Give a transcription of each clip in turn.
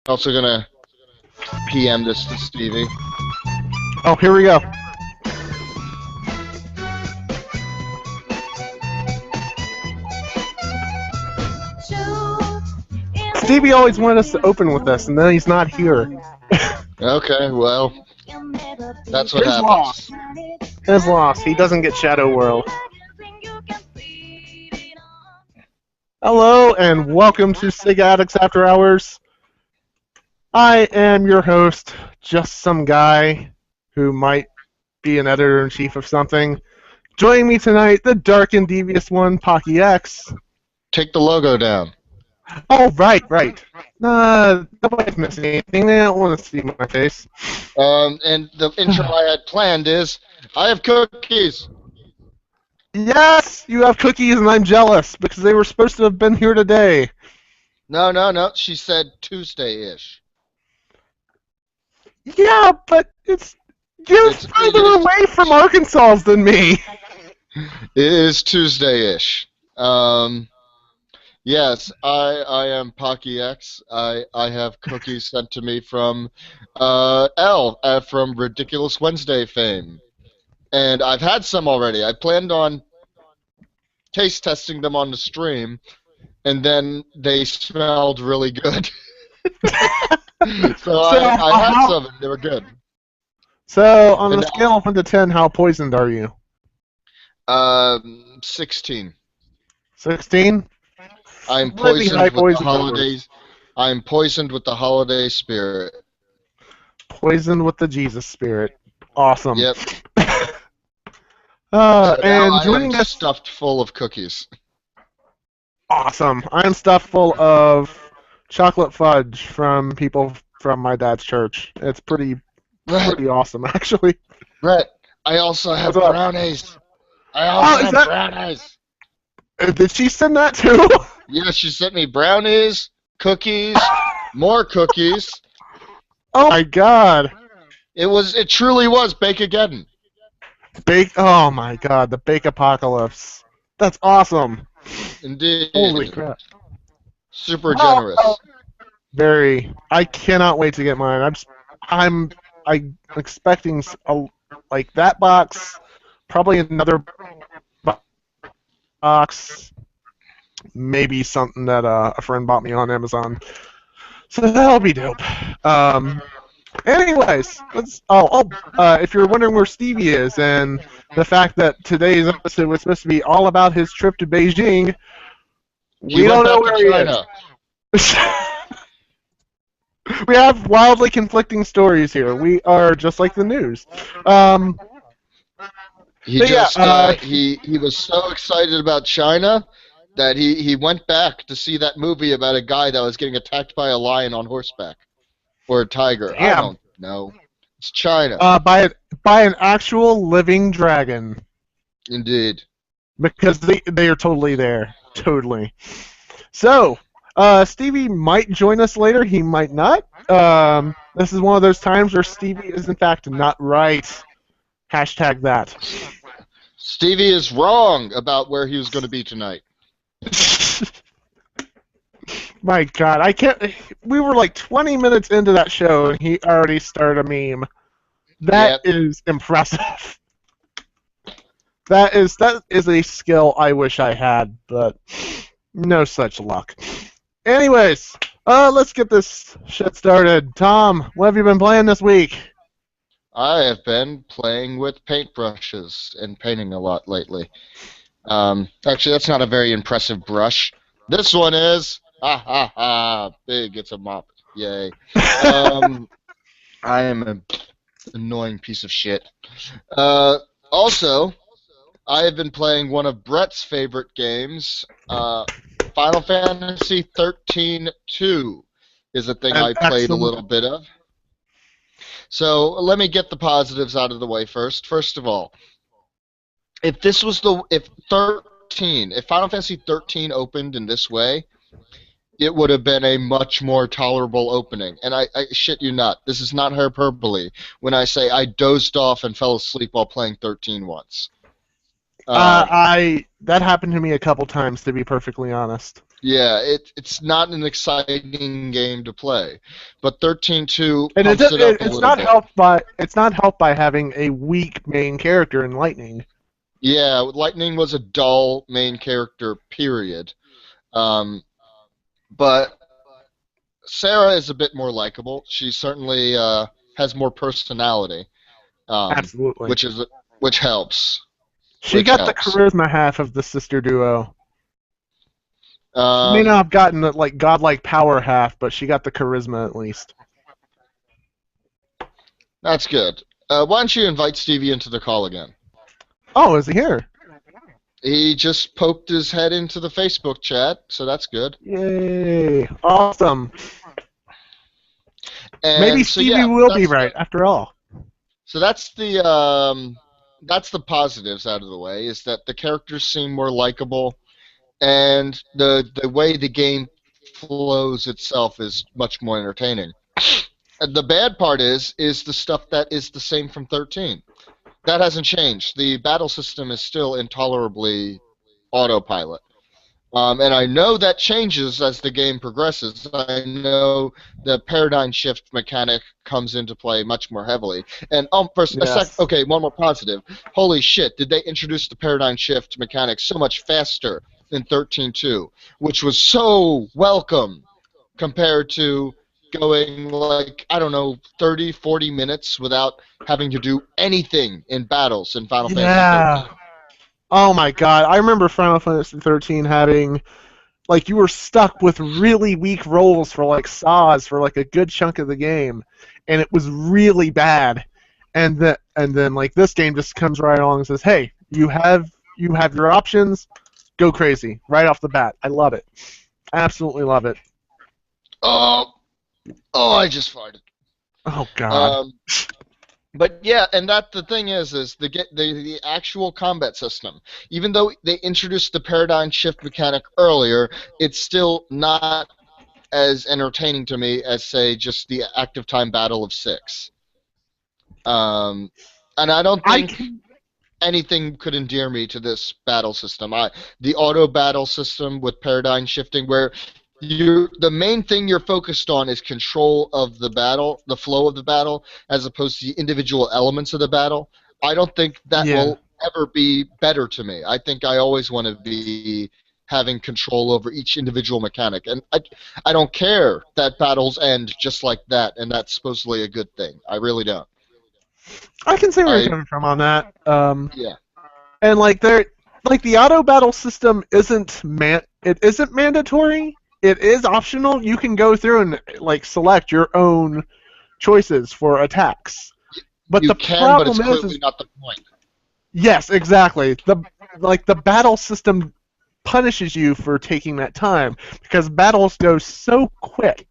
Also gonna PM this to Stevie. Oh, here we go. Stevie always wanted us to open with this, and then he's not here. Okay, well, that's what His happens. loss. His loss. He doesn't get Shadow World. Hello, and welcome to Sega Addicts After Hours. I am your host, just some guy who might be an editor-in-chief of something. Joining me tonight, the dark and devious one, Pocky X. Take the logo down. Oh, right. Nobody's missing anything. They don't want to see my face. And the intro I had planned is, I have cookies. Yes, you have cookies, and I'm jealous because they were supposed to have been here today. No. She said Tuesday-ish. Yeah, but you're further away from Arkansas than me. It is Tuesday-ish. Yes, I am Pocky X. I have cookies sent to me from L from Ridiculous Wednesday fame. And I've had some already. I planned on taste testing them on the stream, and then they smelled really good. so I had some, and they were good. So, on a scale of 1 to 10, how poisoned are you? 16. 16? I'm poisoned with the holidays. I'm poisoned with the holiday spirit. Poisoned with the Jesus spirit. Awesome. Yep. And joining us, stuffed full of cookies. Awesome. I'm stuffed full of chocolate fudge from people from my dad's church. It's pretty awesome, actually. Right. I also have brownies. Brownies. Did she send that too? Yeah, she sent me brownies, cookies, more cookies. Oh my god. It truly was Bake-Ageddon. Oh my god, the Bake Apocalypse. That's awesome. Indeed. Holy crap. Super generous. Very. I cannot wait to get mine. I'm expecting like that box, probably another box, maybe something that a friend bought me on Amazon. So that'll be dope. Anyways, if you're wondering where Stevie is and the fact that today's episode was supposed to be all about his trip to Beijing, we don't know where he is. We have wildly conflicting stories here. We are just like the news. He was so excited about China that he went back to see that movie about a guy that was getting attacked by a lion on horseback. Or a tiger. Damn. I don't know. It's China. By an actual living dragon. Indeed. Because they are totally there. Totally. So, Stevie might join us later. He might not. This is one of those times where Stevie is in fact not right. Hashtag that. Stevie is wrong about where he was going to be tonight. My god, I can't. We were like 20 minutes into that show and he already started a meme. That is impressive. That is a skill I wish I had, but no such luck. Anyways, let's get this shit started. Tom, what have you been playing this week? I have been playing with paintbrushes and painting a lot lately. Actually, that's not a very impressive brush. This one is. Ha ha ha! Big, it's a mop. Yay. I am an annoying piece of shit. Also, I have been playing one of Brett's favorite games. Final Fantasy 13-2 is a thing I played a little bit of. So let me get the positives out of the way first. First of all, if Final Fantasy 13 opened in this way, it would have been a much more tolerable opening. And I shit you not, this is not hyperbole when I say I dozed off and fell asleep while playing 13 once. That happened to me a couple times, to be perfectly honest. Yeah, it's not an exciting game to play, but 13-2 And pumps it up a little bit. It's not helped by having a weak main character in Lightning. Yeah, Lightning was a dull main character, period. But Sarah is a bit more likable. She certainly has more personality, Absolutely. which helps. She got the charisma half of the sister duo. She may not have gotten the godlike power half, but she got the charisma at least. That's good. Why don't you invite Stevie into the call again? Oh, is he here? He just poked his head into the Facebook chat, so that's good. Yay! Awesome. And maybe Stevie will be right after all. So that's the positives out of the way. Is that the characters seem more likable. And the way the game flows itself is much more entertaining. The bad part is the stuff that is the same from 13. That hasn't changed. The battle system is still intolerably autopilot. And I know that changes as the game progresses. I know the paradigm shift mechanic comes into play much more heavily. And okay, one more positive. Holy shit, did they introduce the paradigm shift mechanic so much faster in 13.2, which was so welcome compared to going 30, 40 minutes without having to do anything in battles in Final Fantasy 13. Oh my god, I remember Final Fantasy 13 having, you were stuck with really weak rolls for saws for a good chunk of the game, and it was really bad. And then this game just comes right along and says, "Hey, you have your options. Go crazy right off the bat." I love it. Absolutely love it. Oh, I just farted. Oh god. But yeah, and the thing is the actual combat system. Even though they introduced the paradigm shift mechanic earlier, it's still not as entertaining to me as, say, just the active time battle of 6. And I don't think anything could endear me to this battle system. The auto battle system with paradigm shifting, where the main thing you're focused on is control of the battle, the flow of the battle, as opposed to the individual elements of the battle. I don't think that will ever be better to me. I think I always want to be having control over each individual mechanic. And I don't care that battles end just like that, and that's supposedly a good thing. I really don't. I can see where you're coming from on that. Yeah. And the auto battle system isn't mandatory. It is optional. You can go through and select your own choices for attacks. But the problem but it's clearly not the point. Yes, exactly. The battle system punishes you for taking that time because battles go so quick,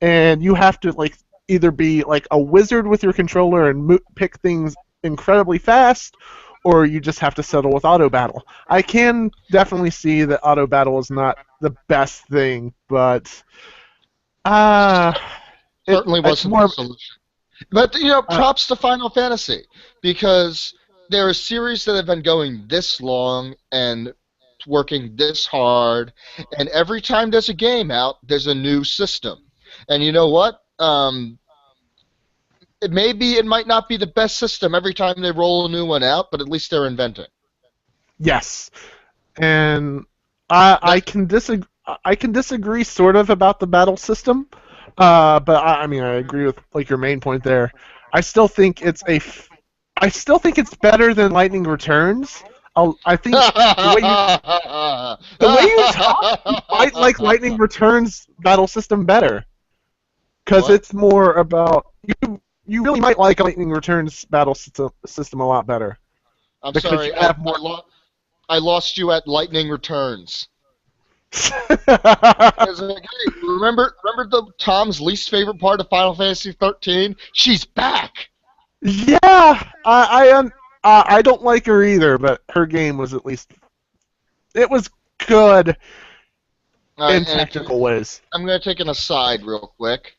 and you have to either be a wizard with your controller and pick things incredibly fast, or you just have to settle with auto battle. I can definitely see that auto battle is not the best thing, but certainly wasn't the solution. But props to Final Fantasy, because there are series that have been going this long and working this hard, and every time there's a game out, there's a new system. And you know what? It might not be the best system every time they roll a new one out, but at least they're inventing. Yes, and I can disagree sort of about the battle system, but I agree with your main point there. I still think it's better than Lightning Returns. I think the way you talk, you might like Lightning Returns battle system better, because it's more about you. You really might like Lightning Returns battle system a lot better. I'm sorry, I lost you at Lightning Returns. Remember Tom's least favorite part of Final Fantasy 13? She's back. Yeah, I don't like her either, but her game was it was good in technical ways. I'm going to take an aside real quick.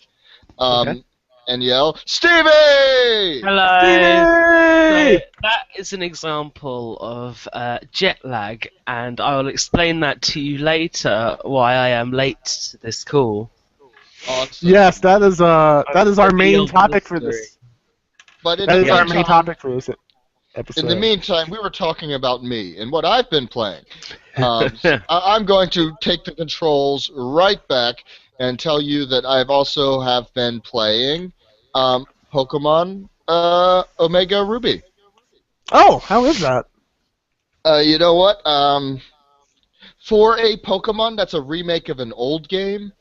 Okay. and yell, Stevie! Hello. Stevie! So that is an example of jet lag, and I will explain that to you later. Why I am late to this call. Awesome. Yes, that is our main topic for this. But in That the is our meantime, main topic for this episode. in the meantime, we were talking about me and what I've been playing. I'm going to take the controls right back and tell you that I've also have been playing Pokemon Omega Ruby. Oh, how is that? You know what? For a Pokemon that's a remake of an old game,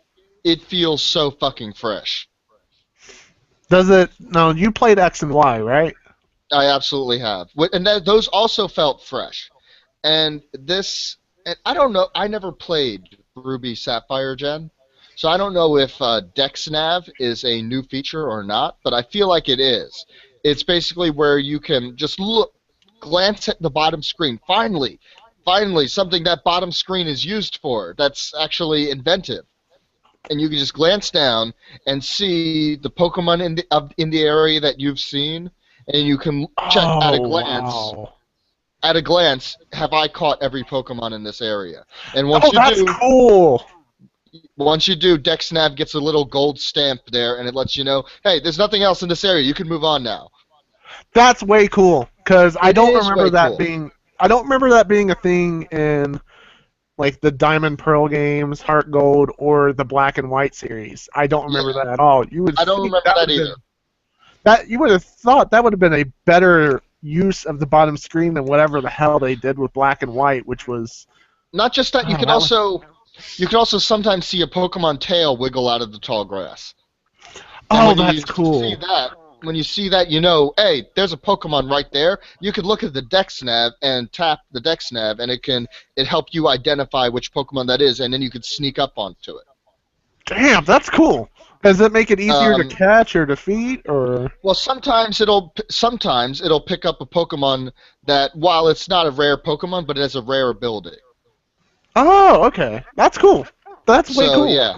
it feels so fucking fresh. Does it? No, you played X and Y, right? I absolutely have. And those also felt fresh. And this, and I don't know, I never played Ruby Sapphire Gen, so I don't know if DexNav is a new feature or not, but I feel like it is. It's basically where you can just glance at the bottom screen. Finally, something that bottom screen is used for that's actually inventive. And you can just glance down and see the Pokemon in the area that you've seen, and you can check at a glance. Wow. At a glance, have I caught every Pokemon in this area? And once That's cool. Once you do, DexNav gets a little gold stamp there, and it lets you know, hey, there's nothing else in this area. You can move on now. That's way cool because I don't is remember way that cool. being. I don't remember that being a thing in like the Diamond Pearl games, Heart Gold, or the Black and White series. I don't remember that at all. I don't remember that either. You would have thought that would have been a better use of the bottom screen than whatever the hell they did with Black and White, which was not just that. You can also sometimes see a Pokemon tail wiggle out of the tall grass. And that's cool. When you see that, you know, hey, there's a Pokemon right there. You can look at the DexNav and tap the DexNav, and it help you identify which Pokemon that is, and then you can sneak up onto it. Damn, that's cool. Does it make it easier to catch or defeat, or? Well, sometimes it'll pick up a Pokemon that, while it's not a rare Pokemon, but it has a rare ability. Oh, okay, that's cool. That's way cool. Yeah.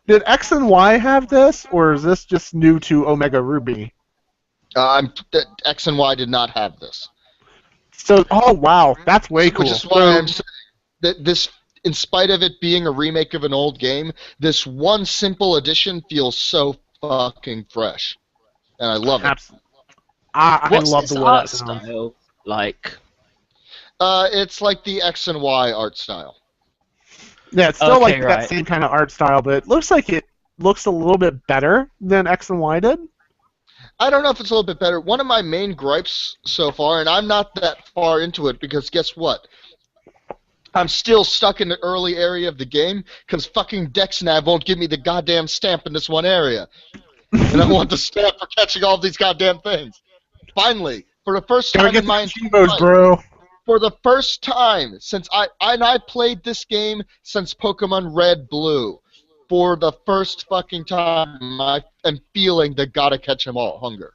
Did X and Y have this, or is this just new to Omega Ruby? X and Y did not have this. So, oh wow, that's way cool. Which is why I'm saying that this, in spite of it being a remake of an old game, this one simple addition feels so fucking fresh, and I love it. I love the way art that sounds. style like? It's like the X and Y art style. Yeah, it's still that same kind of art style, but it looks like it looks a little bit better than X and Y did. I don't know if it's a little bit better. One of my main gripes so far, and I'm not that far into it, because guess what? I'm still stuck in the early area of the game, because fucking DexNav won't give me the goddamn stamp in this one area. And I want the stamp for catching all these goddamn things. Finally, for the first time in my entire life, bro. For the first time since I played this game since Pokemon Red Blue. For the first fucking time, I am feeling the gotta catch 'em all hunger,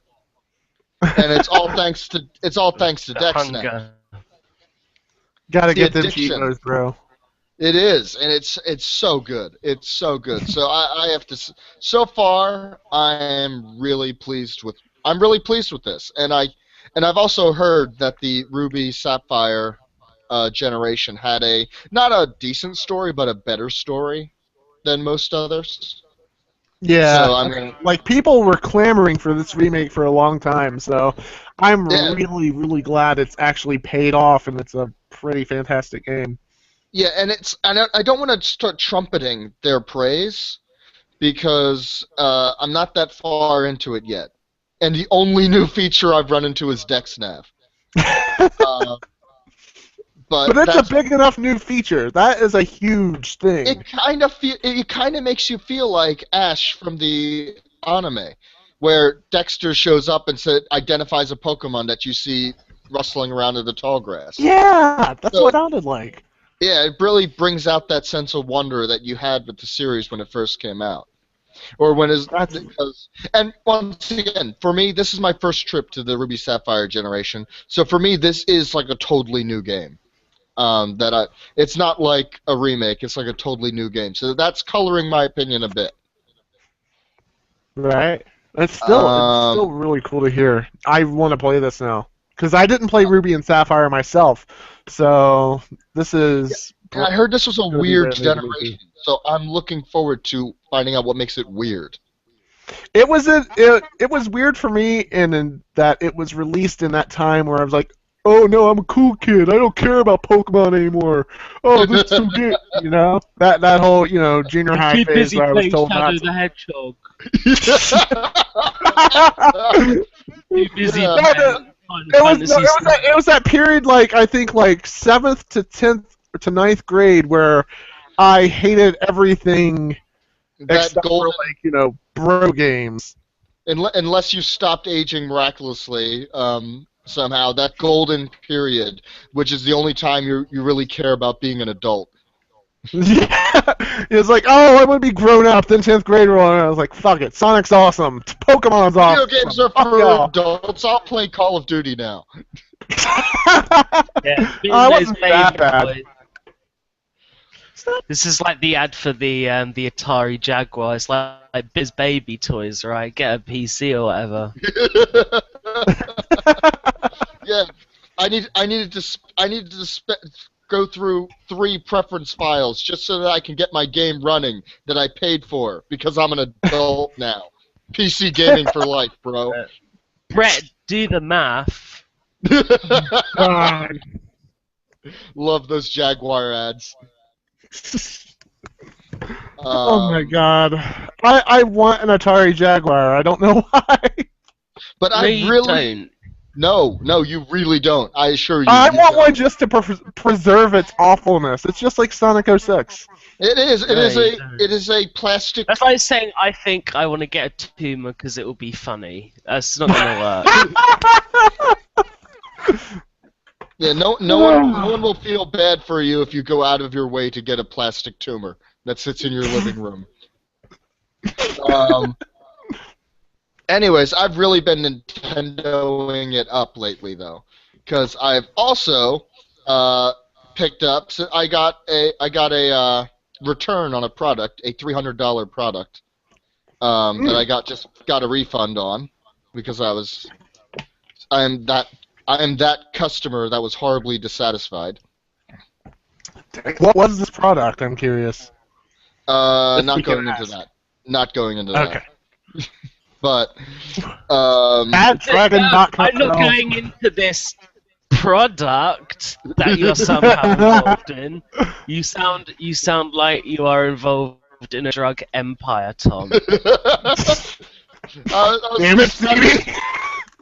and it's all thanks to DexNav. Gotta get them Cheetos, bro. It is, and it's so good. It's so good. So I have to. So far, I'm really pleased with this, and I've also heard that the Ruby Sapphire generation had not a decent story, but a better story than most others. Yeah, so like people were clamoring for this remake for a long time, so I'm really, really glad it's actually paid off, and it's a pretty fantastic game. Yeah, and I don't want to start trumpeting their praise, because I'm not that far into it yet. And the only new feature I've run into is DexNav. But it's a big enough new feature. That is a huge thing. It kind of makes you feel like Ash from the anime, where Dexter shows up and identifies a Pokemon that you see rustling around in the tall grass. Yeah, that's what it sounded like. Yeah, it really brings out that sense of wonder that you had with the series when it first came out. Or when and once again, for me, this is my first trip to the Ruby Sapphire generation. So for me, this is like a totally new game. It's not like a remake. It's like a totally new game. So that's coloring my opinion a bit. Right. It's still really cool to hear. I want to play this now because I didn't play Ruby and Sapphire myself, so this is. I heard this was a weird generation, so I'm looking forward to finding out what makes it weird. It was weird for me in that it was released in that time where I was like, oh no, I'm a cool kid. I don't care about Pokemon anymore. Oh, this is so good. You know that whole junior high phase where I was told not to. The Hedgehog. Too busy. It was that period, like I think, like 7th to 10th to 9th grade, where I hated everything except for bro games. Unless you stopped aging miraculously. Somehow, that golden period, which is the only time you really care about being an adult. Yeah, it's like, oh, I want to be grown up. Then 10th grade rolled, and I was like, fuck it, Sonic's awesome, Pokemon's awesome. Video games are for adults. I'll play Call of Duty now. Yeah, I wasn't that bad. This is like the ad for the Atari Jaguar. It's like Biz Baby toys, right? Get a PC or whatever. Yeah, I needed to go through 3 preference files just so that I can get my game running that I paid for because I'm an adult now. PC gaming for life, bro. Brett, do the math. Love those Jaguar ads. Oh my god. I want an Atari Jaguar. I don't know why. But I really don't. No, you really don't. I assure you. I want one just to preserve its awfulness. It's just like Sonic 06. It is a plastic. That's why I'm saying I think I want to get a tumor because it will be funny. That's not gonna work. Yeah, no one will feel bad for you if you go out of your way to get a plastic tumor that sits in your living room. Anyways, I've really been Nintendoing it up lately, though, because I've also picked up. So I got a return on a product, a $300 product that I got a refund on because I am that customer that was horribly dissatisfied. What was this product? I'm curious. Not going into that. Okay. But I'm not going into this product that you're somehow involved in. You sound like you are involved in a drug empire, Tom. I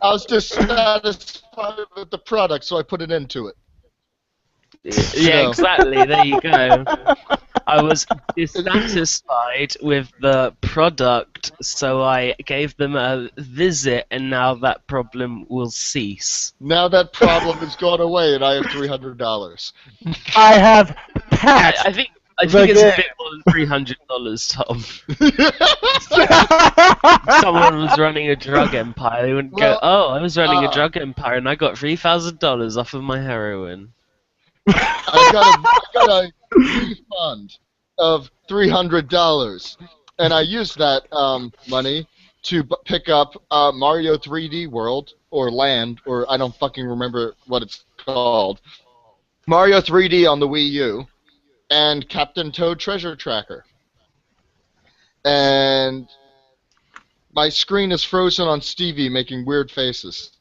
was dissatisfied with the product, so I put an end to it. Yeah, exactly. There you go. I was dissatisfied with the product, so I gave them a visit, and now that problem will cease. Now that problem has gone away, and I have $300. I have patched. I think it's a bit more than $300, Tom. Someone was running a drug empire. They wouldn't go, oh, I was running a drug empire, and I got $3,000 off of my heroin. I got a refund of $300, and I used that money to pick up Mario 3D World, or Land, or I don't fucking remember what it's called. Mario 3D on the Wii U, and Captain Toad Treasure Tracker. And my screen is frozen on Stevie making weird faces.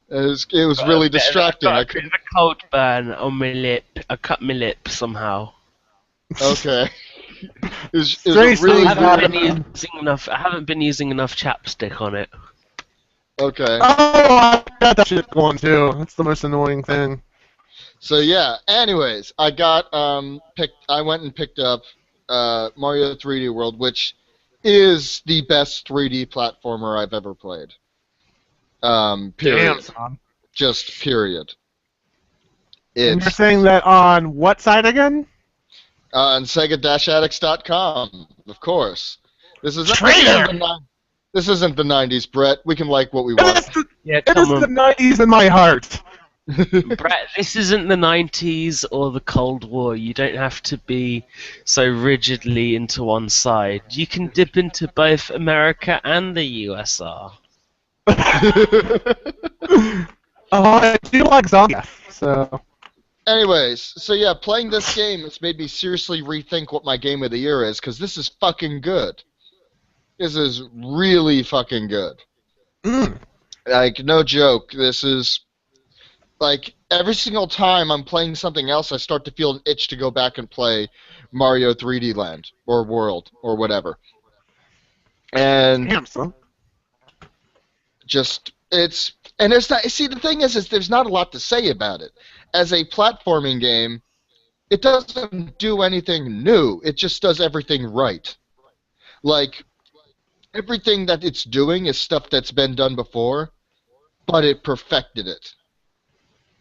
It was really distracting. I got a cold burn on my lip. I cut my lip somehow. Okay. It was really I haven't been using enough chapstick on it. Okay. Oh, I got that shit going too. That's the most annoying thing. So yeah. Anyways, I went and picked up Mario 3D World, which is the best 3D platformer I've ever played. Period. Damn, son. Just period. And you're saying that on what site again? On Sega-Addicts.com, of course. This isn't the 90s, Brett. We can like what we want. It is the 90s in my heart. Brett, this isn't the 90s or the Cold War. You don't have to be so rigidly into one side. You can dip into both America and the USR. I do like Zombie, so... Anyways, so yeah, playing this game has made me seriously rethink what my game of the year is, because this is fucking good. This is really fucking good. Like, no joke, this is... Like, every single time I'm playing something else, I start to feel an itch to go back and play Mario 3D Land, or World, or whatever. And... Damn, son. Just, it's... And there's not... See, the thing is there's not a lot to say about it. As a platforming game, it doesn't do anything new. It just does everything right. Like, everything that it's doing is stuff that's been done before, but it perfected it.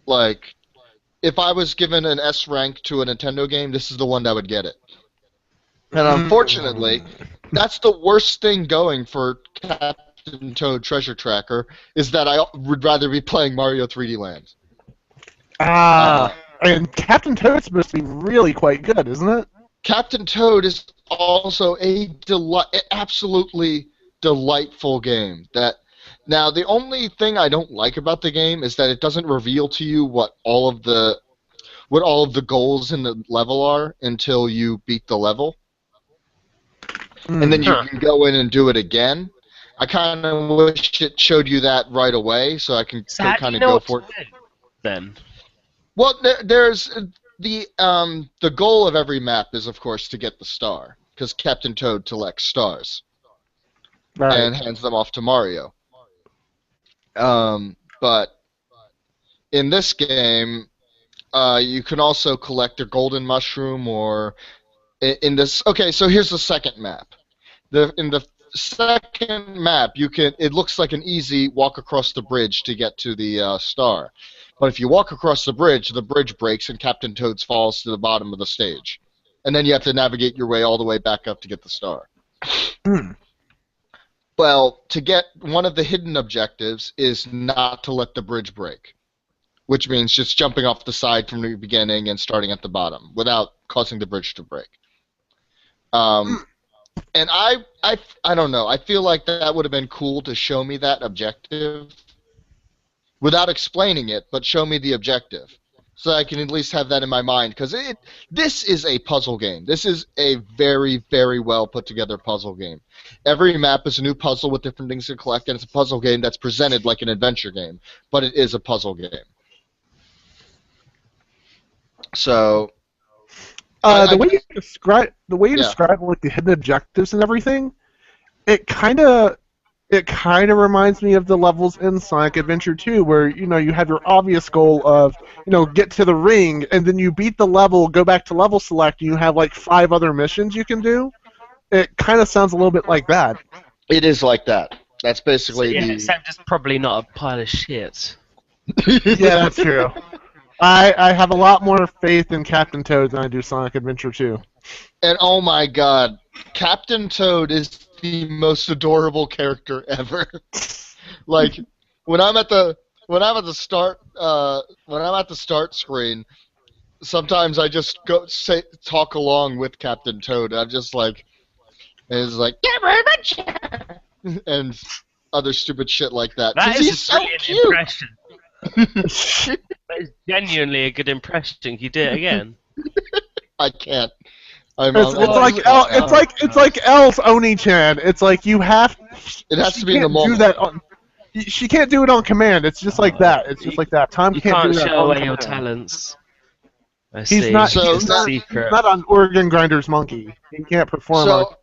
Like, if I was given an S rank to a Nintendo game, this is the one that would get it. And unfortunately, that's the worst thing going for Captain Toad Treasure Tracker, is that I would rather be playing Mario 3D Land. And Captain Toad's supposed to be really quite good, isn't it? Captain Toad is also a absolutely delightful game. Now, the only thing I don't like about the game is that it doesn't reveal to you what all of the goals in the level are until you beat the level, and then you can go in and do it again. I kind of wish it showed you that right away, so I can kind of go for it. Then. Well, there's the goal of every map is, of course, to get the star, because Captain Toad collects stars and hands them off to Mario. But in this game, you can also collect a golden mushroom, or in this. Okay, so here's the second map. In the second map, it looks like an easy walk across the bridge to get to the star. But if you walk across the bridge breaks and Captain Toad falls to the bottom of the stage. And then you have to navigate your way all the way back up to get the star. Well, to get one of the hidden objectives is not to let the bridge break, which means just jumping off the side from the beginning and starting at the bottom without causing the bridge to break. And I don't know. I feel like that would have been cool to show me that objective without explaining it, but show me the objective, so I can at least have that in my mind. Because this is a puzzle game. This is a very, very well put together puzzle game. Every map is a new puzzle with different things to collect, and it's a puzzle game that's presented like an adventure game, but it is a puzzle game. So, the way you describe like the hidden objectives and everything, it kind of reminds me of the levels in Sonic Adventure 2, where you have your obvious goal of get to the ring, and then you beat the level, go back to level select, and you have like 5 other missions you can do. It kind of sounds a little bit like that. It is like that. That's basically except it's probably not a pile of shit. Yeah, that's true. I have a lot more faith in Captain Toad than I do Sonic Adventure 2. And oh my god, Captain Toad is the most adorable character ever. Like, when I'm at the start screen, sometimes I just talk along with Captain Toad. I'm just like, and it's like, yeah, very much, and other stupid shit like that. That is so a cute. impression. That is genuinely a good impression. Can you do it again? I can't. It's like Elle's Oni-chan. It's like you have. It has to be in the moment. She can't do it on command. It's just like that. It's just like that. Tom You can't can't do that show on away command. your talents. I He's see. not. So- He's secret. not on Organ Grinder's Monkey. He can't perform. So,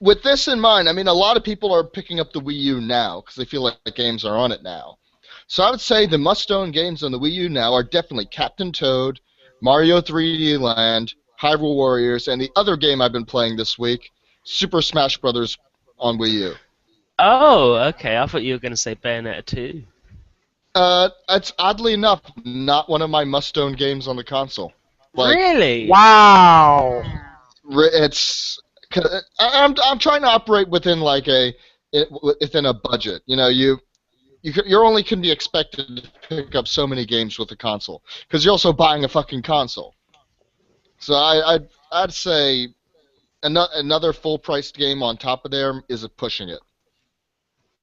with this in mind, I mean, a lot of people are picking up the Wii U now because they feel like the games are on it now. So I would say the must-own games on the Wii U now are definitely Captain Toad, Mario 3D Land, Hyrule Warriors, and the other game I've been playing this week, Super Smash Bros. On Wii U. Oh, okay. I thought you were going to say Bayonetta 2. It's oddly enough not one of my must-own games on the console. Like, Really? Wow. I'm trying to operate within like within a budget. you're only can be expected to pick up so many games with a console because you're also buying a fucking console. So I'd say another full-priced game on top of there is pushing it.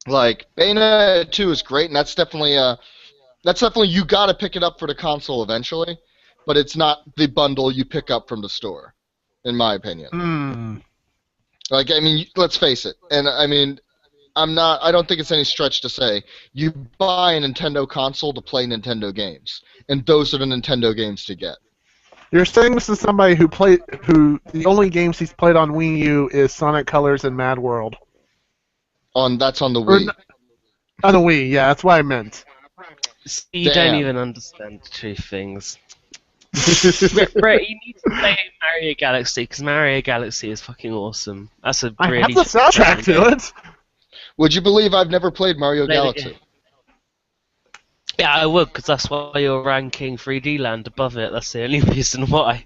Like Bayonetta 2 is great, and that's definitely you got to pick it up for the console eventually, but it's not the bundle you pick up from the store, in my opinion. Like, I mean, let's face it, and I mean, I don't think it's any stretch to say you buy a Nintendo console to play Nintendo games, and those are the Nintendo games to get. You're saying this is somebody who the only games he's played on Wii U is Sonic Colors and Mad World. That's on the Wii. On the Wii, yeah, that's what I meant. You don't even understand the true things. Brett, you need to play Mario Galaxy, because Mario Galaxy is fucking awesome. That's a really... I have the soundtrack to it! Would you believe I've never played Mario Galaxy? Yeah, I would, because that's why you're ranking 3D Land above it. That's the only reason why.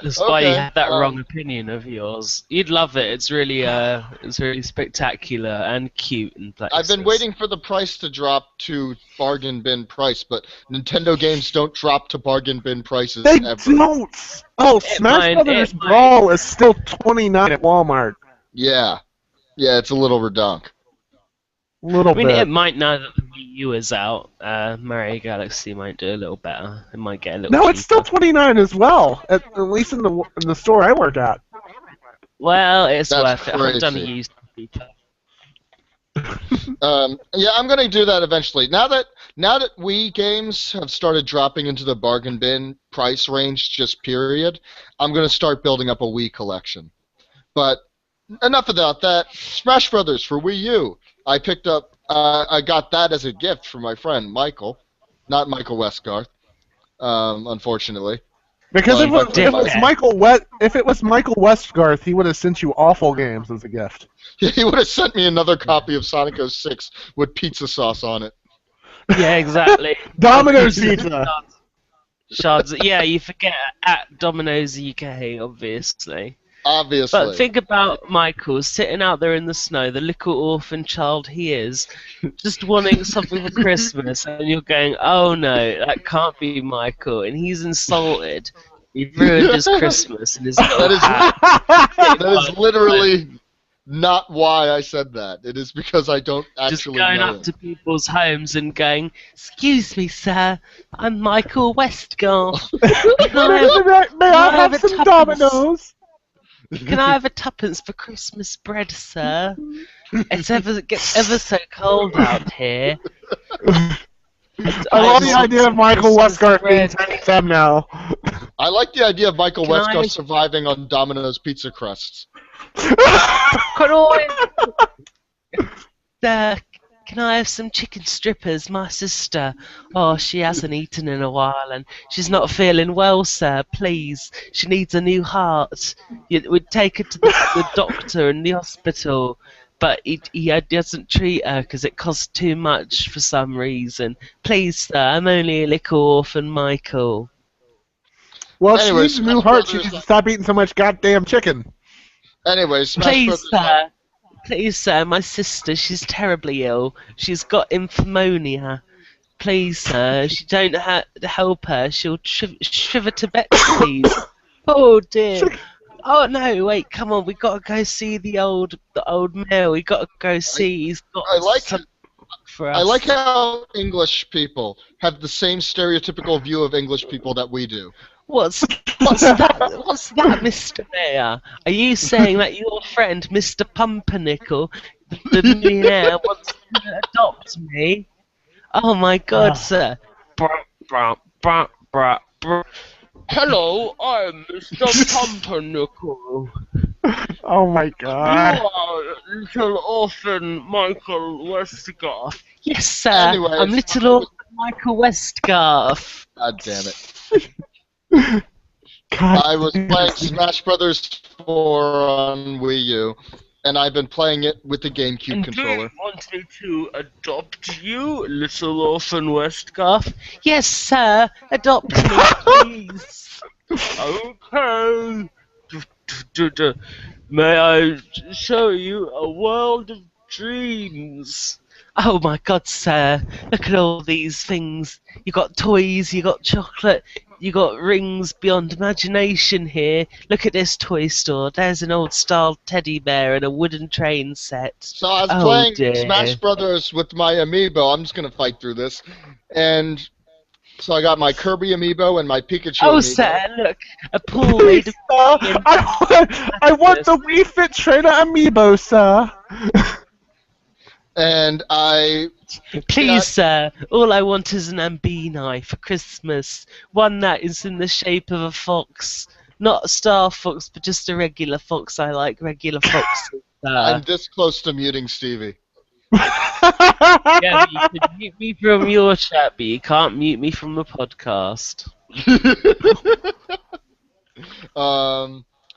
That's why you had that wrong opinion of yours. You'd love it. It's really spectacular and cute and places. I've been waiting for the price to drop to bargain bin price, but Nintendo games don't drop to bargain bin prices They ever. don't! Oh, Smash Brothers Brawl is still $29 at Walmart. Yeah. Yeah, it's a little redonk. I mean, it might now that the Wii U is out. Mario Galaxy might do a little better. It might get a little. No, cheaper. it's still $29 as well. At least in the store I work at. Well, it's That's worth it. I've done a used computer. Yeah, I'm gonna do that eventually. Now that Wii games have started dropping into the bargain bin price range, just period, I'm gonna start building up a Wii collection. But enough about that. Smash Brothers for Wii U. I picked up. I got that as a gift from my friend Michael, not Michael Westgarth, unfortunately. Because if it was Michael Westgarth, he would have sent you awful games as a gift. He would have sent me another copy of Sonic 06 with pizza sauce on it. Yeah, exactly. Domino's pizza. Shards. Yeah, you forget at Domino's UK, obviously. Obviously. But think about Michael sitting out there in the snow, the little orphan child he is, just wanting something for Christmas, and you're going, oh no, that can't be Michael, and he's insulted. You've ruined his Christmas and his little hat. That is literally not why I said that. It is because I don't actually know just going up to people's homes and going, excuse me, sir, I'm Michael Westgarth. May I have some Domino's? Can I have a tuppence for Christmas bread, sir? It gets ever so cold out here. I love the idea of Michael Westgarth being Tiny Sam now. I like the idea of Michael Westgarth surviving on Domino's pizza crusts. Can I have some chicken strippers? My sister, she hasn't eaten in a while and she's not feeling well, sir. Please, she needs a new heart. We'd take her to the doctor in the hospital, but he doesn't treat her because it costs too much for some reason. Please, sir, I'm only a little orphan Michael. Well, she needs a new heart. She needs to stop eating so much goddamn chicken. Anyways, Please, sir, my sister, she's terribly ill. She's got inflammatonia. Please, sir, she don't help her. She'll shiver to bed, please. Oh, dear. Oh, no, wait, come on. We got to go see the old mayor. We got to go see. He's got something for us. I like how English people have the same stereotypical view of English people that we do. What's that? What's that, Mr. Mayor? Are you saying that your friend, Mr. Pumpernickel, the millionaire, wants to adopt me? Oh my God, sir! Hello, I'm Mr. Pumpernickel. Oh my God! You are little orphan Michael Westgarth. Yes, sir. Anyways, I'm little orphan Michael Westgarth. God damn it. I was playing Smash Brothers 4 on Wii U, and I've been playing it with the GameCube controller. Do you want me to adopt you, little orphan Westgarth? Yes, sir. Adopt me, please. Okay. May I show you a world of dreams. Oh my God, sir! Look at all these things. You got toys, you got chocolate, you got rings beyond imagination here. Look at this toy store. There's an old style teddy bear and a wooden train set. So I was playing Smash Brothers with my amiibo. I'm just gonna fight through this, and so I got my Kirby amiibo and my Pikachu amiibo. Oh, sir, look, a pool made of. I want the Wii Fit Trainer amiibo, sir. And I... Please, sir, all I want is an ambini for Christmas. One that is in the shape of a fox. Not a star fox, but just a regular fox. I like regular foxes, sir. I'm this close to muting Stevie. Yeah, you can mute me from your chat, but you can't mute me from the podcast.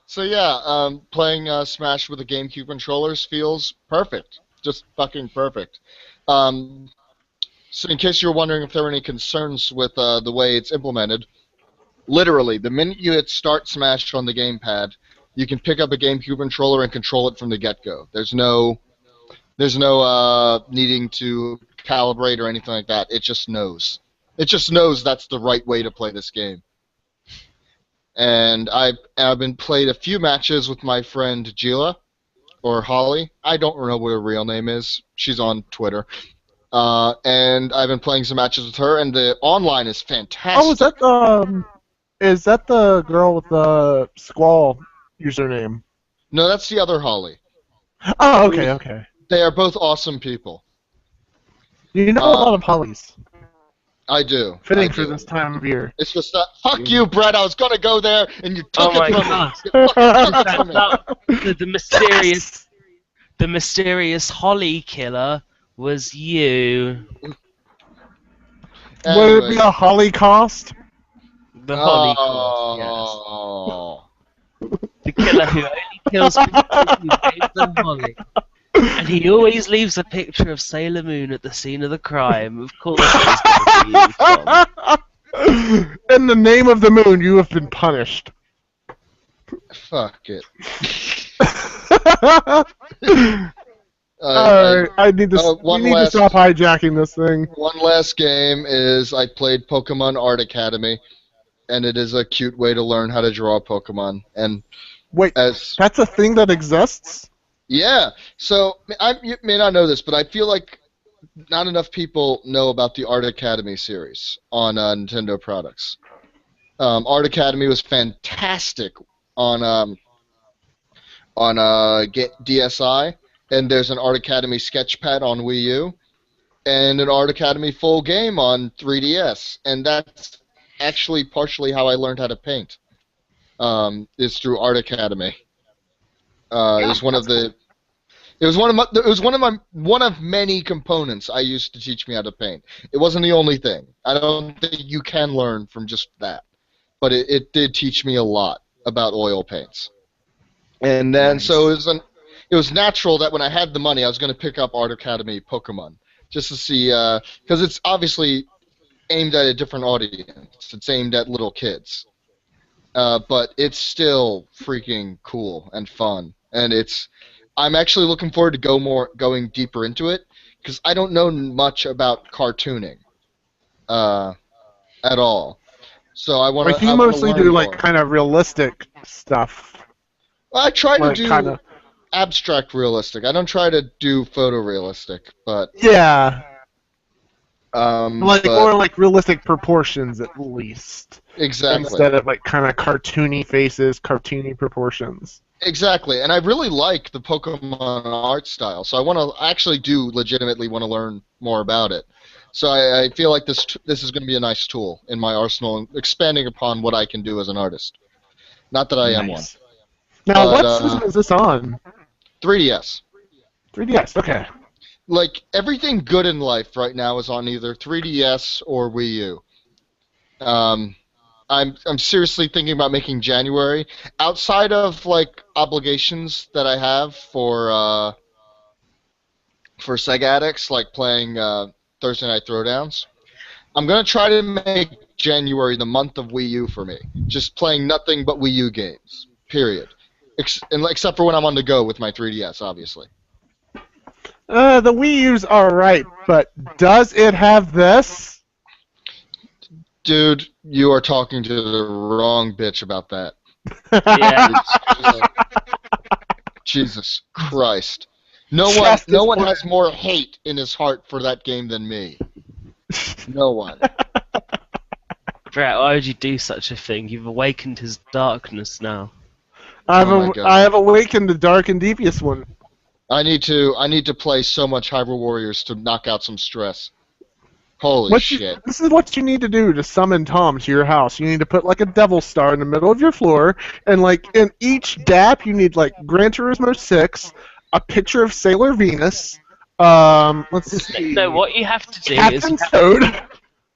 So yeah, playing Smash with the GameCube controllers feels perfect. Just fucking perfect. So in case you're wondering if there were any concerns with the way it's implemented, literally, the minute you hit Start Smash on the gamepad, you can pick up a GameCube controller and control it from the get-go. There's no needing to calibrate or anything like that. It just knows. It just knows that's the right way to play this game. And I've been played a few matches with my friend Gila, or Holly. I don't know what her real name is. She's on Twitter. And I've been playing some matches with her, and the online is fantastic. Oh, is that the girl with the Squall username? No, that's the other Holly. Oh, okay. They are both awesome people. You know a lot of Hollies. I do. Fitting for this time of year. It's just that. Fuck you, Brett. I was gonna go there, and you took it from me. The mysterious Holly killer was you. Would it be a Holocaust? The Holocaust, yes. The killer who only kills people who gave them Holly. And he always leaves a picture of Sailor Moon at the scene of the crime. Of course it's going to be you, Tom. In the name of the moon, you have been punished. Fuck it. Alright, I need to. We need to stop hijacking this thing. One last game is I played Pokemon Art Academy, and it is a cute way to learn how to draw Pokemon. And wait, that's a thing that exists? Yeah. So you may not know this, but I feel like not enough people know about the Art Academy series on Nintendo products. Art Academy was fantastic on DSi, and there's an Art Academy sketchpad on Wii U, and an Art Academy full game on 3DS, and that's actually partially how I learned how to paint. Is through Art Academy. It was one of many components I used to teach me how to paint. It wasn't the only thing. I don't think you can learn from just that, but it did teach me a lot about oil paints. And then so it was natural that when I had the money, I was going to pick up Art Academy Pokemon just to see, because it's obviously aimed at a different audience. It's aimed at little kids, but it's still freaking cool and fun. And I'm actually looking forward to going deeper into it, because I don't know much about cartooning at all. So I want to. Like you mostly do like kind of realistic stuff. Well, I try to do abstract realistic. I don't try to do photorealistic, but yeah. More like realistic proportions at least. Exactly. Instead of like kind of cartoony faces, cartoony proportions. Exactly, and I really like the Pokemon art style, so I want to actually legitimately want to learn more about it. So I feel like this is going to be a nice tool in my arsenal, expanding upon what I can do as an artist. Not that I am one. Now, what system is this on? 3DS. 3DS, okay. Like, everything good in life right now is on either 3DS or Wii U. I'm seriously thinking about making January. Outside of, like, obligations that I have for Sega Addicts, like playing Thursday Night Throwdowns, I'm going to try to make January the month of Wii U for me. Just playing nothing but Wii U games, period. Except for when I'm on the go with my 3DS, obviously. The Wii U's alright, but does it have this? Dude, you are talking to the wrong bitch about that. Yeah. Jesus Christ. No one has more hate in his heart for that game than me. No one. Brett, why would you do such a thing? You've awakened his darkness now. I have awakened the dark and devious one. I need to play so much Hyrule Warriors to knock out some stress. Holy shit. This is what you need to do to summon Tom to your house. You need to put like a devil star in the middle of your floor, and like in each DAP you need like Gran Turismo 6, a picture of Sailor Venus, let's see. No, what you have to do Captain is Toad.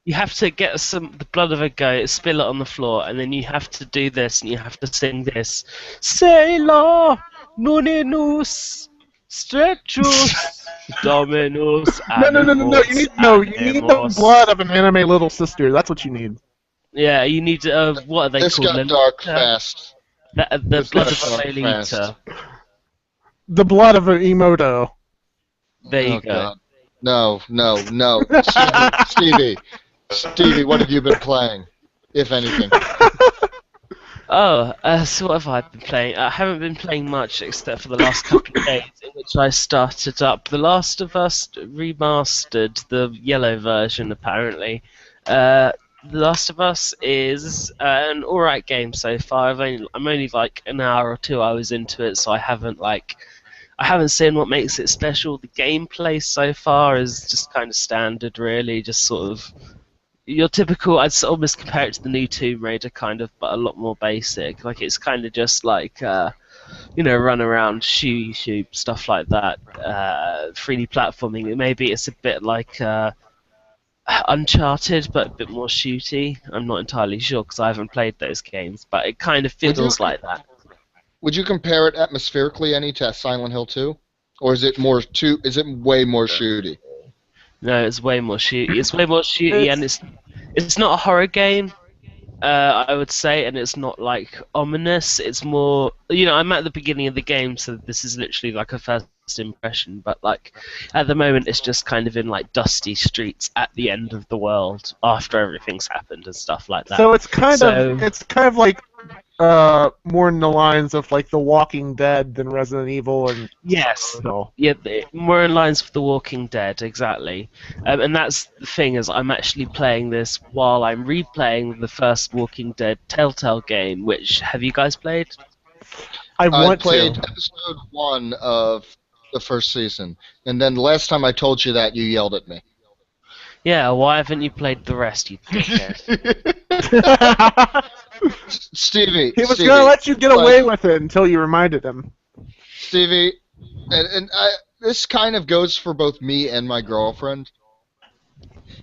you have to get the blood of a goat, spill it on the floor, and then you have to do this, and you have to sing this. Sailor Nuninus Stretchus Dominus. No. You need the blood of an anime little sister. That's what you need. Yeah, you need what are they this called? Got dark fast. The blood of a Lolita. The blood of an Emoto. There you go. God. No. Stevie, what have you been playing, if anything? So what have I been playing? I haven't been playing much except for the last couple of days in which I started up The Last of Us Remastered, the yellow version apparently. The Last of Us is an alright game so far. I'm only like an hour or 2 hours into it, so I haven't seen what makes it special. The gameplay so far is just kind of standard, really, just sort of your typical. I'd almost compare it to the new Tomb Raider, kind of, but a lot more basic. Like it's kind of just like run around, shoot, stuff like that. 3D platforming. Maybe it's a bit like Uncharted, but a bit more shooty. I'm not entirely sure because I haven't played those games, but it kind of feels like that. Would you compare it atmospherically any to Silent Hill 2? Or is it way more shooty? No, it's way more shooty. It's way more shooty, and it's not a horror game, I would say, and it's not like ominous. It's more, I'm at the beginning of the game, so this is literally like a first impression. But like at the moment, it's just kind of in like dusty streets at the end of the world after everything's happened and stuff like that. So it's kind of like more in the lines of like The Walking Dead than Resident Evil and yes, yeah, more in lines with The Walking Dead, exactly. And that's the thing, is I'm actually playing this while I'm replaying the first Walking Dead Telltale game. Which have you guys played? I played episode 1 of the first season, and then last time I told you that, you yelled at me. Yeah, why haven't you played the rest, you dickhead? Stevie. He was going to let you get away with it until you reminded him. Stevie, this kind of goes for both me and my girlfriend,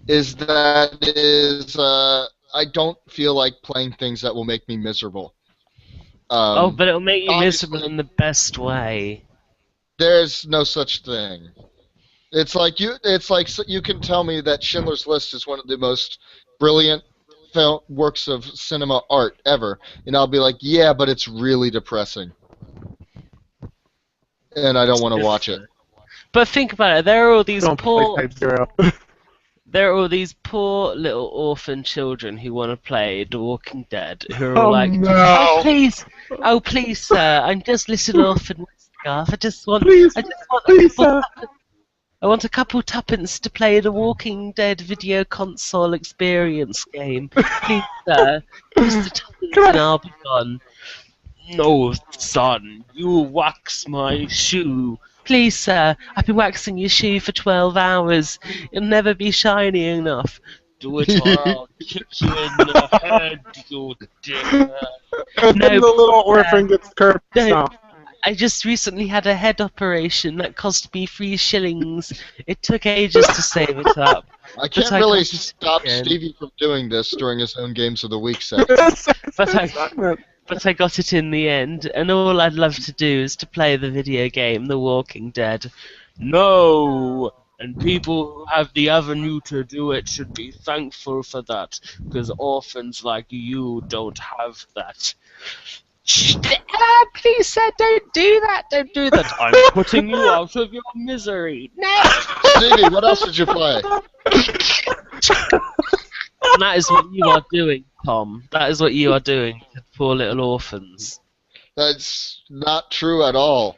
I don't feel like playing things that will make me miserable. But it'll make you miserable in the best way. There's no such thing. It's like you can tell me that Schindler's List is one of the most brilliant works of cinema art ever, and I'll be like, yeah, but it's really depressing, and I don't want to watch it. But think about it. There are all these poor little orphan children who want to play The Walking Dead, who are oh please, sir, I'm just little orphan Scarf. I want a couple tuppence to play the Walking Dead video console experience game. Please, sir. Just a tuppence and I'll be gone. No, son, you wax my shoe. Please, sir, I've been waxing your shoe for 12 hours. It'll never be shiny enough. Do it or I'll kick you in the head, you dick. And then the little orphan gets curved. I just recently had a head operation that cost me 3 shillings. It took ages to save it up. I can't really stop Stevie from doing this during his own Games of the Week segment. But I got it in the end, and all I'd love to do is to play the video game, The Walking Dead. No! And people who have the avenue to do it should be thankful for that, because orphans like you don't have that. Please, sir, don't do that. Don't do that. I'm putting you out of your misery. Next. Stevie, what else did you play? And that is what you are doing, Tom. That is what you are doing to poor little orphans. That's not true at all.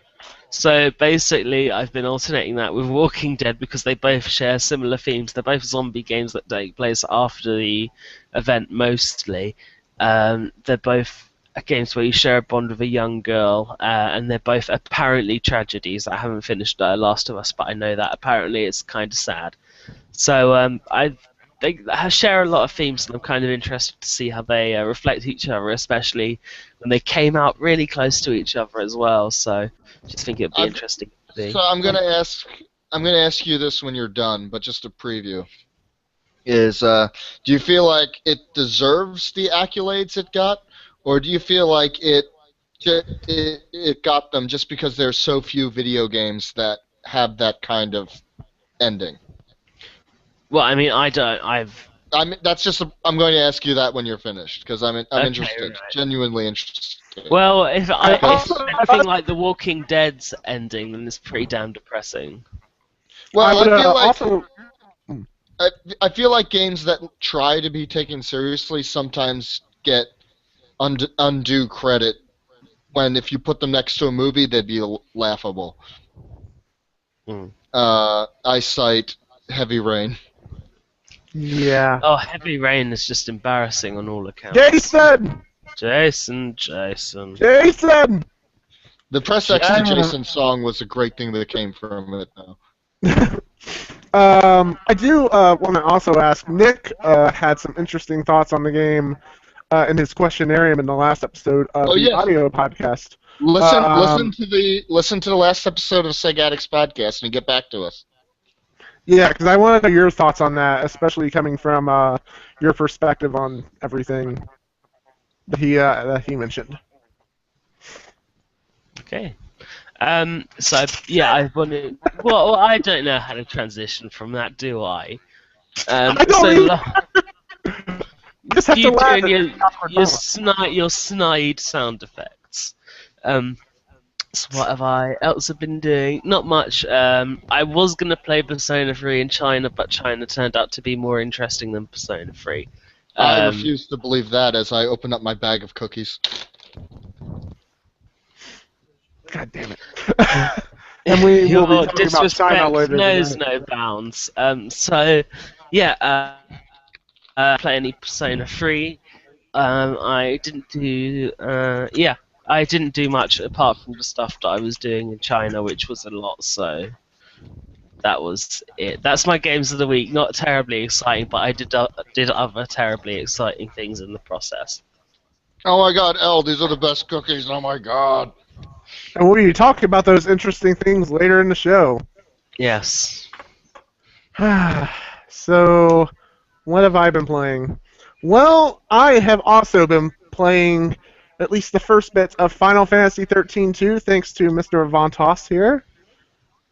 So basically, I've been alternating that with Walking Dead because they both share similar themes. They're both zombie games that take place after the event mostly. They're both games where you share a bond with a young girl, and they're both apparently tragedies. I haven't finished Last of Us, but I know that apparently it's kind of sad. So they share a lot of themes, and I'm kind of interested to see how they reflect each other, especially when they came out really close to each other as well. So just think it'd be interesting to see. So I'm gonna ask you this when you're done, but just a preview. Is do you feel like it deserves the accolades it got, or do you feel like it got them just because there's so few video games that have that kind of ending? Well, I mean, I'm that's just. I'm going to ask you that when you're finished, because I'm interested, right. Genuinely interested. Well, if I think like The Walking Dead's ending, then it's pretty damn depressing. Well, I feel like games that try to be taken seriously sometimes get undue credit. When if you put them next to a movie, they'd be laughable. I cite Heavy Rain. Yeah. Oh, Heavy Rain is just embarrassing on all accounts. Jason! Jason! Jason! The Press X to Jason song was a great thing that came from it, though. I do want to also ask, Nick had some interesting thoughts on the game in his questionarium in the last episode of the audio podcast. Listen to the last episode of Sega Addicts podcast and get back to us. Yeah, because I want to know your thoughts on that, especially coming from your perspective on everything that he mentioned. Okay. So yeah, I wanted. Well, I don't know how to transition from that, do I? I don't you just have to laugh your snide sound effects. So what have I else been doing? Not much. I was gonna play Persona 3 in China, but China turned out to be more interesting than Persona 3. I refuse to believe that as I open up my bag of cookies. God damn it. And we will be talking about China later knows no bounds. So, yeah, play any Persona 3. I didn't do, I didn't do much apart from the stuff that I was doing in China, which was a lot, so that was it. That's my games of the week. Not terribly exciting, but I did other terribly exciting things in the process. Oh my god, Elle, these are the best cookies, oh my god. And we'll be talking about those interesting things later in the show. Yes. So, what have I been playing? Well, I have also been playing at least the first bits of Final Fantasy 13-2, thanks to Mr. Von Toss here.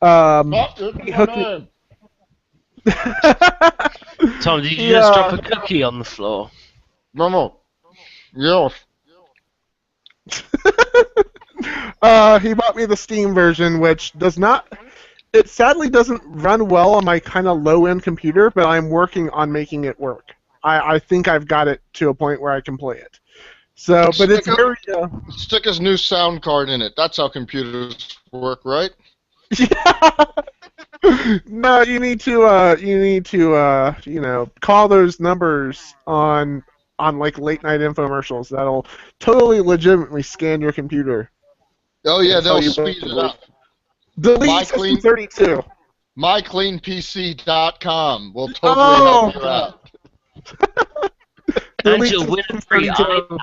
He hooked me. Tom, did you just drop a cookie on the floor? No. Yes. He bought me the Steam version, which does not... It sadly doesn't run well on my kind of low-end computer, but I'm working on making it work. I think I've got it to a point where I can play it. So, but it's very... Stick his new sound card in it. That's how computers work, right? Yeah. No, you need to, call those numbers on like late night infomercials. That'll totally legitimately scan your computer. Oh yeah, they'll speed it up. Delete System 32. MyCleanPC.com will totally help you out. And you'll win a free iPad.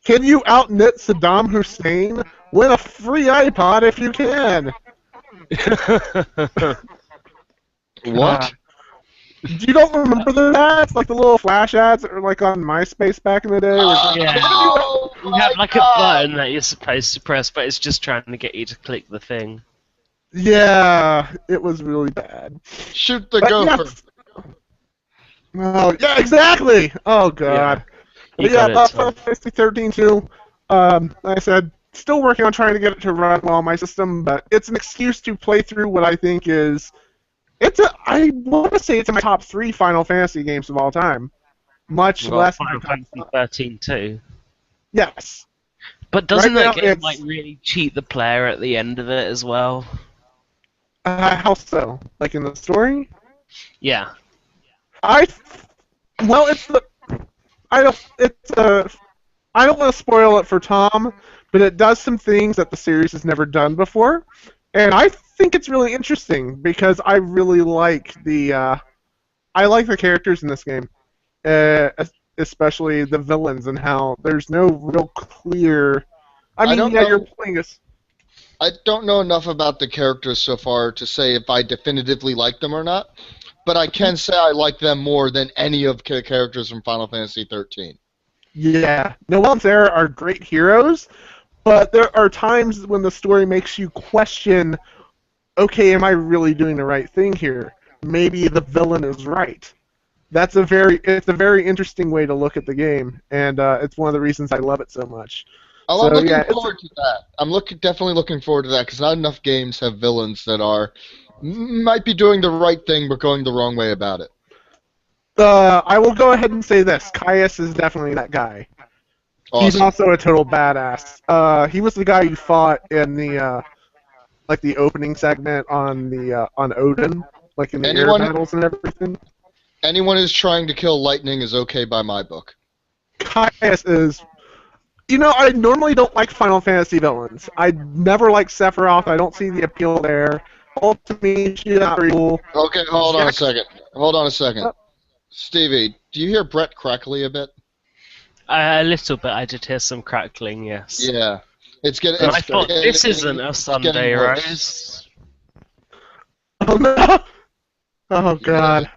Can you outnit Saddam Hussein? Win a free iPod if you can. What? You don't remember the ads? Like the little flash ads that were like on MySpace back in the day? Yeah. Oh, you have like a button that you're supposed to press, but it's just trying to get you to click the thing. Yeah, it was really bad. Shoot the gopher. Yes. Oh, yeah, exactly! Oh, God. You Yeah, got it, Final Tom. Fantasy 13 too. Like I said, still working on trying to get it to run well on my system, but it's an excuse to play through what I think is. I want to say it's in my top 3 Final Fantasy games of all time. Much We've got less my Final top Fantasy 5. 13 too. Yes. But doesn't Right now, that game it's like really cheat the player at the end of it as well? how so? Like in the story? Yeah. I well, it's the I don't it's I don't want to spoil it for Tom, but it does some things that the series has never done before, and I think it's really interesting because I really like the characters in this game, especially the villains and how there's no real clear. I mean, don't yeah, you're know. playing as. I don't know enough about the characters so far to say if I definitively like them or not, but I can say I like them more than any of the characters from Final Fantasy 13. Yeah, Noelle and Sarah are great heroes, but there are times when the story makes you question, okay, am I really doing the right thing here? Maybe the villain is right. It's a very interesting way to look at the game, and it's one of the reasons I love it so much. Oh, I'm So looking yeah, forward to that. Definitely looking forward to that because not enough games have villains that might be doing the right thing but going the wrong way about it. I will go ahead and say this: Caius is definitely that guy. He's Awesome. also a total badass. He was the guy you fought in the like the opening segment on Odin, like in the air Anyone battles and everything. anyone who's trying to kill lightning is okay by my book. Caius is. You know, I normally don't like Final Fantasy villains. I never like Sephiroth. I don't see the appeal there. Ultimately, she's not very cool. Okay, hold on a second. Oh. Stevie, do you hear Brett crackly a bit? A little bit. I did hear some crackling, yes. Yeah. It's getting. And I thought, this isn't a Sunday, worse. Rose. Oh no! Oh god.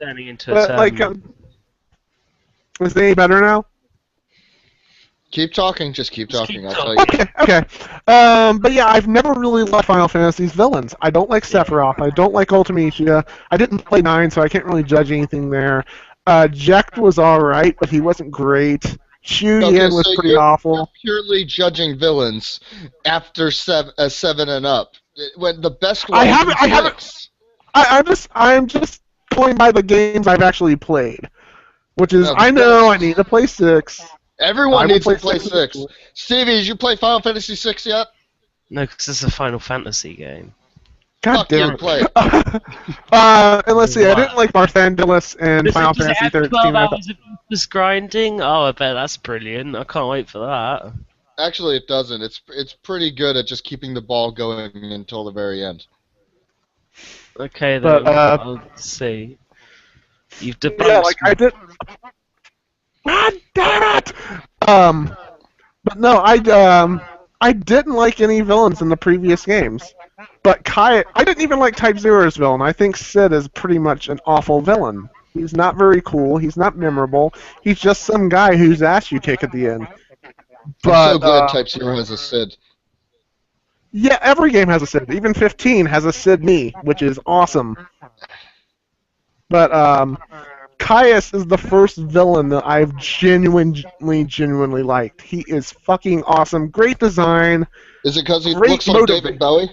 Turning into But a like, is it any better now? Keep talking. Just keep talking. I'll tell you. Okay. But yeah, I've never really liked Final Fantasy's villains. I don't like Sephiroth. I don't like Ultimecia. I didn't play 9, so I can't really judge anything there. Jekt was alright, but he wasn't great. Shu Yan was pretty awful. You're purely judging villains after 7 and up. When the best one. I'm just going by the games I've actually played, which is I know I need to play 6. Everyone needs to play 6. Stevie, did you play Final Fantasy 6 yet? No, because it's a Final Fantasy game. God damn it. Play. And let's see, I didn't like Barthandelus and Final Fantasy 13. 12 hours of useless grinding? Oh, I bet that's brilliant. I can't wait for that. Actually, it doesn't. It's pretty good at just keeping the ball going until the very end. Okay, then. I'll see. You've debunked. Yeah, like I did. God damn it! But no, I didn't like any villains in the previous games. But I didn't even like Type Zero's villain. I think Sid is pretty much an awful villain. He's not very cool. He's not memorable. He's just some guy whose ass you kick at the end. But, I'm so glad Type Zero has a Sid. Yeah, every game has a Sid. Even 15 has a Sid me, which is awesome. But Caius is the first villain that I've genuinely liked. He is fucking awesome. Great design. Is it because he looks like David Bowie?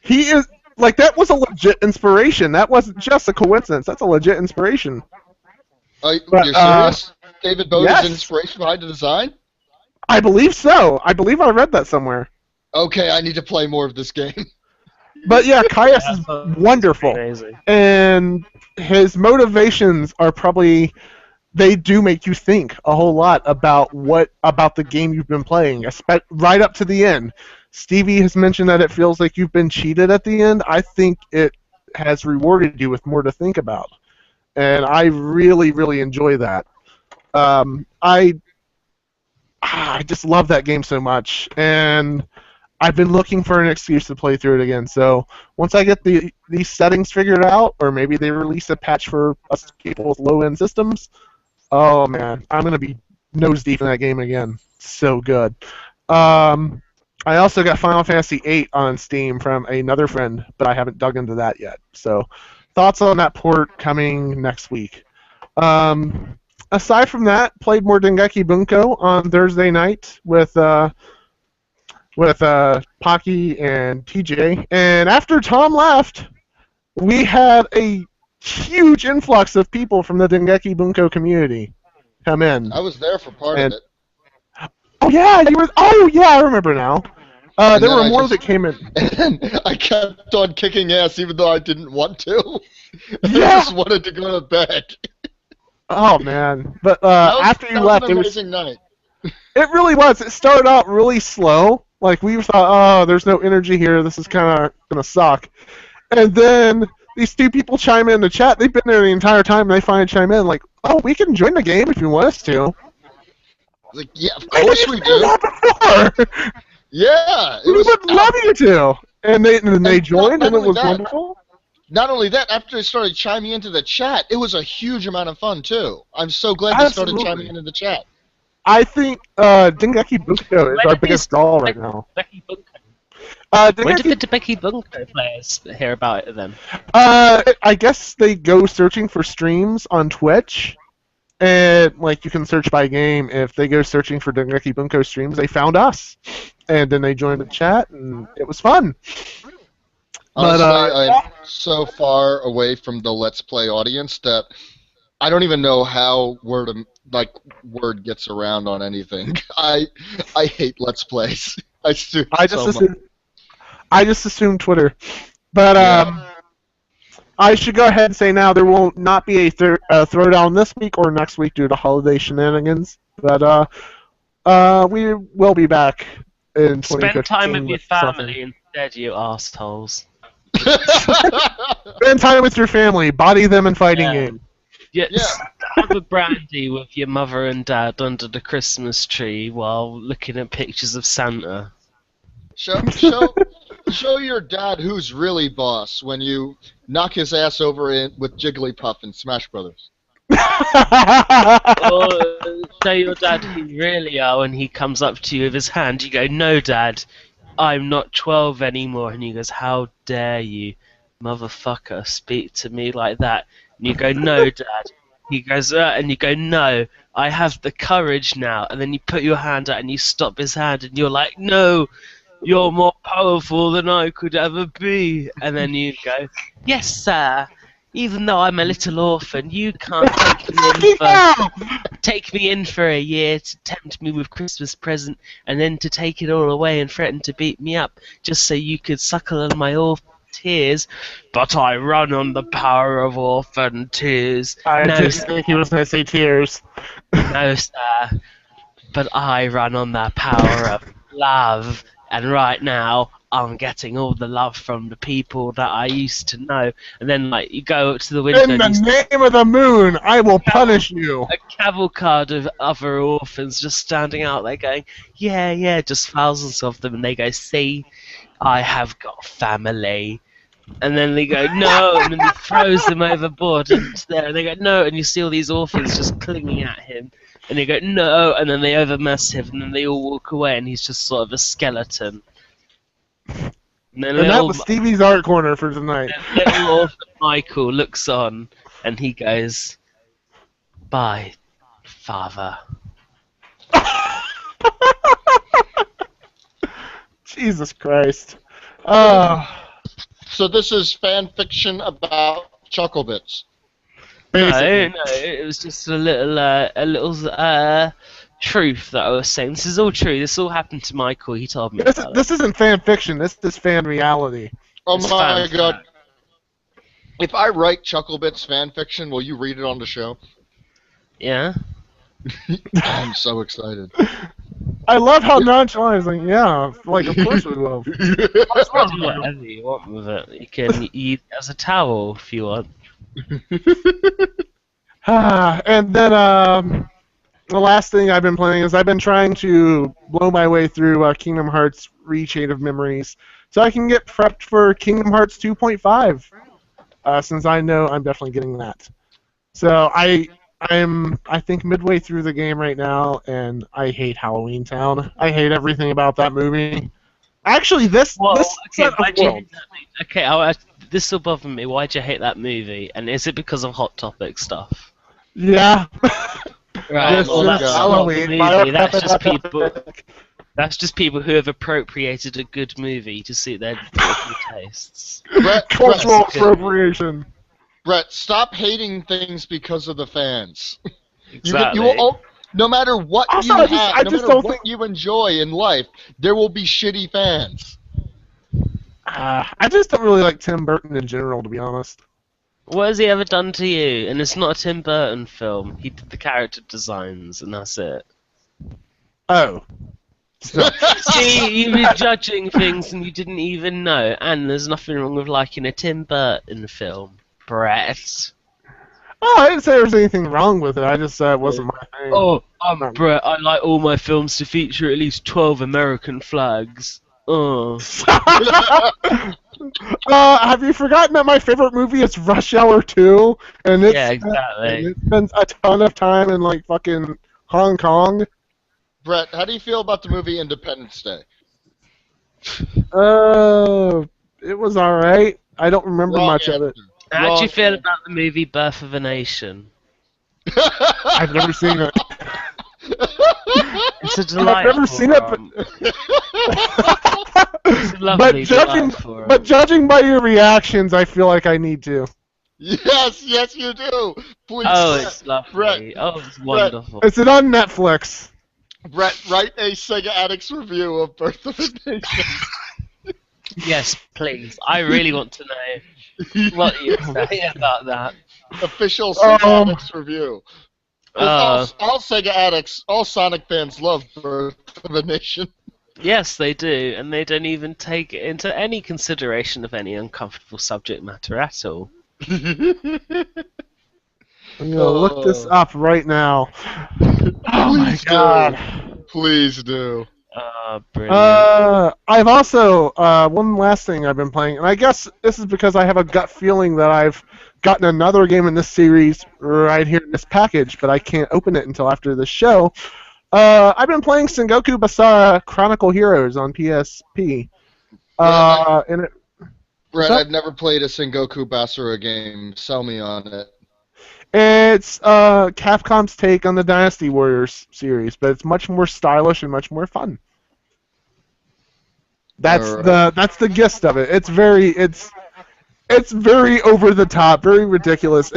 He is like that was a legit inspiration. That wasn't just a coincidence. That's a legit inspiration. You're serious? David Bowie's yes. inspiration behind the design? I believe so. I believe I read that somewhere. Okay, I need to play more of this game. But yeah, Caius is wonderful. Amazing. And his motivations are probably they do make you think a whole lot about the game you've been playing, right up to the end. Stevie has mentioned that it feels like you've been cheated at the end. I think it has rewarded you with more to think about. And I really, really enjoy that. I just love that game so much. And I've been looking for an excuse to play through it again. So once I get these settings figured out, or maybe they release a patch for us people with low-end systems, oh man, I'm gonna be nose deep in that game again. So good. I also got Final Fantasy VIII on Steam from another friend, but I haven't dug into that yet. So thoughts on that port coming next week. aside from that, played more Dengeki Bunko on Thursday night with Pocky and TJ. And after Tom left, we had a huge influx of people from the Dengeki Bunko community come in. I was there for part of it. Oh yeah, you were. Oh yeah, I remember now. There were more that came in. And I kept on kicking ass even though I didn't want to. Yeah. I just wanted to go to bed. Oh man, but after you left, it was an amazing night. It really was. It started out really slow. Like we thought, oh, there's no energy here. This is kind of gonna suck. And then these two people chime in the chat. They've been there the entire time, and they finally chime in like, "Oh, we can join the game if you want us to." Like, yeah, of course we do. Yeah, we would love you to. And they joined, and it was wonderful. Not only that, after they started chiming into the chat, it was a huge amount of fun too. I'm so glad they started chiming into the chat. I think Dengeki Bunko is our biggest draw right now. When did the Dengeki Bunko players hear about it then? I guess they go searching for streams on Twitch, and like you can search by game. If they go searching for Dengeki Bunko streams, they found us, and then they joined the chat, and it was fun. Honestly, I'm so far away from the Let's Play audience that I don't even know how word gets around on anything. I hate Let's Plays. I just assume Twitter. But I should go ahead and say now there will not be a throwdown this week or next week due to holiday shenanigans. But we will be back in 2015. Spend time with your family instead, you assholes. Spend time with your family. Body them in fighting game. Yes. Have a brandy with your mother and dad under the Christmas tree while looking at pictures of Santa. Show your dad who's really boss when you knock his ass over with Jigglypuff in Smash Brothers. Or show your dad who you really are when he comes up to you with his hand. You go, "No, Dad, I'm not 12 anymore." And he goes, "How dare you, motherfucker, speak to me like that?" And you go, "No, Dad." He goes, and you go, "No, I have the courage now." And then you put your hand out and you stop his hand and you're like, "No, you're more powerful than I could ever be." And then you go, "Yes, sir. Even though I'm a little orphan, you can't take me in for a year to tempt me with Christmas present and then to take it all away and threaten to beat me up just so you could suckle on my orphan tears. But I run on the power of orphan tears." I just think he was going to say tears. "No, sir. But I run on the power of love. And right now, I'm getting all the love from the people that I used to know." And then, like, you go up to the window. "In the name of the moon, I will punish you." A cavalcade of other orphans just standing out there going, "Yeah, yeah," just thousands of them. And they go, "See, I have got family." And then they go, "No," and then he throws them overboard into there. And they go, "No," and you see all these orphans just clinging at him. And they go, "No," and then they overmass him, and then they all walk away, and he's just sort of a skeleton. And that was Stevie's art corner for tonight. Little orphan Michael looks on, and he goes, "Bye, father." Jesus Christ. So this is fan fiction about Chucklebits. No, it was just a little truth that I was saying. This is all true. This all happened to Michael. He told me. This isn't fan fiction. This is fan reality. Oh my god! If I write Chucklebits fan fiction, will you read it on the show? Yeah. I'm so excited. I love how nonchalant he's like, "Yeah, like of course we will." Do whatever you want with it. You can eat as a towel if you want. And then the last thing I've been playing is I've been trying to blow my way through Kingdom Hearts Rechain of Memories so I can get prepped for Kingdom Hearts 2.5 since I know I'm definitely getting that. So I'm I think midway through the game right now, and I hate Halloween Town. I hate everything about that movie. Actually, this will bother me. Why'd you hate that movie? And is it because of Hot Topic stuff? Yeah. Right. Oh, Well, that's not the Halloween. movie. That's just people who have appropriated a good movie to suit their dorky tastes. Cultural appropriation. Brett, stop hating things because of the fans. Exactly. No matter what Also, you I just- have, I no just matter don't what think- you enjoy in life, there will be shitty fans. I just don't really like Tim Burton in general, to be honest. What has he ever done to you? And it's not a Tim Burton film. He did the character designs, and that's it. Oh. So, See, you were judging things and you didn't even know. And there's nothing wrong with liking a Tim Burton film, Brett. oh, I didn't say there was anything wrong with it. I just said it wasn't my thing. Oh, I'm Brett. I like all my films to feature at least 12 American flags. Have you forgotten that my favorite movie is Rush Hour 2? And it's, Yeah, exactly. And it spends a ton of time in, like, fucking Hong Kong. Brett, how do you feel about the movie Independence Day? It was alright. I don't remember Wrong much of it. How do you feel about the movie Birth of a Nation? I've never seen it. It's a delightful I've never seen it, It's a lovely, but judging by your reactions, I feel like I need to. Yes, you do. Please. Oh, Brett, it's lovely. Brett, Oh, it's wonderful. Is it on Netflix? Brett, write a Sega Addicts review of Birth of a Nation. Yes, please. I really want to know what you say about that. Official Sega Addicts review. All Sega Addicts, all Sonic fans love Birth of a Nation. Yes, they do, and they don't even take it into any consideration of any uncomfortable subject matter at all. I'm gonna look this up right now. Oh my god. Please do. Brilliant. I've also one last thing I've been playing, and I guess this is because I have a gut feeling that I've gotten another game in this series right here in this package, but I can't open it until after the show. I've been playing Sengoku Basara Chronicle Heroes on PSP. Brett, I've never played a Sengoku Basara game. Sell me on it. It's Capcom's take on the Dynasty Warriors series, but it's much more stylish and much more fun. That's the gist of it. It's very over the top, very ridiculous.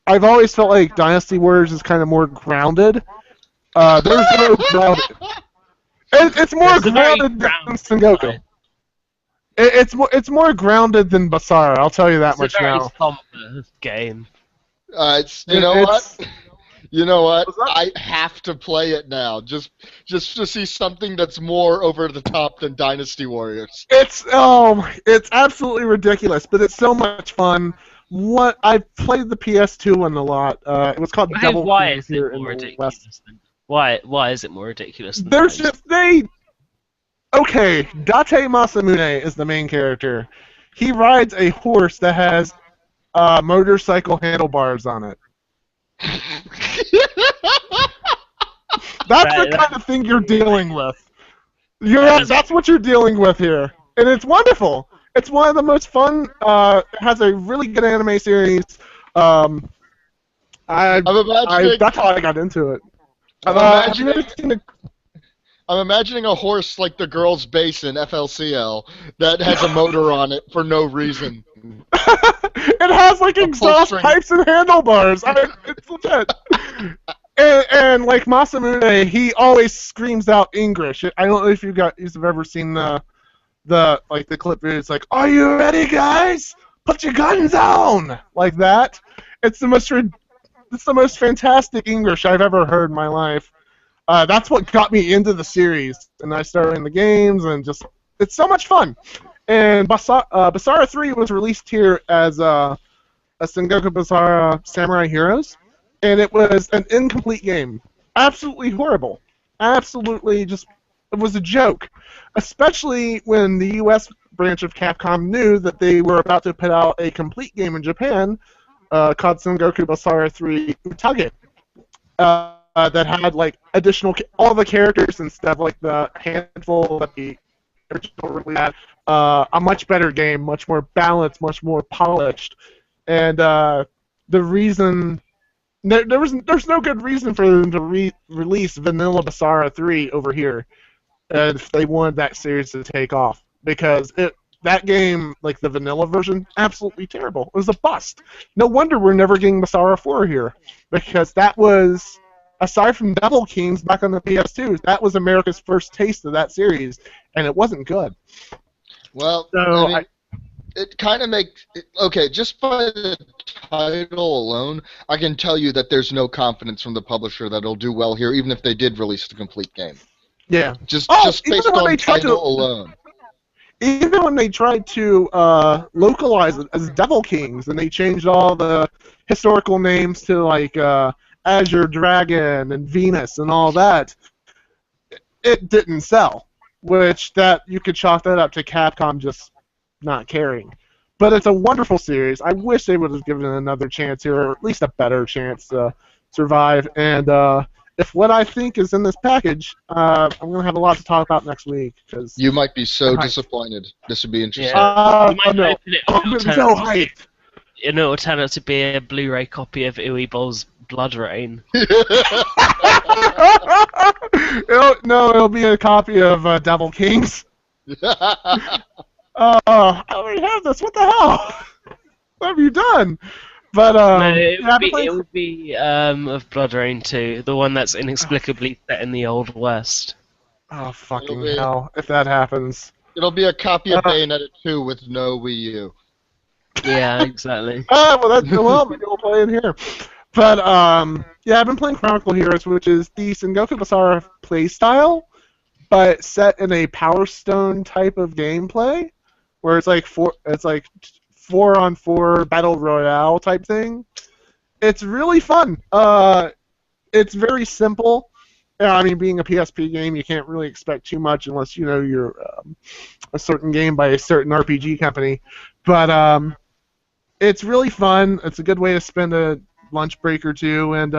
I've always felt like Dynasty Warriors is kind of more grounded. There's no grounded. It's more grounded than Sengoku. It's more grounded than Basara. I'll tell you that much now. It's a very somber game. You know what? I have to play it now, just to see something that's more over the top than Dynasty Warriors. It's absolutely ridiculous, but it's so much fun. I played the PS2 one a lot. It was called Double. Why is it more ridiculous? Why is it more ridiculous? Okay, Date Masamune is the main character. He rides a horse that has motorcycle handlebars on it. That's the kind of thing you're dealing with. That's what you're dealing with here, and it's wonderful. It's one of the most fun. It has a really good anime series. That's how I got into it. I'm imagining a horse like the girl's base in FLCL that has a motor on it for no reason. It has like exhaust pipes and handlebars. It's legit. and like Masamune, he always screams out English. I don't know if you've ever seen the clip where it's like, "Are you ready, guys? Put your guns on!" Like that. It's the most fantastic English I've ever heard in my life. That's what got me into the series, and I started in the games, and it's so much fun. And Basara 3 was released here as a Sengoku Basara Samurai Heroes, and it was an incomplete game. Absolutely horrible. Absolutely it was a joke. Especially when the US branch of Capcom knew that they were about to put out a complete game in Japan called Sengoku Basara 3 Utage. That had like all the characters instead of like the handful that the original really had. A much better game, much more balanced, much more polished. And the reason There's no good reason for them to release Vanilla Basara 3 over here if they wanted that series to take off, because that game, like the vanilla version, absolutely terrible. It was a bust. No wonder we're never getting Basara 4 here, because that was, aside from Devil Kings back on the PS2, that was America's first taste of that series, and it wasn't good. Well, So it kind of makes... Okay, just by the title alone, I can tell you that there's no confidence from the publisher that it'll do well here, even if they did release the complete game. Yeah. Just based on title alone. Even when they tried to localize it as Devil Kings, and they changed all the historical names to like Azure Dragon and Venus and all that, it didn't sell. Which that you could chalk that up to Capcom just not caring. But it's a wonderful series. I wish they would have given it another chance here, or at least a better chance to survive. And if what I think is in this package, I'm going to have a lot to talk about next week. Cause you might be so disappointed. This would be interesting. Yeah. You might no. open it I'm so hyped. It'll turn out to be a Blu-ray copy of Uwebol's Blood Rain. It'll be a copy of Devil Kings. I already have this. What the hell? What have you done? But no, it would be of Blood Rain 2, the one that's inexplicably set in the Old West. Oh fucking hell! If that happens, it'll be a copy of Bayonetta 2 with no Wii U. Yeah, exactly. Maybe we'll play it here. But yeah, I've been playing Chronicle Heroes, which is the Sengoku Basara playstyle, but set in a Power Stone type of gameplay, where it's like 4-on-4 battle royale type thing. It's really fun. It's very simple. I mean, being a PSP game, you can't really expect too much unless you know you're a certain game by a certain RPG company. But it's really fun. It's a good way to spend a lunch break or two, and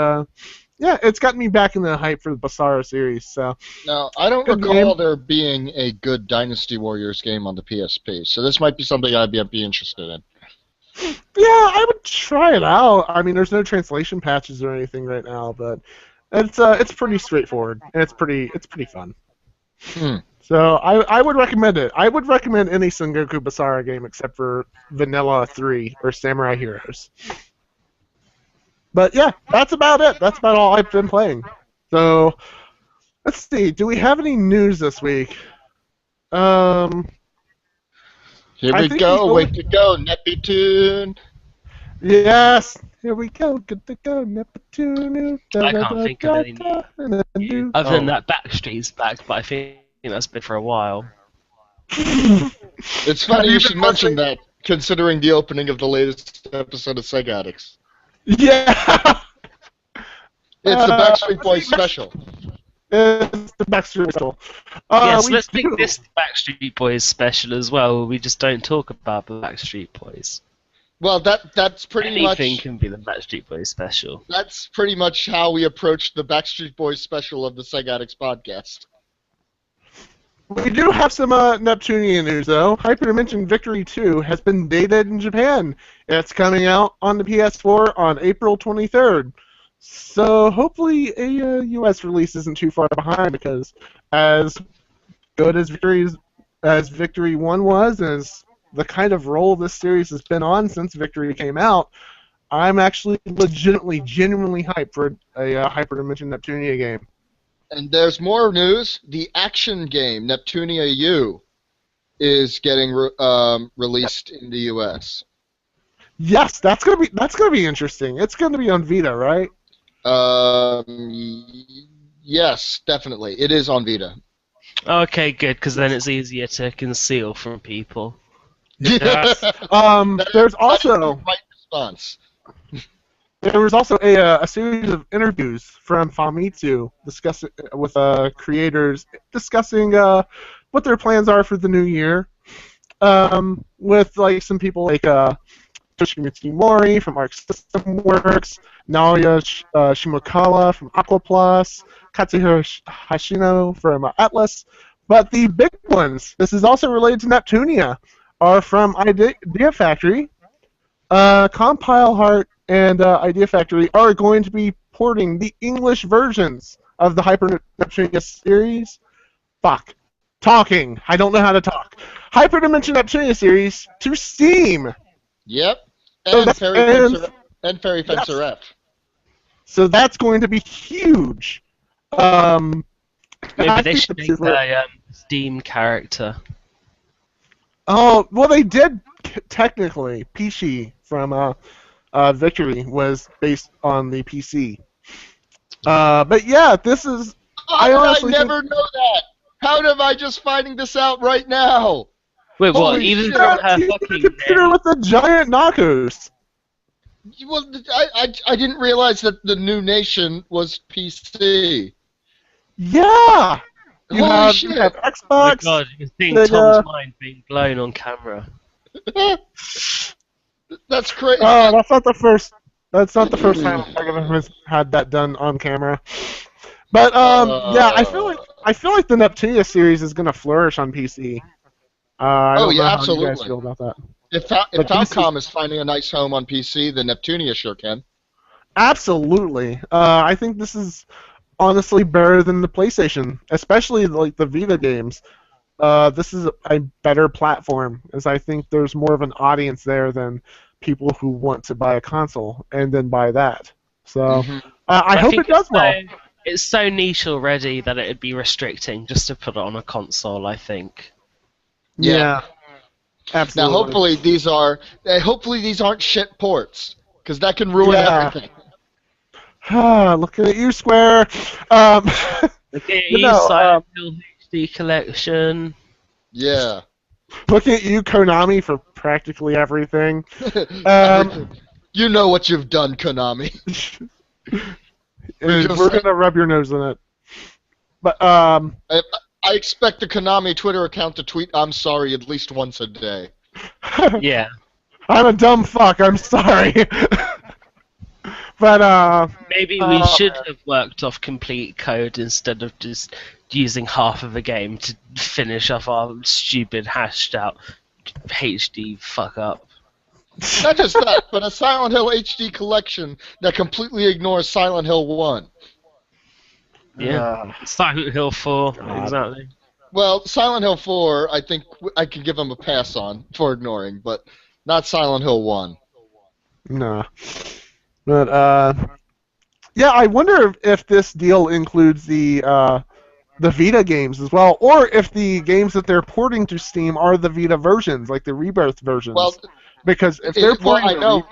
yeah, it's gotten me back in the hype for the Basara series. So now, I don't recall there being a good Dynasty Warriors game on the PSP, so this might be something I'd be interested in. Yeah, I would try it out. I mean, there's no translation patches or anything right now, but it's pretty straightforward, and it's pretty fun. So I would recommend it. I would recommend any Sengoku Basara game except for Vanilla 3 or Samurai Heroes. But yeah, that's about it. That's about all I've been playing. So let's see. Do we have any news this week? Here we go. Way to go, Neptune. Yes. Here we go. Good to go, Neptune. I can't think of any new. Other than that, Backstreet's back, but I think that's been for a while. It's funny you should mention that, considering the opening of the latest episode of Sega Addicts. Yeah! It's the Backstreet Boys special. It's the Backstreet special. Yes, let's make this Backstreet Boys special as well. We just don't talk about the Backstreet Boys. Well, that's pretty much... Anything can be the Backstreet Boys special. That's pretty much how we approached the Backstreet Boys special of the Sega Addicts podcast. We do have some Neptunian news, though. Hyperdimension Victory 2 has been dated in Japan. It's coming out on the PS4 on April 23rd. So hopefully a US release isn't too far behind, because as good as Victory 1 was, as the kind of role this series has been on since Victory came out, I'm actually genuinely hyped for a Hyperdimension Neptunia game. And there's more news. The action game, Neptunia U, is getting released in the US. Yes, that's gonna be interesting. It's gonna be on Vita, right? Yes, definitely. It is on Vita. Okay, good, because then it's easier to conceal from people. Yes. There's also the right response. There was also a series of interviews from Famitsu with creators discussing what their plans are for the new year, with like some people like Toshimitsu Mori from Arc System Works, Naoya Shimokawa from Aquaplus, Katsuhiro Hashino from Atlas. But the big ones, this is also related to Neptunia, are from Idea Factory, Compile Heart, and Idea Factory are going to be porting the English versions of the Hyper Neptunia series. Fuck. Talking. I don't know how to talk. Hyper Dimension Neptunia series to Steam. Yep. So And Fairy Fencer F. So that's going to be huge. Maybe they should make a Steam character. Oh, well, they did technically. Pishi from Victory was based on the PC. But yeah, this is. I never know that. How am I just finding this out right now? Wait, what? Holy Even shit. from her a fucking computer with the giant knockers. Well, I didn't realize that the new nation was PC. Yeah. You Holy have shit. Xbox. Oh my god, you can see Tom's mind being blown on camera. That's crazy. Oh, that's not the first. That's not the first time Sega has had that done on camera. But yeah, I feel like the Neptunia series is gonna flourish on PC. I don't know absolutely. how you guys feel about that. If Falcom is finding a nice home on PC, then Neptunia sure can. Absolutely. I think this is honestly better than the PlayStation, especially like the Vita games. This is a better platform, as I think there's more of an audience there than people who want to buy a console and then buy that. So I hope it does well. It's so niche already that it'd be restricting just to put it on a console, I think. Yeah. Absolutely. Now, hopefully these aren't shit ports, because that can ruin everything. Looking at you, Square. Look at you, Silent Hill HD Collection. Yeah. Looking at you, Konami, for practically everything. You know what you've done, Konami. We're gonna rub your nose in it. But I expect the Konami Twitter account to tweet "I'm sorry" at least once a day. Yeah. I'm a dumb fuck. I'm sorry. But maybe we should have worked off complete code instead of just using half of a game to finish off our stupid hashed out HD fuck up. Not just that, but a Silent Hill HD collection that completely ignores Silent Hill 1. Yeah. Silent Hill 4, exactly. Well, Silent Hill 4, I think I can give them a pass on for ignoring, but not Silent Hill 1. No. But yeah, I wonder if this deal includes the Vita games as well, or if the games that they're porting to Steam are the Vita versions, like the Rebirth versions. Well, because if they're porting, I know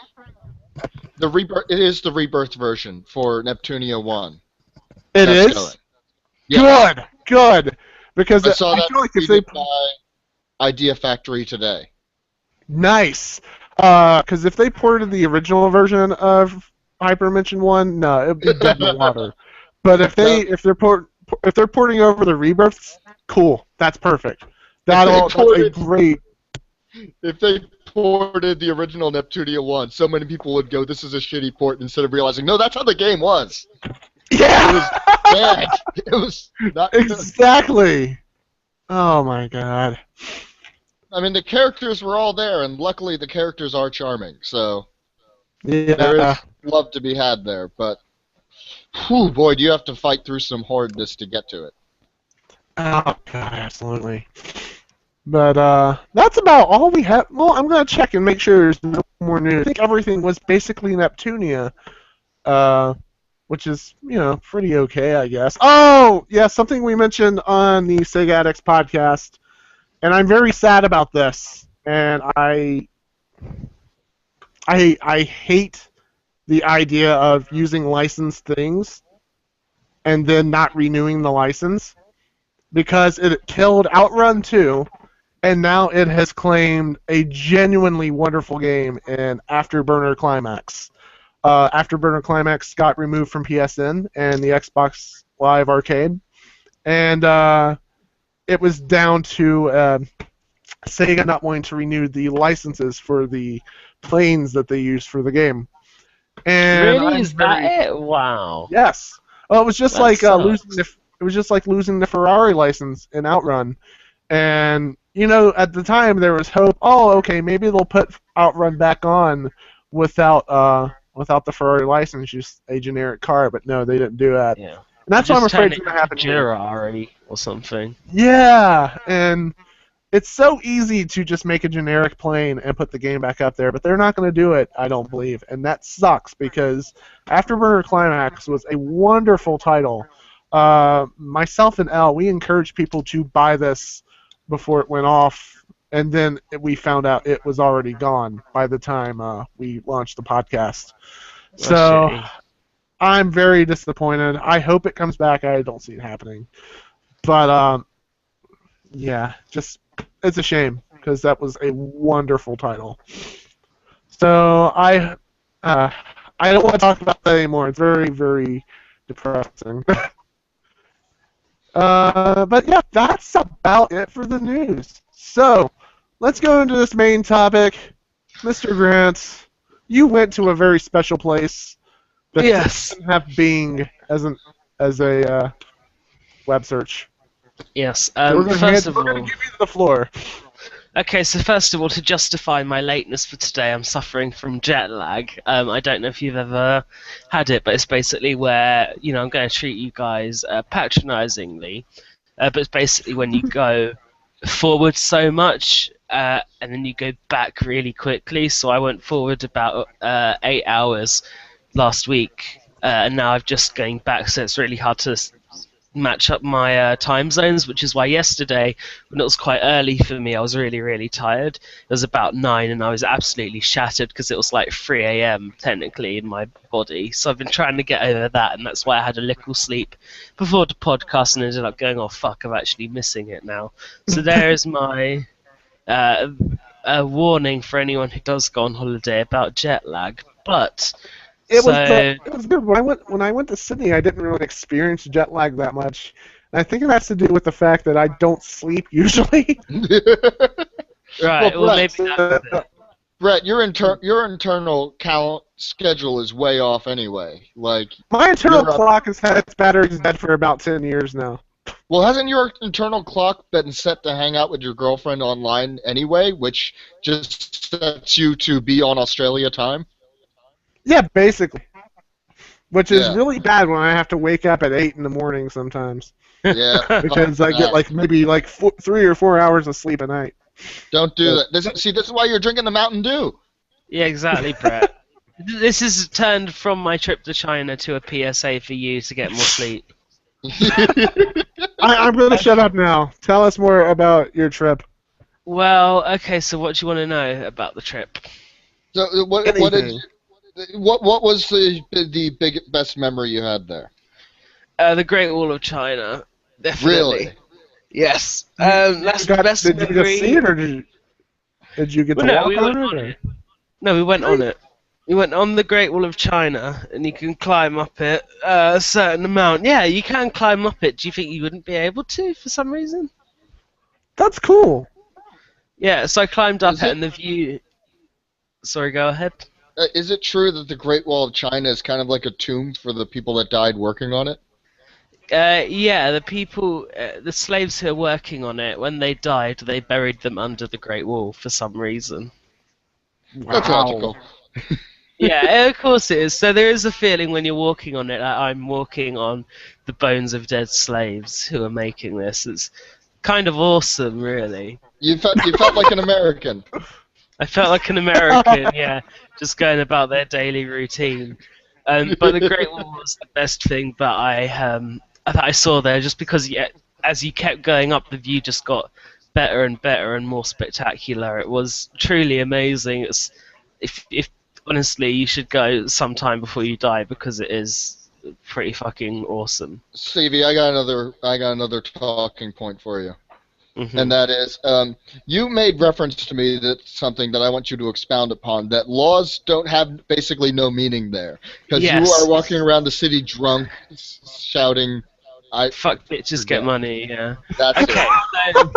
the Rebirth. It is the Rebirth version for Neptunia 1. It is. Yeah. Good. Because I saw that feel like if they by Idea Factory today. Nice. Because if they ported the original version of Hyperdimension 1, no, it'd be dead in the water. But if they're porting over the Rebirths, cool. That's perfect. That's a great. If they ported the original Neptunia 1, so many people would go, "This is a shitty port," instead of realizing, no, that's how the game was. Yeah. It was bad. It was not exactly. Good. Oh my god. I mean, the characters were all there, and luckily the characters are charming, so yeah. There is love to be had there, but whew, boy, do you have to fight through some hardness to get to it. Oh god, absolutely. But that's about all we have. Well, I'm gonna check and make sure there's no more news. I think everything was basically Neptunia, which is, pretty okay, I guess. Oh, yeah, something we mentioned on the Sega Addicts podcast, and I'm very sad about this, and I hate the idea of using licensed things and then not renewing the license, because it killed Outrun 2, and now it has claimed a genuinely wonderful game in Afterburner Climax. Afterburner Climax got removed from PSN and the Xbox Live Arcade, and it was down to Sega not wanting to renew the licenses for the planes that they used for the game. And really, is that it? Wow. Yes. Well, it was just like losing the Ferrari license in Outrun, and at the time there was hope. Oh, okay, maybe they'll put Outrun back on without without the Ferrari license, just a generic car. But no, they didn't do that. Yeah. And that's what I'm Just afraid turn is it going to happen into here. Ferrari or something. Yeah, and it's so easy to just make a generic plane and put the game back up there, but they're not going to do it, I don't believe. And that sucks because Afterburner Climax was a wonderful title. Myself and Al, we encouraged people to buy this before it went off, and then we found out it was already gone by the time we launched the podcast. So shitty. I'm very disappointed. I hope it comes back. I don't see it happening. But, yeah, just it's a shame because that was a wonderful title. So I don't want to talk about that anymore. It's very, very depressing. But yeah, that's about it for the news. So let's go into this main topic. Mr. Grant, you went to a very special place that doesn't have Bing as a web search. Yes. We're going First of to all, give you the floor. okay. So first of all, to justify my lateness for today, I'm suffering from jet lag. I don't know if you've ever had it, but it's basically where I'm going to treat you guys patronisingly, but it's basically when you go forward so much and then you go back really quickly. So I went forward about 8 hours last week, and now I'm just going back. So it's really hard to match up my time zones, which is why yesterday, when it was quite early for me, I was really, really tired. It was about 9 and I was absolutely shattered because it was like 3 a.m. technically in my body. So I've been trying to get over that, and that's why I had a little sleep before the podcast and ended up going, oh fuck, I'm actually missing it now. So there is my warning for anyone who does go on holiday about jet lag. But It was good. When I went to Sydney, I didn't really experience jet lag that much. And I think it has to do with the fact that I don't sleep usually. Right. Well, maybe that's it. Brett, your internal schedule is way off anyway. Like my internal clock has had its batteries dead for about 10 years now. Well, hasn't your internal clock been set to hang out with your girlfriend online anyway, which just sets you to be on Australia time? Yeah, basically. Which is really bad when I have to wake up at 8 in the morning sometimes. Yeah. Because I get maybe 3 or 4 hours of sleep a night. Don't do that. This is why you're drinking the Mountain Dew. Yeah, exactly, Brett. This has turned from my trip to China to a PSA for you to get more sleep. I'm going to shut up now. Tell us more about your trip. Well, okay, so what do you want to know about the trip? So what was the best memory you had there? The Great Wall of China, definitely. Really? Yes. That's the best did memory. Did you just see it, or did you get to walk on it? No, we went on it. We went on the Great Wall of China, and you can climb up it a certain amount. Yeah, you can climb up it. Do you think you wouldn't be able to for some reason? That's cool. Yeah, so I climbed up it, and the view... Sorry, go ahead. Is it true that the Great Wall of China is kind of like a tomb for the people that died working on it? Yeah, the people, the slaves who are working on it, when they died, they buried them under the Great Wall for some reason. Wow. That's logical. Yeah, of course it is. So there is a feeling when you're walking on it, like I'm walking on the bones of dead slaves who are making this. It's kind of awesome, really. You felt like an American. I felt like an American, yeah, just going about their daily routine. But the Great Wall was the best thing that I saw there, just because as you kept going up, the view just got better and better and more spectacular. It was truly amazing. If honestly, you should go sometime before you die because it is pretty fucking awesome. Stevie, I got another talking point for you. Mm-hmm. And that is, you made reference to me that something that I want you to expound upon, that laws don't have basically no meaing there. Because you are walking around the city drunk, shouting, fuck bitches, get money, yeah. That's okay, it. So,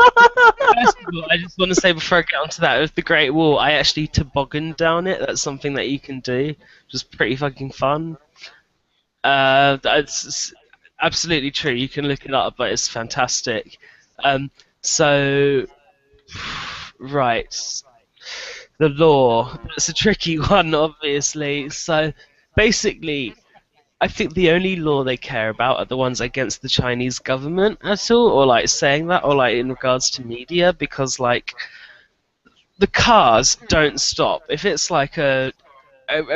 first of all, I just want to say before I get onto that, with the Great Wall, I actually tobogganed down it. That's something that you can do, which is pretty fucking fun. That's absolutely true. You can look it up, but it's fantastic. So, right, the law. It's a tricky one, obviously. So, basically, I think the only law they care about are the ones against the Chinese government at all, or like saying that, or like in regards to media, because like the cars don't stop. If it's like a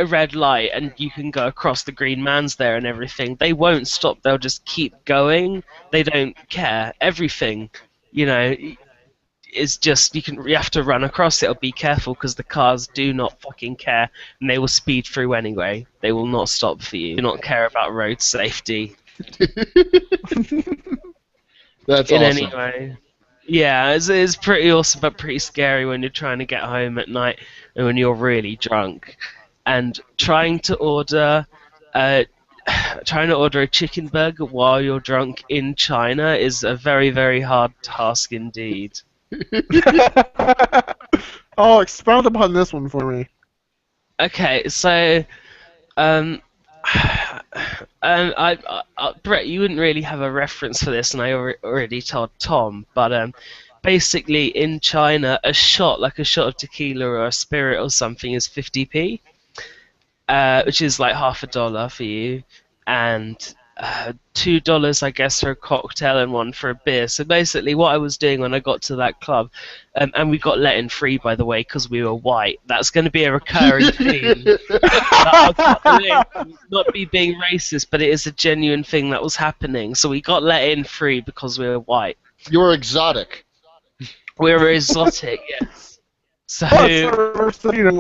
red light and you can go across, the green man's there and everything, they won't stop. They'll just keep going. They don't care. Everything, you know, is just you have to run across it or be careful because the cars do not fucking care and they will speed through anyway. They will not stop for you. They do not care about road safety. That's in awesome. any way. Yeah, it's pretty awesome, but pretty scary when you're trying to get home at night and when you're really drunk. And trying to order a chicken burger while you're drunk in China is a very, very hard task indeed. Oh, expound upon this one for me. Okay, so Brett, you wouldn't really have a reference for this, and I already told Tom, but basically in China, a shot of tequila or a spirit or something is 50p, which is like $50 for you, and $2, I guess, for a cocktail and one for a beer. So basically, what I was doing when I got to that club, and we got let in free, by the way, because we were white. That's going to be a recurring theme. Not be being racist, but it is a genuine thing that was happening. So we got let in free because we were white. You were exotic. We were exotic, yes. So,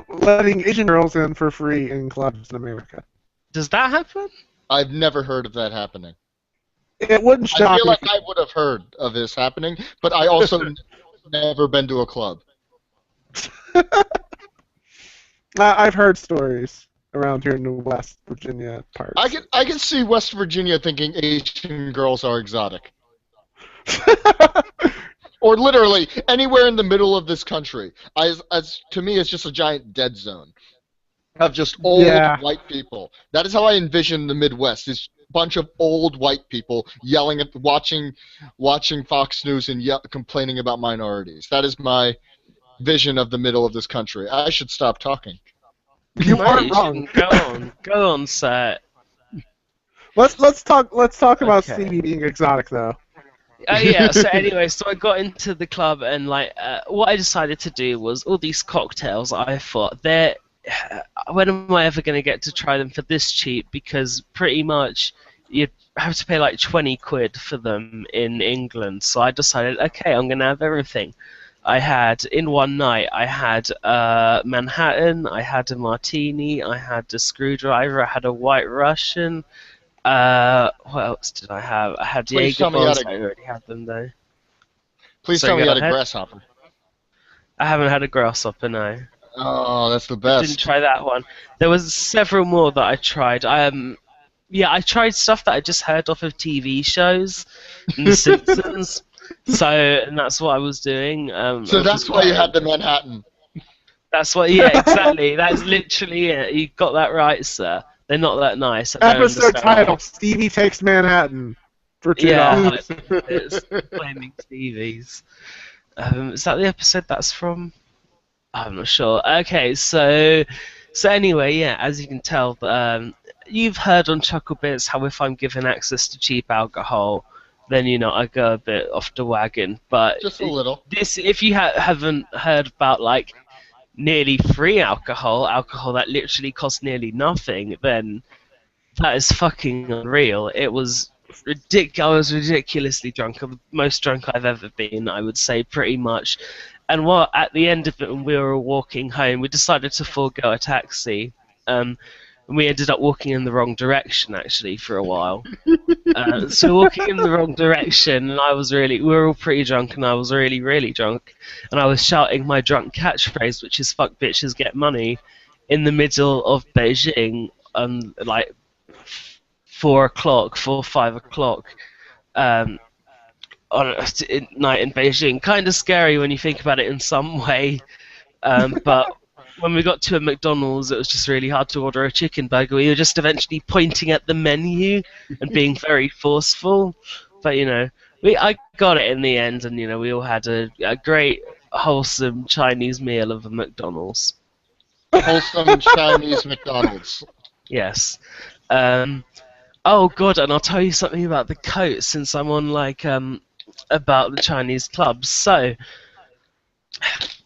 letting Asian girls in for free in clubs in America. Does that happen? I've never heard of that happening. It wouldn't shock I feel me. like I would have heard of this happening, but I also never been to a club. I've heard stories around here in the West Virginia parts. I can see West Virginia thinking Asian girls are exotic. Or literally anywhere in the middle of this country. As to me, it's just a giant dead zone of just old white people. That is how I envision the Midwest. It's a bunch of old white people yelling at watching Fox News and complaining about minorities. That is my vision of the middle of this country. I should stop talking. You aren't wrong. Go on, sir. Let's talk about Stevie being exotic though. Yeah, so anyway, so I got into the club and what I decided to do was all these cocktails. I thought when am I ever going to get to try them for this cheap? Because pretty much you'd have to pay like 20 quid for them in England. So I decided, okay, I'm going to have everything. In one night, I had Manhattan, I had a martini, I had a screwdriver, I had a White Russian. What else did I have? I had Jaeger bombs. I already had them though. Please tell me you had a grasshopper. I haven't had a grasshopper, no. Oh, that's the best. I didn't try that one. There was several more that I tried. I tried stuff that I just heard off of TV shows and The Simpsons. And that's what I was doing. So that's why you had the Manhattan. That's what. Yeah, exactly. That's literally it. You got that right, sir. They're not that nice. Episode title: Stevie Takes Manhattan for $2. Yeah, it's Flaming Stevie's. Is that the episode that's from? I'm not sure. Okay, so anyway, yeah, as you can tell, you've heard on Chuckle Bits how if I'm given access to cheap alcohol, then I go a bit off the wagon. But just a little. If you haven't heard about nearly free alcohol that literally costs nearly nothing, then that is fucking unreal. It was I was ridiculously drunk. I'm the most drunk I've ever been, I would say, pretty much. And at the end of it, when we were walking home, we decided to forego a taxi. And we ended up walking in the wrong direction, actually, for a while. So walking in the wrong direction, and we were all pretty drunk, and I was really, really drunk. And I was shouting my drunk catchphrase, which is "fuck bitches, get money," in the middle of Beijing, 4 o'clock, 5 o'clock, on a night in Beijing. Kind of scary when you think about it in some way, but when we got to a McDonald's, it was just really hard to order a chicken burger. We were just eventually pointing at the menu and being very forceful, but I got it in the end, and we all had a great, wholesome Chinese meal of a McDonald's. Wholesome Chinese McDonald's. Yes. Oh god, and I'll tell you something about the coat since I'm on about the Chinese clubs. So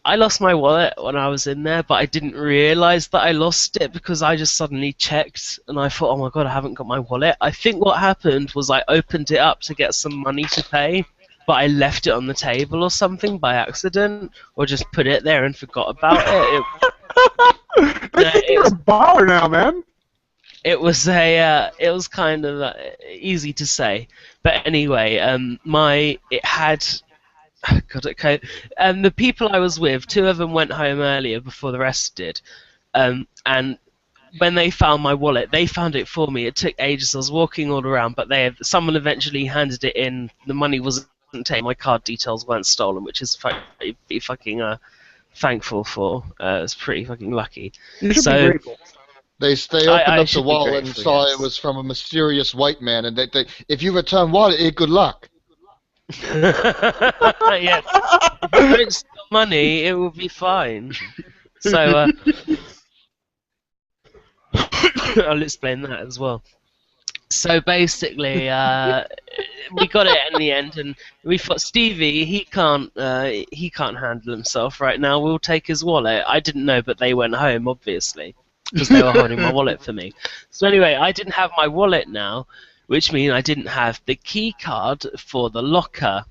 I lost my wallet when I was in there, but I didn't realise that I lost it because I just suddenly checked and I thought, oh my god, I haven't got my wallet. I think what happened was I opened it up to get some money to pay, but I left it on the table or something by accident, or just put it there and forgot about it. I think you're a baller now, man. It was kind of easy to say, but anyway, it had. God, okay. The people I was with, 2 of them went home earlier before the rest did, and when they found my wallet, they found it for me. It took ages. I was walking all around, but someone eventually handed it in. The money wasn't taken. My card details weren't stolen, which is fucking thankful for. It's pretty fucking lucky. You should be grateful. They opened up the wallet and saw it was from a mysterious white man, and they if you return wallet, good luck. Yes. If you don't steal money, it will be fine. So I'll explain that as well. So basically, we got it in the end, and we thought Stevie, he can't handle himself right now. We'll take his wallet. I didn't know, but they went home obviously because they were holding my wallet for me. So anyway, I didn't have my wallet now, which means I didn't have the key card for the locker,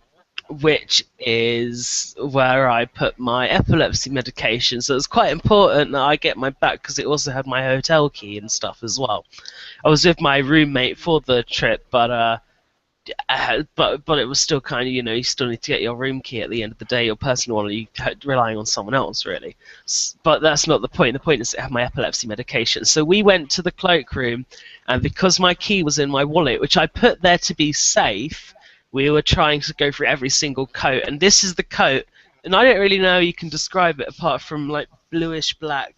which is where I put my epilepsy medication. So it's quite important that I get my back because it also had my hotel key and stuff as well. I was with my roommate for the trip, but it was still kind of, you still need to get your room key at the end of the day, your personal one, you relying on someone else, really. But that's not the point. The point is to have my epilepsy medication. So we went to the cloakroom, and because my key was in my wallet, which I put there to be safe, we were trying to go through every single coat. And this is the coat, and I don't really know how you can describe it apart from, like, bluish black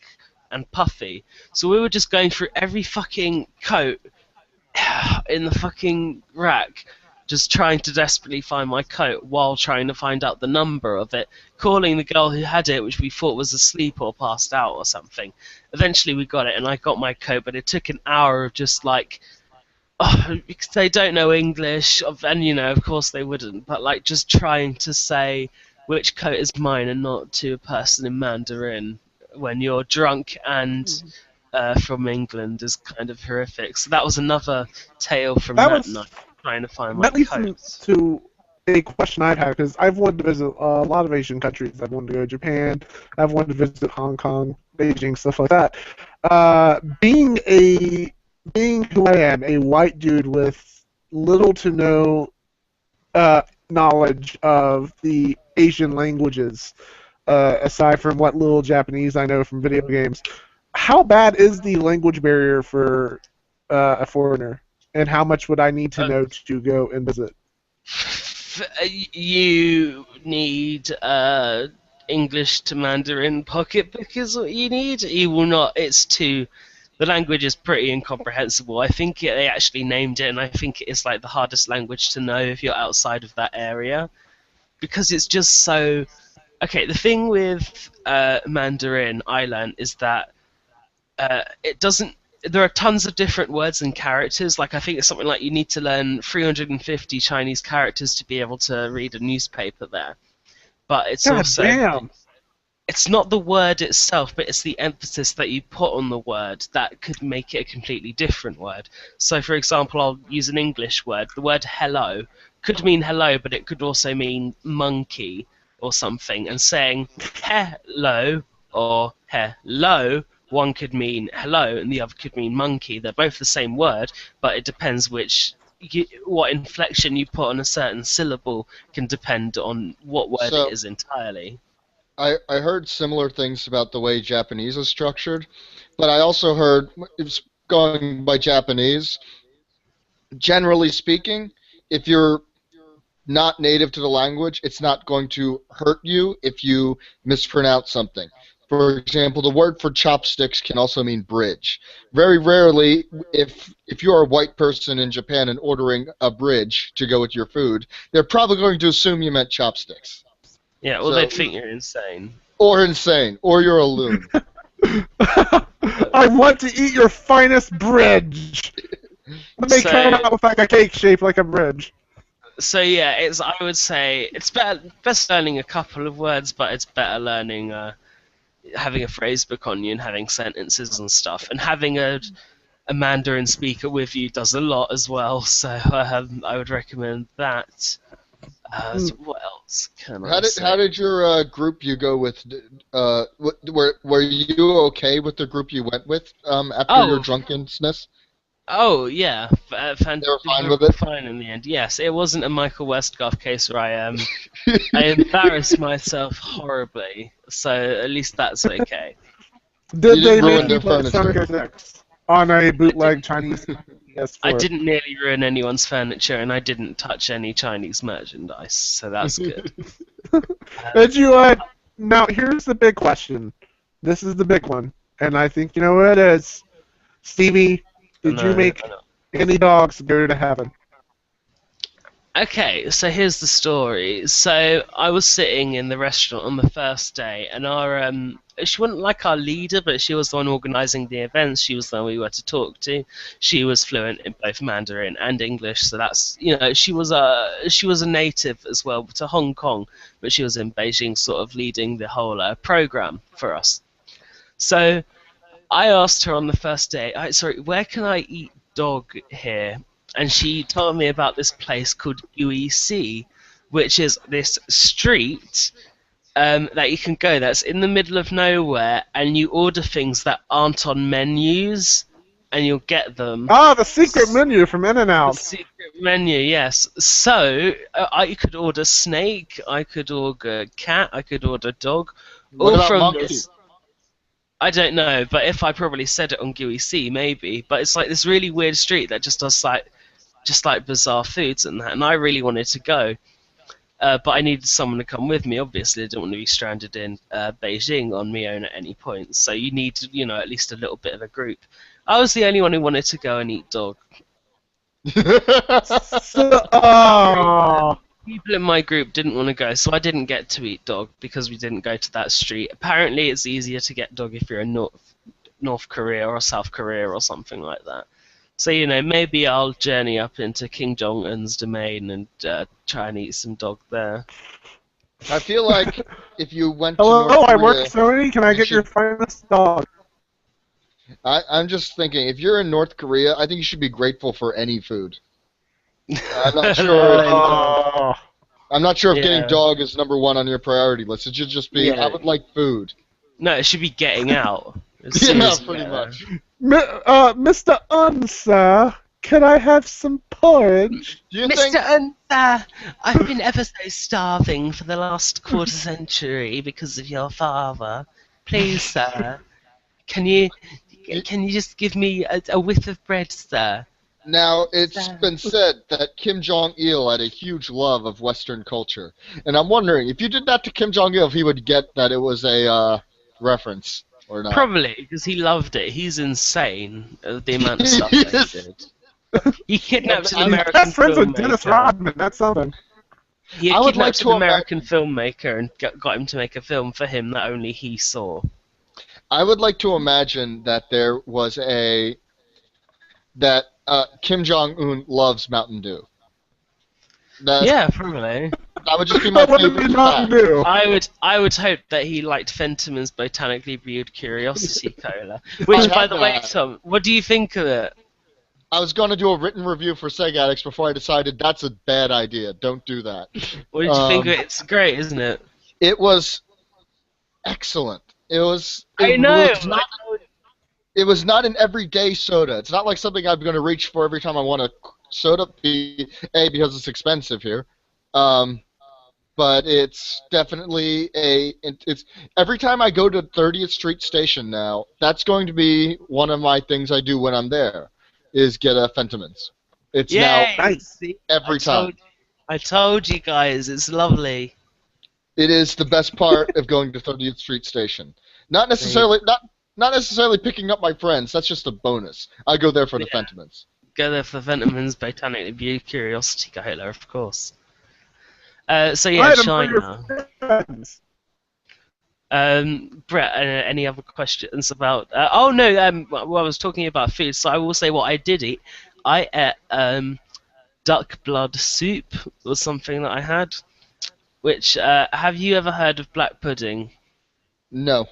and puffy. So we were just going through every fucking coat in the fucking rack, just trying to desperately find my coat while trying to find out the number of it, calling the girl who had it, which we thought was asleep or passed out or something. Eventually we got it, and I got my coat, but it took an hour of just like, because they don't know English, and of course they wouldn't, but like just trying to say which coat is mine and not to a person in Mandarin when you're drunk and from England is kind of horrific. So that was another tale from that night, trying to find my coats. That leads to a question I've had, because I've wanted to visit a lot of Asian countries. I've wanted to go to Japan, I've wanted to visit Hong Kong, Beijing, stuff like that. Being who I am, a white dude with little to no knowledge of the Asian languages, aside from what little Japanese I know from video games, how bad is the language barrier for a foreigner, and how much would I need to know to go and visit? You need English to Mandarin pocketbook is what you need. You will not. The language is pretty incomprehensible. I think they actually named it, and I think it is like the hardest language to know if you're outside of that area, because it's just so. Okay, the thing with Mandarin I learned is that it doesn't. There are tons of different words and characters. Like I think it's something like you need to learn 350 Chinese characters to be able to read a newspaper there. But it's it's not the word itself, but it's the emphasis that you put on the word that could make it a completely different word. So, for example, I'll use an English word. The word hello could mean hello, but it could also mean monkey or something. And saying hello or hello, one could mean hello and the other could mean monkey. They're both the same word, but it depends what inflection you put on a certain syllable can depend on what word it is entirely. I heard similar things about the way Japanese is structured, but I also heard, going by Japanese, generally speaking, if you're not native to the language, it's not going to hurt you if you mispronounce something. For example, the word for chopsticks can also mean bridge. Very rarely, if you're a white person in Japan and ordering a bridge to go with your food, they're probably going to assume you meant chopsticks. Yeah, well, they'd think you're insane. Or insane, or you're a loon. I want to eat your finest bridge. Let me come out with like a cake shaped like a bridge. So yeah, I would say it's best learning a couple of words, but it's better learning having a phrase book on you and having sentences and stuff, and having a Mandarin speaker with you does a lot as well. So I would recommend that. What else can I say? How did your group you go with? Were you okay with the group you went with after your drunkenness? Oh yeah, They were fine with it. Fine in the end. Yes, it wasn't a Michael Westgarth case where I embarrassed myself horribly. So at least that's okay. Did they make you play Sonic Addicts on a bootleg Chinese PS4? I didn't nearly ruin anyone's furniture, and I didn't touch any Chinese merchandise, so that's good. Did you? Now here's the big question. This is the big one, and I think you know what it is. Stevie, did you make any dogs go to heaven? Okay, so here's the story. So I was sitting in the restaurant on the first day, and our she wasn't like our leader, but she was the one organising the events. She was the one we were to talk to. She was fluent in both Mandarin and English, so that's she was a native as well to Hong Kong, but she was in Beijing, sort of leading the whole program for us. So I asked her on the first day, where can I eat dog here? And she told me about this place called UEC, which is this street that you can go that's in the middle of nowhere, and you order things that aren't on menus, and you'll get them. Ah, the secret menu from In-N-Out. The secret menu, yes. So I could order snake, I could order cat, I could order dog. What all about from monkey? this. I don't know, but if I probably said it on UEC, maybe. But it's like this really weird street that just does just like bizarre foods and that, and I really wanted to go. But I needed someone to come with me, obviously. I didn't want to be stranded in Beijing on my own at any point. So you need, at least a little bit of a group. I was the only one who wanted to go and eat dog. People in my group didn't want to go, so I didn't get to eat dog because we didn't go to that street. Apparently it's easier to get dog if you're in North Korea or South Korea or something like that. So, maybe I'll journey up into King Jong-un's domain and try and eat some dog there. I feel like if you went to Hello, North I Korea, work Sony. Can I get your finest dog? I'm just thinking, if you're in North Korea, I think you should be grateful for any food. I'm not sure. I'm not sure if getting dog is number one on your priority list. It should just be, I would like food. No, it should be getting out. Yeah, pretty much. Mr. Unsa, can I have some porridge? Mr. Unsa, I've been ever so starving for the last quarter century because of your father. Please, sir, can you just give me a whiff of bread, sir? Now, it's been said that Kim Jong-il had a huge love of Western culture. And I'm wondering, if you did that to Kim Jong-il, if he would get that it was a reference or not. Probably, because he loved it. He's insane, the amount of stuff that he did. He kidnapped an American Best friends with filmmaker. Dennis Rodman, that's something. He kidnapped an American filmmaker and got him to make a film for him that only he saw. I would like to imagine that there was that Kim Jong-un loves Mountain Dew. Yeah, probably. That would just be my favorite fact. I would hope that he liked Fentiman's botanically brewed Curiosity Cola. Which, by the way, Tom, what do you think of it? I was going to do a written review for Sega Addicts before I decided that's a bad idea. Don't do that. What did you think of it? It's great, isn't it? It was excellent. It was not an everyday soda. It's not like something I'm going to reach for every time I want a soda. Because it's expensive here. But it's definitely it's every time I go to 30th Street Station now, that's going to be one of my things I do when I'm there, is get a Fentiman's. It's now every time. I told you guys, it's lovely. It is the best part of going to 30th Street Station. Not necessarily picking up my friends. That's just a bonus. I go there for the Fentiman's. Go there for Fentiman's botanically brewed Curiosity Cola, of course. So yeah, China. Brett, any other questions about? Oh no, well, I was talking about food, so I will say what I did eat. I ate duck blood soup was something that I had. Which have you ever heard of black pudding? No.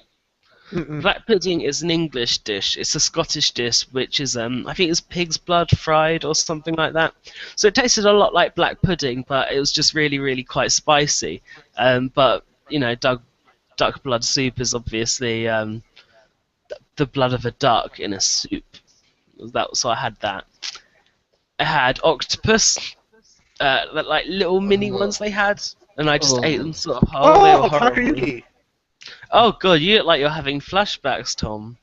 Mm-mm. Black pudding is an English dish. It's a Scottish dish, which is I think it's pig's blood fried or something like that. So it tasted a lot like black pudding, but it was just really, really quite spicy. But you know, duck blood soup is obviously the blood of a duck in a soup. So I had that. I had octopus, like little mini ones they had, and I just ate them sort of whole. They were Oh, horrible. Takayuki. Oh god, you look like you're having flashbacks, Tom.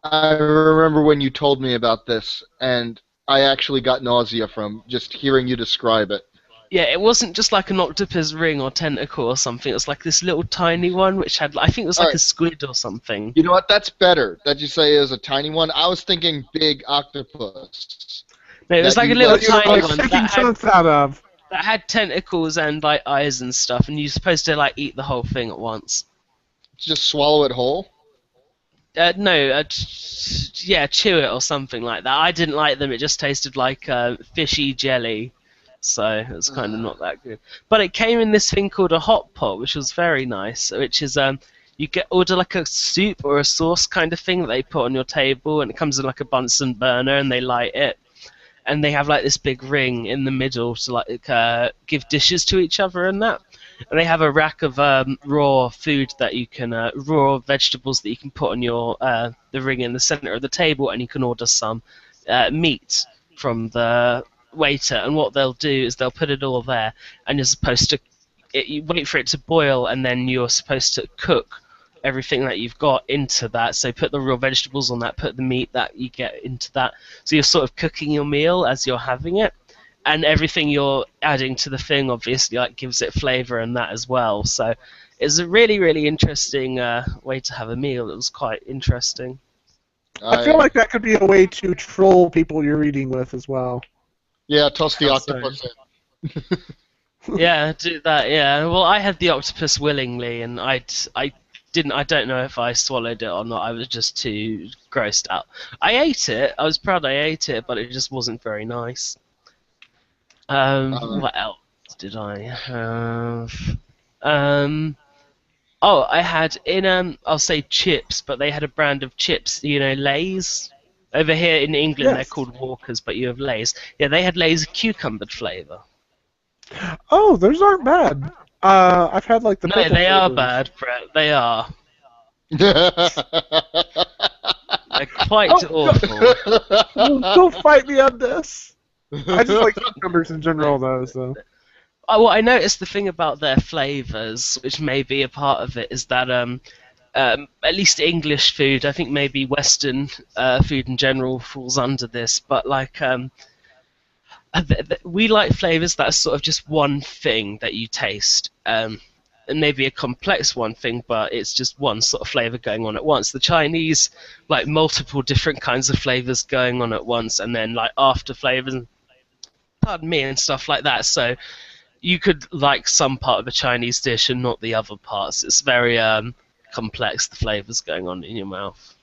I remember when you told me about this, and I actually got nausea from just hearing you describe it. Yeah, it wasn't just like an octopus ring or tentacle or something. It was like this little tiny one, which had, I think it was like a squid or something. You know what? That's better that you say it was a tiny one. I was thinking big octopus. No, it was that like a you little like- tiny Like one taking chunks out of. that had tentacles and like eyes and stuff, and you're supposed to like eat the whole thing at once. Just swallow it whole? No, yeah, chew it or something like that. I didn't like them. It just tasted like fishy jelly, so it was kind of not that good. But it came in this thing called a hot pot, which was very nice. Which is you order like a soup or a sauce kind of thing that they put on your table, and it comes in like a Bunsen burner, and they light it. And they have like this big ring in the middle to like give dishes to each other and that. And they have a rack of raw food that you can raw vegetables that you can put on your the ring in the center of the table, and you can order some meat from the waiter. And what they'll do is they'll put it all there, and you're supposed to you wait for it to boil, and then you're supposed to cook everything that you've got into that. So put the raw vegetables on that, put the meat that you get into that. So you're sort of cooking your meal as you're having it, and everything you're adding to the thing obviously like gives it flavor and that as well. So it's a really, really interesting way to have a meal. It was quite interesting. I feel like that could be a way to troll people you're eating with as well. Yeah, toss the How octopus in. Yeah, do that. Yeah. Well, I had the octopus willingly, and I don't know if I swallowed it or not. I was just too grossed out. I ate it. I was proud I ate it, but it just wasn't very nice. What else did I have? Oh, I had in I'll say chips, but they had a brand of chips. You know, Lay's. Over here in England, Yes. they're called Walkers, but you have Lay's. Yeah, they had Lay's cucumber flavour. Oh, those aren't bad. I've had like the No, pickle they are flavors. bad, Brett. They are. They're quite awful. Don't fight me on this. I just like cucumbers in general, though. So Oh, well, I noticed the thing about their flavours, which may be a part of it, is that at least English food, I think maybe Western food in general falls under this, but like we like flavours that are sort of just one thing that you taste. And maybe a complex one thing, but it's just one sort of flavour going on at once. The Chinese like multiple different kinds of flavours going on at once, and then like after flavours, pardon me, and stuff like that. So you could like some part of a Chinese dish and not the other parts. It's very complex, the flavours going on in your mouth.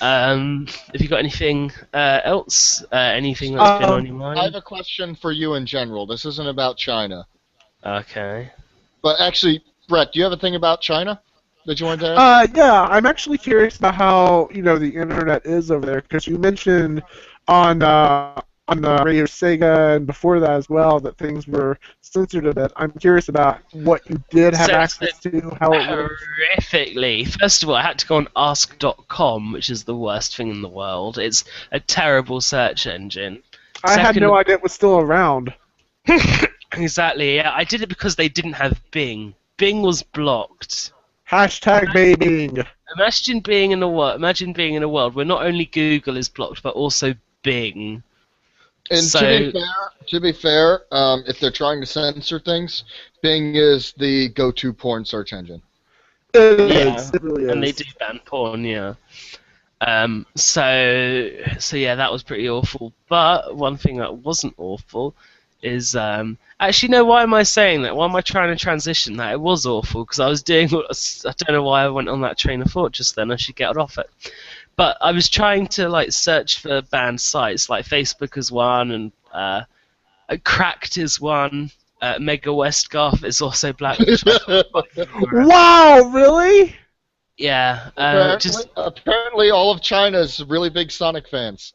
Have you got anything else? Anything that's been on your mind? I have a question for you in general. This isn't about China. Okay. But actually, Brett, do you have a thing about China that you wanted to ask? yeah, I'm actually curious about how the internet is over there, because you mentioned on the RadioSEGA and before that as well that things were censored a bit. I'm curious about what you did have access to, how it works. Horrifically. First of all, I had to go on ask.com, which is the worst thing in the world. It's a terrible search engine. I had no idea it was still around. Exactly, yeah. I did it because they didn't have Bing. Bing was blocked. Hashtag babying. Imagine being in a world where not only Google is blocked, but also Bing. And to be fair, if they're trying to censor things, Bing is the go-to porn search engine. It really is. And they do ban porn, yeah. So yeah, that was pretty awful. But one thing that wasn't awful is actually no. Why am I saying that? Why am I trying to transition that? It was awful because I was doing. I don't know why I went on that train of thought just then. I should get off it. But I was trying to like search for banned sites. Like Facebook is one, and Cracked is one. Mega Westgarth is also black. Wow, really? Yeah. Apparently, all of China's really big Sonic fans.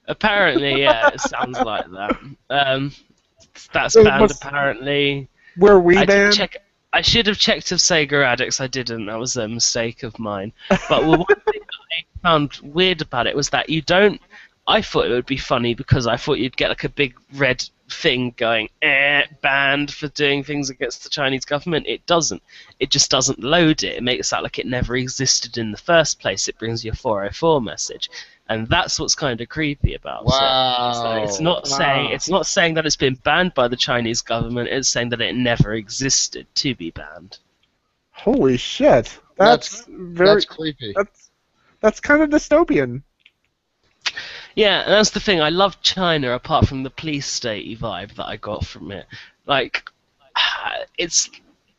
Apparently, yeah, it sounds like that. That's banned, apparently. Were we banned? I should have checked if Sega Addicts. I didn't. That was a mistake of mine. But one thing that I found weird about it was that you don't... I thought it would be funny because I thought you'd get like a big red thing going, banned for doing things against the Chinese government. It doesn't. It just doesn't load it. It makes it sound like it never existed in the first place. It brings you a 404 message. And that's what's kind of creepy about it. So it's not saying that it's been banned by the Chinese government. It's saying that it never existed to be banned. Holy shit! That's creepy. That's kind of dystopian. Yeah, and that's the thing. I love China apart from the police state vibe that I got from it. Like, it's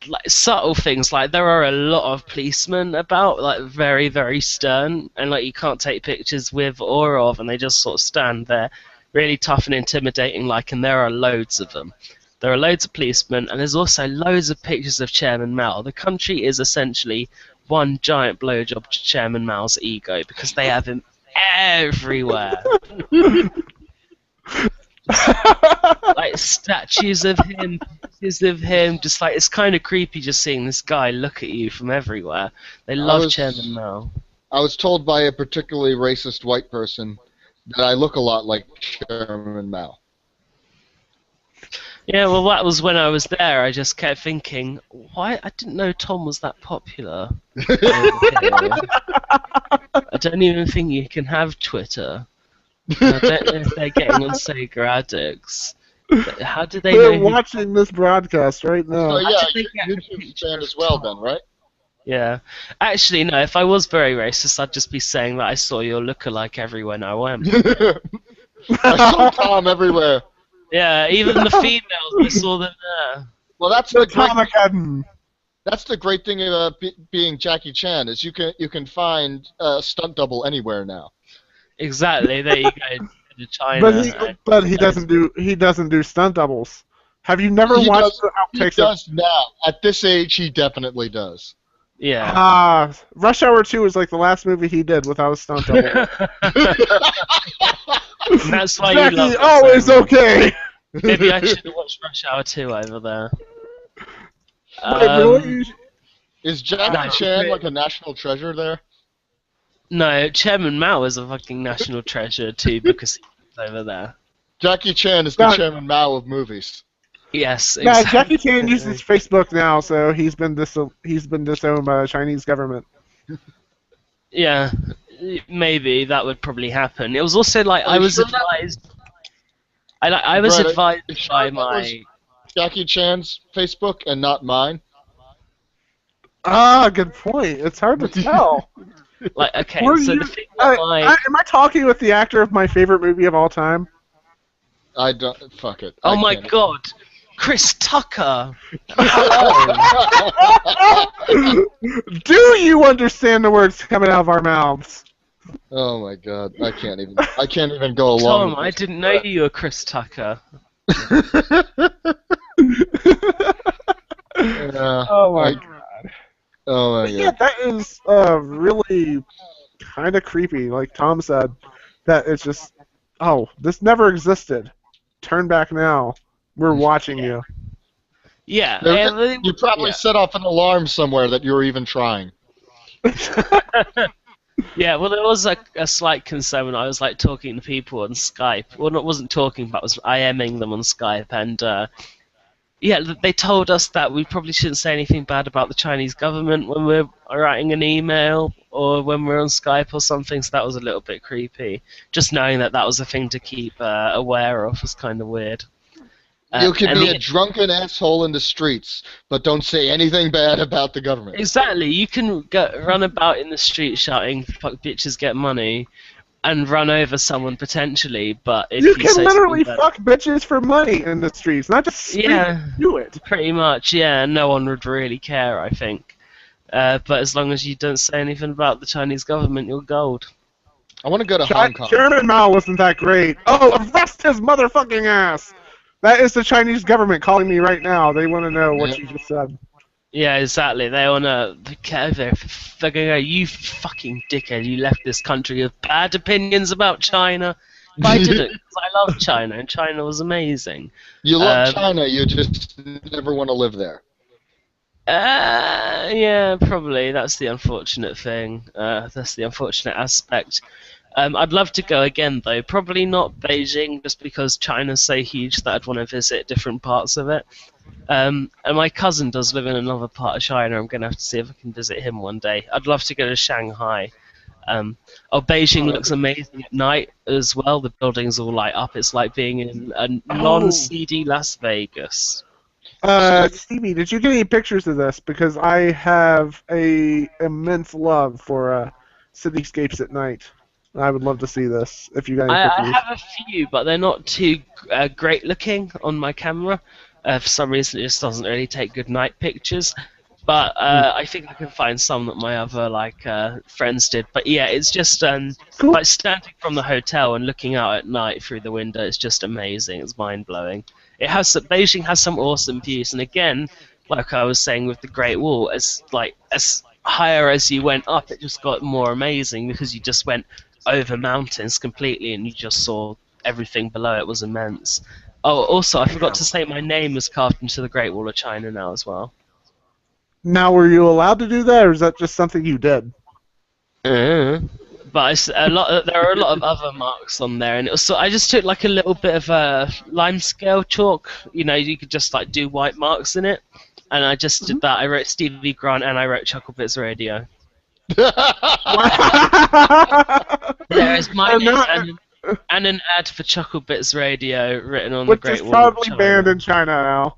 like subtle things. Like there are a lot of policemen about, like very, very stern, and like you can't take pictures with or of, and they just sort of stand there, really tough and intimidating. Like, and there are loads of them. There are loads of policemen, and there's also loads of pictures of Chairman Mao. The country is essentially one giant blowjob to Chairman Mao's ego because they have him everywhere. Like statues of him, pictures of him, just like it's kind of creepy just seeing this guy look at you from everywhere. They love Chairman Mao. I was told by a particularly racist white person that I look a lot like Chairman Mao. Yeah, well, that was when I was there. I just kept thinking, why? I didn't know Tom was that popular. I don't even think you can have Twitter. I don't know if they're getting on Sega Addicts. How did they They're know? They're watching this broadcast right now. So yeah, YouTube fan as well then, right? Yeah. Actually, no, if I was very racist, I'd just be saying that I saw your lookalike everywhere I went. I saw Tom everywhere. Yeah, even the females, I saw them there. Well, that's the great thing about being Jackie Chan is you can find a stunt double anywhere now. Exactly. There you go. To China. But he doesn't do stunt doubles. Have you never watched the outtakes? He does now. At this age, he definitely does. Yeah. Rush Hour 2 is like the last movie he did without a stunt double. That's why Jackie, you love it. always okay. Maybe I should have watched Rush Hour 2 over there. Wait, really? Is Jackie Chan like a national treasure there? No, Chairman Mao is a fucking national treasure too because he's over there. Jackie Chan is the Chairman Mao of movies. Yes, exactly. Yeah, Jackie Chan uses Facebook now, so he's been disowned by the Chinese government. Yeah, maybe that would probably happen. It was also like I was advised. I was advised by my Jackie Chan's Facebook and not mine. Good point. It's hard to tell. Like, okay, so the thing am I talking with the actor of my favorite movie of all time? I don't. Fuck it. Oh my god, Chris Tucker. Do you understand the words coming out of our mouths? Oh my god, I can't even go along. Tom, I didn't know you were Chris Tucker. Oh my god. Oh my god. Yeah, that is really kind of creepy. Like Tom said, that it's just, this never existed. Turn back now. We're watching you. Yeah. You probably set off an alarm somewhere that you were even trying. Yeah, well, there was a slight concern when I was like talking to people on Skype. Well, wasn't talking, but I was IMing them on Skype, and yeah, they told us that we probably shouldn't say anything bad about the Chinese government when we're writing an email or when we're on Skype or something. So that was a little bit creepy. Just knowing that was a thing to keep aware of was kind of weird. You can be a drunken asshole in the streets, but don't say anything bad about the government. Exactly. You can run about in the street shouting, "Fuck bitches, get money," and run over someone potentially, but if you you can say literally something fuck bitches for money in the streets, not just do it. pretty much, yeah, no one would really care, I think. But as long as you don't say anything about the Chinese government, you're gold. I want to go to Hong Kong. Chairman Mao wasn't that great. Oh, arrest his motherfucking ass! That is the Chinese government calling me right now. They want to know what you just said. Yeah, exactly. They wanna. They're gonna go, you fucking dickhead! You left this country with bad opinions about China. But I didn't, because I love China, and China was amazing. You love China, you just never want to live there. Yeah, probably. That's the unfortunate thing. That's the unfortunate aspect. I'd love to go again, though. Probably not Beijing, just because China's so huge that I'd want to visit different parts of it. And my cousin does live in another part of China. I'm going to have to see if I can visit him one day. I'd love to go to Shanghai. Beijing looks amazing at night as well. The buildings all light up. It's like being in a non-seedy Las Vegas. Stevie, did you get any pictures of this? Because I have a immense love for cityscapes at night. I would love to see this if you got any pictures. I have a few, but they're not too great looking on my camera. For some reason, it just doesn't really take good night pictures. But I think I can find some that my other friends did. But yeah, it's just cool. Like standing from the hotel and looking out at night through the window. It's just amazing. It's mind blowing. Beijing has some awesome views, and again, like I was saying with the Great Wall, as higher as you went up, it just got more amazing because you just went over mountains completely, and you just saw everything below. It was immense. Oh, also, I forgot to say my name was carved into the Great Wall of China now as well. Now, were you allowed to do that, or is that just something you did? But there are a lot of other marks on there, and I just took like a little bit of a lime scale chalk. You know, you could just like do white marks in it, and I just did that. I wrote Stevie Grant and I wrote Chuckle Bits Radio. There is my name and an ad for Chuckle Bits Radio written on the Great Wall. Which is probably banned in China now.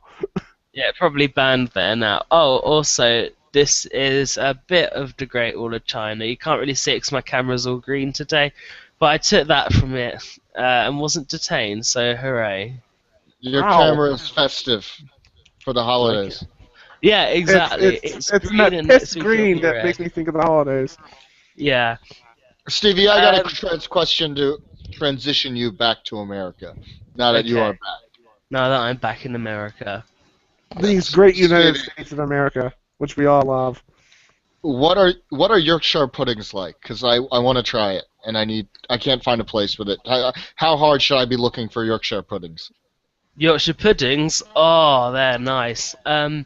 Yeah, probably banned there now. Oh, also, this is a bit of the Great Wall of China. You can't really see it because my camera's all green today, but I took that from it and wasn't detained, so hooray. Your camera is festive for the holidays. Yeah, exactly. It's green, that green that makes me think of the holidays. Yeah. Stevie, I got a question to transition you back to America, now that you are back. Now that I'm back in America. These great United States of America, which we all love. What are Yorkshire puddings like? Because I want to try it, and I can't find a place with it. How hard should I be looking for Yorkshire puddings? Yorkshire puddings? Oh, they're nice. Have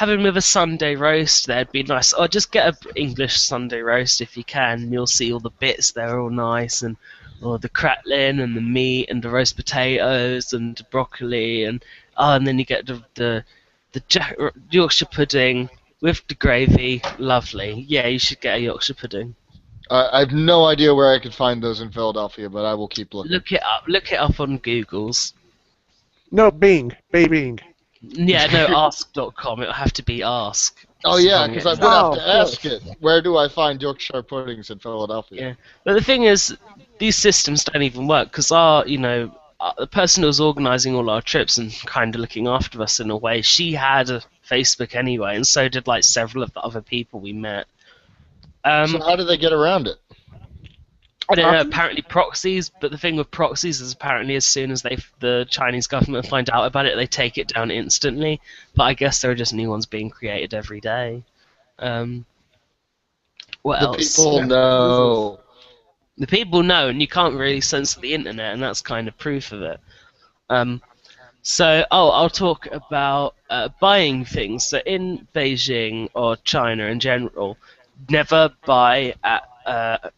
them with a Sunday roast, that'd be nice. Or just get an English Sunday roast if you can. You'll see all the bits, they're all nice, and the crackling and the meat and the roast potatoes and the broccoli and then you get the Yorkshire pudding with the gravy. Lovely. Yeah, you should get a Yorkshire pudding. I have no idea where I could find those in Philadelphia, but I will keep looking. Look it up. Look it up on Google's. No, Bing. Bing. Yeah, no, ask.com. It'll have to be ask. Oh, yeah, because I would have to ask it. Where do I find Yorkshire puddings in Philadelphia? Yeah, but the thing is, these systems don't even work because the person who was organising all our trips and kind of looking after us in a way, she had a Facebook anyway, and so did like several of the other people we met. So how do they get around it? I don't know, apparently proxies, but the thing with proxies is apparently as soon as the Chinese government find out about it, they take it down instantly. But I guess there are just new ones being created every day. What else? The people know. The people know, and you can't really censor the internet, and that's kind of proof of it. I'll talk about buying things. So in Beijing or China in general, never buy at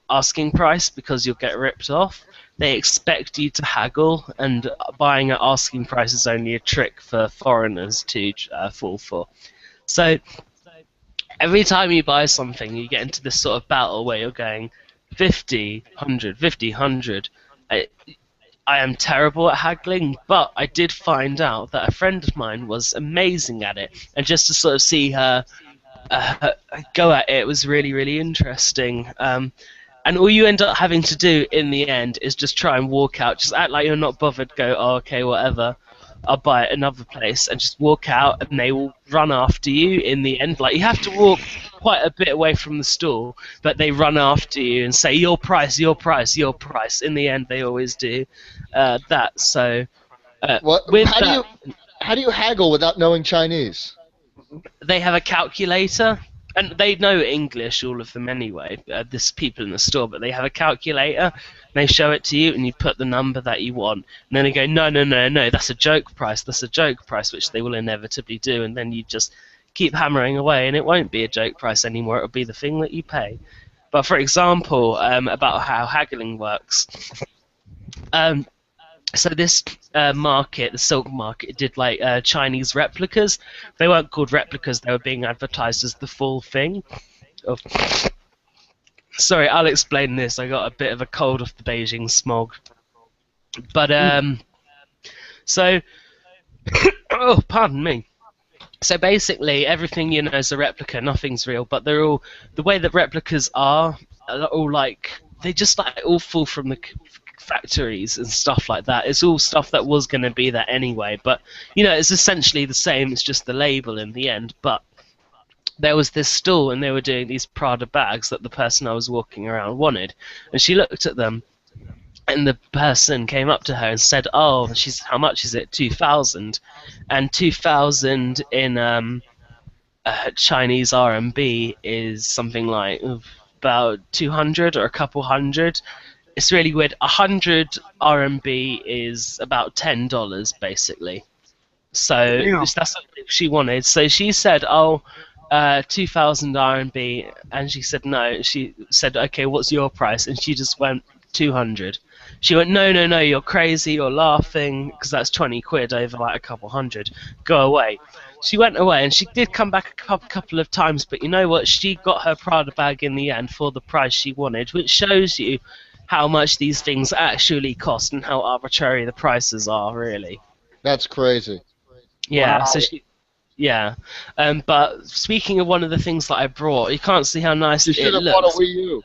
asking price because you'll get ripped off. They expect you to haggle, and buying at asking price is only a trick for foreigners to fall for. So every time you buy something, you get into this sort of battle where you're going 50, 100, 50, 100. I am terrible at haggling, but I did find out that a friend of mine was amazing at it, and just to sort of see her go at it was really, really interesting. And all you end up having to do in the end is just try and walk out. Just act like you're not bothered. Go, oh, okay, whatever. I'll buy it another place, and just walk out, and they will run after you in the end. Like, you have to walk quite a bit away from the store, but they run after you and say, your price, your price, your price. In the end, they always do that. So, how do you haggle without knowing Chinese? They have a calculator. And they know English, all of them anyway, this people in the store, but they have a calculator, they show it to you, and you put the number that you want. And then they go, no, that's a joke price, which they will inevitably do, and then you just keep hammering away, and it won't be a joke price anymore, it'll be the thing that you pay. But for example, about how haggling works, so this market, the silk market, did like Chinese replicas. They weren't called replicas, they were being advertised as the full thing. Sorry, I'll explain this. I got a bit of a cold off the Beijing smog. But, so, oh, pardon me. So basically, everything you know is a replica, nothing's real, but they're all, the way that replicas are all like, they just like all fall from the factories and stuff like that. It's all stuff that was going to be there anyway, but you know, it's essentially the same, it's just the label in the end. But there was this stall and they were doing these Prada bags that the person I was walking around wanted, and she looked at them and the person came up to her and said, oh, she's, how much is it? 2,000. And 2,000 in Chinese RMB is something like about 200 or a couple hundred. It's really weird. 100 RMB is about $10, basically. So that's what she wanted. So she said, oh, 2,000 RMB, and she said no. She said, okay, what's your price? And she just went 200. She went, no, you're crazy, you're laughing, because that's 20 quid over like a couple hundred. Go away. She went away, and she did come back a couple of times, but you know what? She got her Prada bag in the end for the price she wanted, which shows you how much these things actually cost and how arbitrary the prices are, really. That's crazy. Yeah, Wow. so she... Yeah, but speaking of one of the things that I brought, you can't see how nice You it should have looks. bought a Wii U.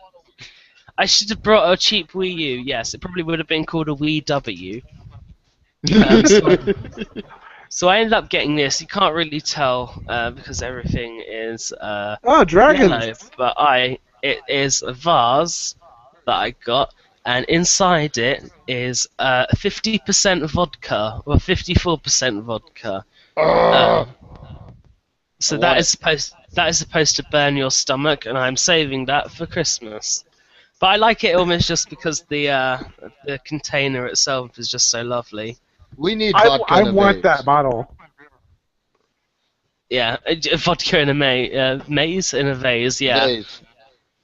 I should have brought a cheap Wii U, yes. It probably would have been called a Wii W. So I ended up getting this. You can't really tell because everything is Oh, dragons! yellow, but it is a vase that I got, and inside it is 50% vodka, or 54% vodka. So that is supposed to burn your stomach, and I'm saving that for Christmas. But I like it almost just because the container itself is just so lovely. We need vodka in I a want vase. that bottle. Yeah, vodka in a maze in a vase. Yeah. Vase.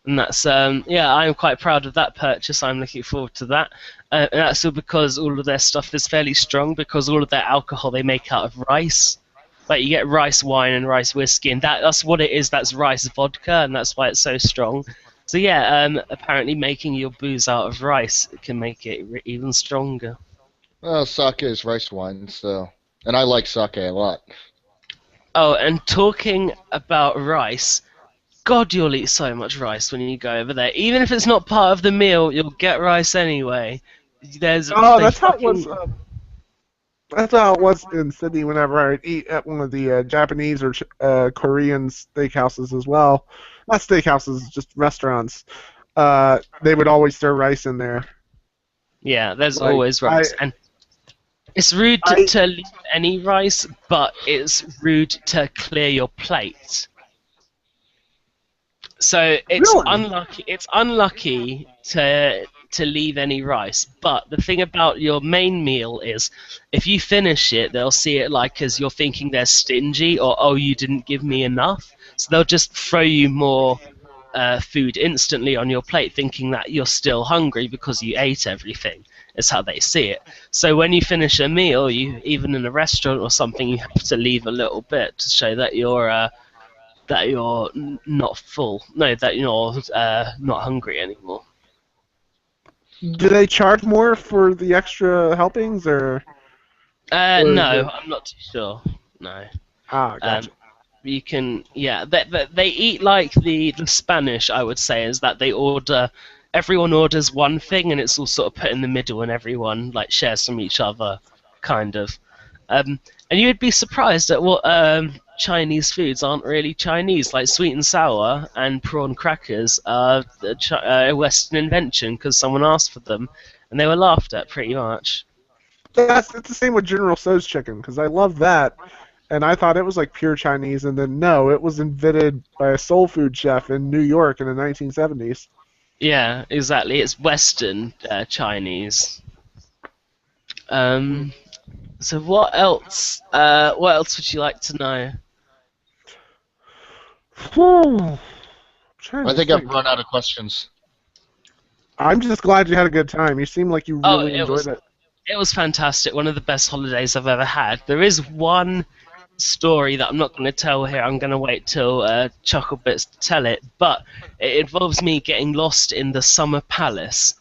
And that's yeah, I'm quite proud of that purchase. I'm looking forward to that. And that's all because all of their stuff is fairly strong, because all of their alcohol they make out of rice. Like you get rice wine and rice whiskey, and that's what it is. That's rice vodka, and that's why it's so strong. So yeah, apparently making your booze out of rice can make it even stronger. Well, sake is rice wine, so, and I like sake a lot. Oh, and talking about rice, God, you'll eat so much rice when you go over there. Even if it's not part of the meal, you'll get rice anyway. That's how it was. That's how it was in Sydney whenever I'd eat at one of the Japanese or Korean steakhouses as well. Not steakhouses, just restaurants. They would always throw rice in there. Yeah, there's Like, always rice. And it's rude to leave any rice, but it's rude to clear your plate. So it's Really? unlucky. It's unlucky to leave any rice. But the thing about your main meal is, if you finish it, they'll see it like as you're thinking they're stingy, or oh, you didn't give me enough. So they'll just throw you more food instantly on your plate, thinking that you're still hungry because you ate everything. Is how they see it. So when you finish a meal, you even in a restaurant or something, you have to leave a little bit to show that you're not full. No, that you're not hungry anymore. Do they charge more for the extra helpings, or? No, I'm not too sure. No. Ah, gotcha. You can, yeah. They eat like the Spanish, I would say, is that they order everyone orders one thing and it's all sort of put in the middle and everyone like shares from each other, kind of. And you'd be surprised at what Chinese foods aren't really Chinese, like sweet and sour and prawn crackers are a Western invention because someone asked for them and they were laughed at pretty much. It's the same with General Tso's chicken, because I love that, and I thought it was like pure Chinese, and then no, it was invented by a soul food chef in New York in the 1970s. Yeah, exactly. It's Western Chinese. So what else? What else would you like to know? I think I've run out of questions. I'm just glad you had a good time. You seem like you really enjoyed it. It was fantastic. One of the best holidays I've ever had. There is one story that I'm not going to tell here. I'm going to wait till Chucklebits to tell it. But it involves me getting lost in the Summer Palace,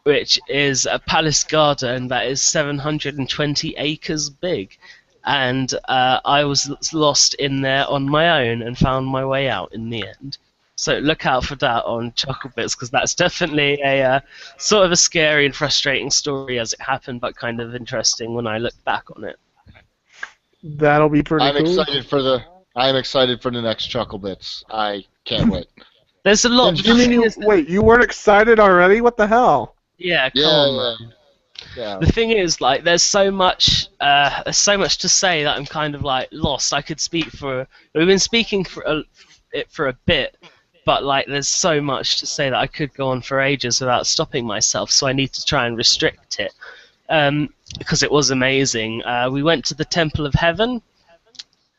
which is a palace garden that is 720 acres big. And I was lost in there on my own and found my way out in the end. So look out for that on Chucklebits, because that's definitely a sort of a scary and frustrating story as it happened, but kind of interesting when I look back on it. That'll be pretty cool. I'm excited for the next Chucklebits. I can't wait. There's a lot. Wait, you weren't excited already? What the hell? Yeah, come on, man. Yeah. The thing is, like, there's so much to say that I'm kind of like lost. I could speak for. We've been speaking for a bit. But like, there's so much to say that I could go on for ages without stopping myself, so I need to try and restrict it. Because it was amazing. We went to the Temple of Heaven,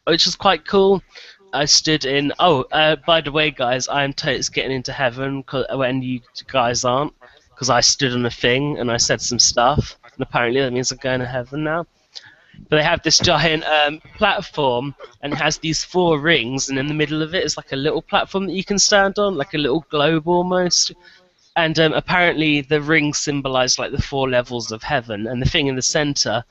which was quite cool. I stood in... by the way, guys, I am totes getting into heaven when you guys aren't, because I stood on a thing and I said some stuff, and apparently that means I'm going to heaven now. But they have this giant platform, and it has these 4 rings, and in the middle of it is like a little platform that you can stand on, like a little globe almost. And apparently the rings symbolize like the 4 levels of heaven, and the thing in the center,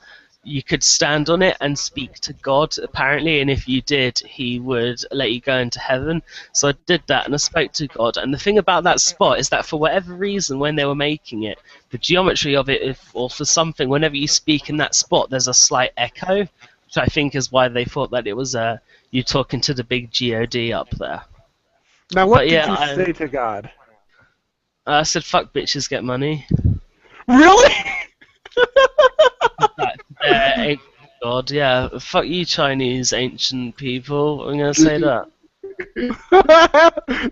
you could stand on it and speak to God, apparently, and if you did, he would let you go into heaven. So I did that, and I spoke to God. And the thing about that spot is that for whatever reason, when they were making it, the geometry of it, or for something, whenever you speak in that spot, there's a slight echo, which I think is why they thought that it was you talking to the big God up there. Now, what did you say to God? I said, fuck bitches, get money. Really? God, yeah. Fuck you, Chinese ancient people. I'm gonna say that.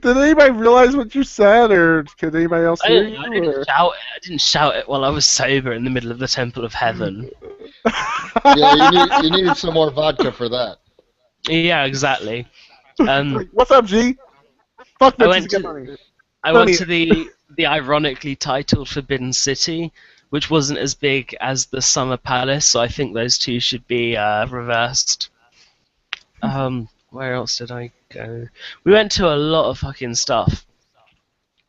Did anybody realize what you said, or could anybody else hear you? I didn't shout it while I was sober in the middle of the Temple of Heaven. Yeah, you needed some more vodka for that. Yeah, exactly. What's up, G? Fuck bitches, get money. I went to the ironically titled Forbidden City, which wasn't as big as the Summer Palace, so I think those two should be reversed. Where else did I go? We went to a lot of fucking stuff.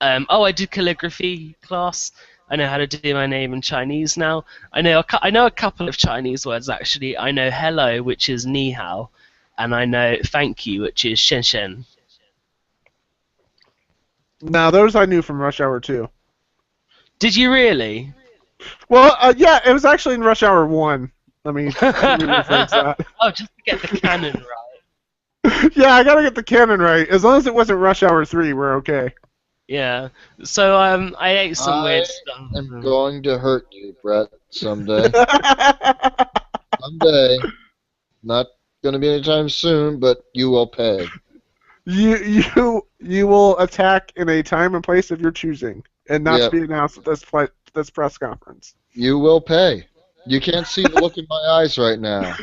I did calligraphy class. I know how to do my name in Chinese now. I know a couple of Chinese words, actually. I know hello, which is ni hao, and I know thank you, which is shen shen. Now, those I knew from Rush Hour 2. Did you really? Well, yeah, it was actually in Rush Hour 1. Let me rephrase that. Oh, just to get the canon right. Yeah, I gotta get the canon right. As long as it wasn't Rush Hour 3, we're okay. Yeah. So, I ate some weird stuff. I'm going to hurt you, Brett, someday. Someday. Not gonna be anytime soon, but you will pay. You will attack in a time and place of your choosing, and not to be announced at this press conference. You will pay. You can't see the look in my eyes right now.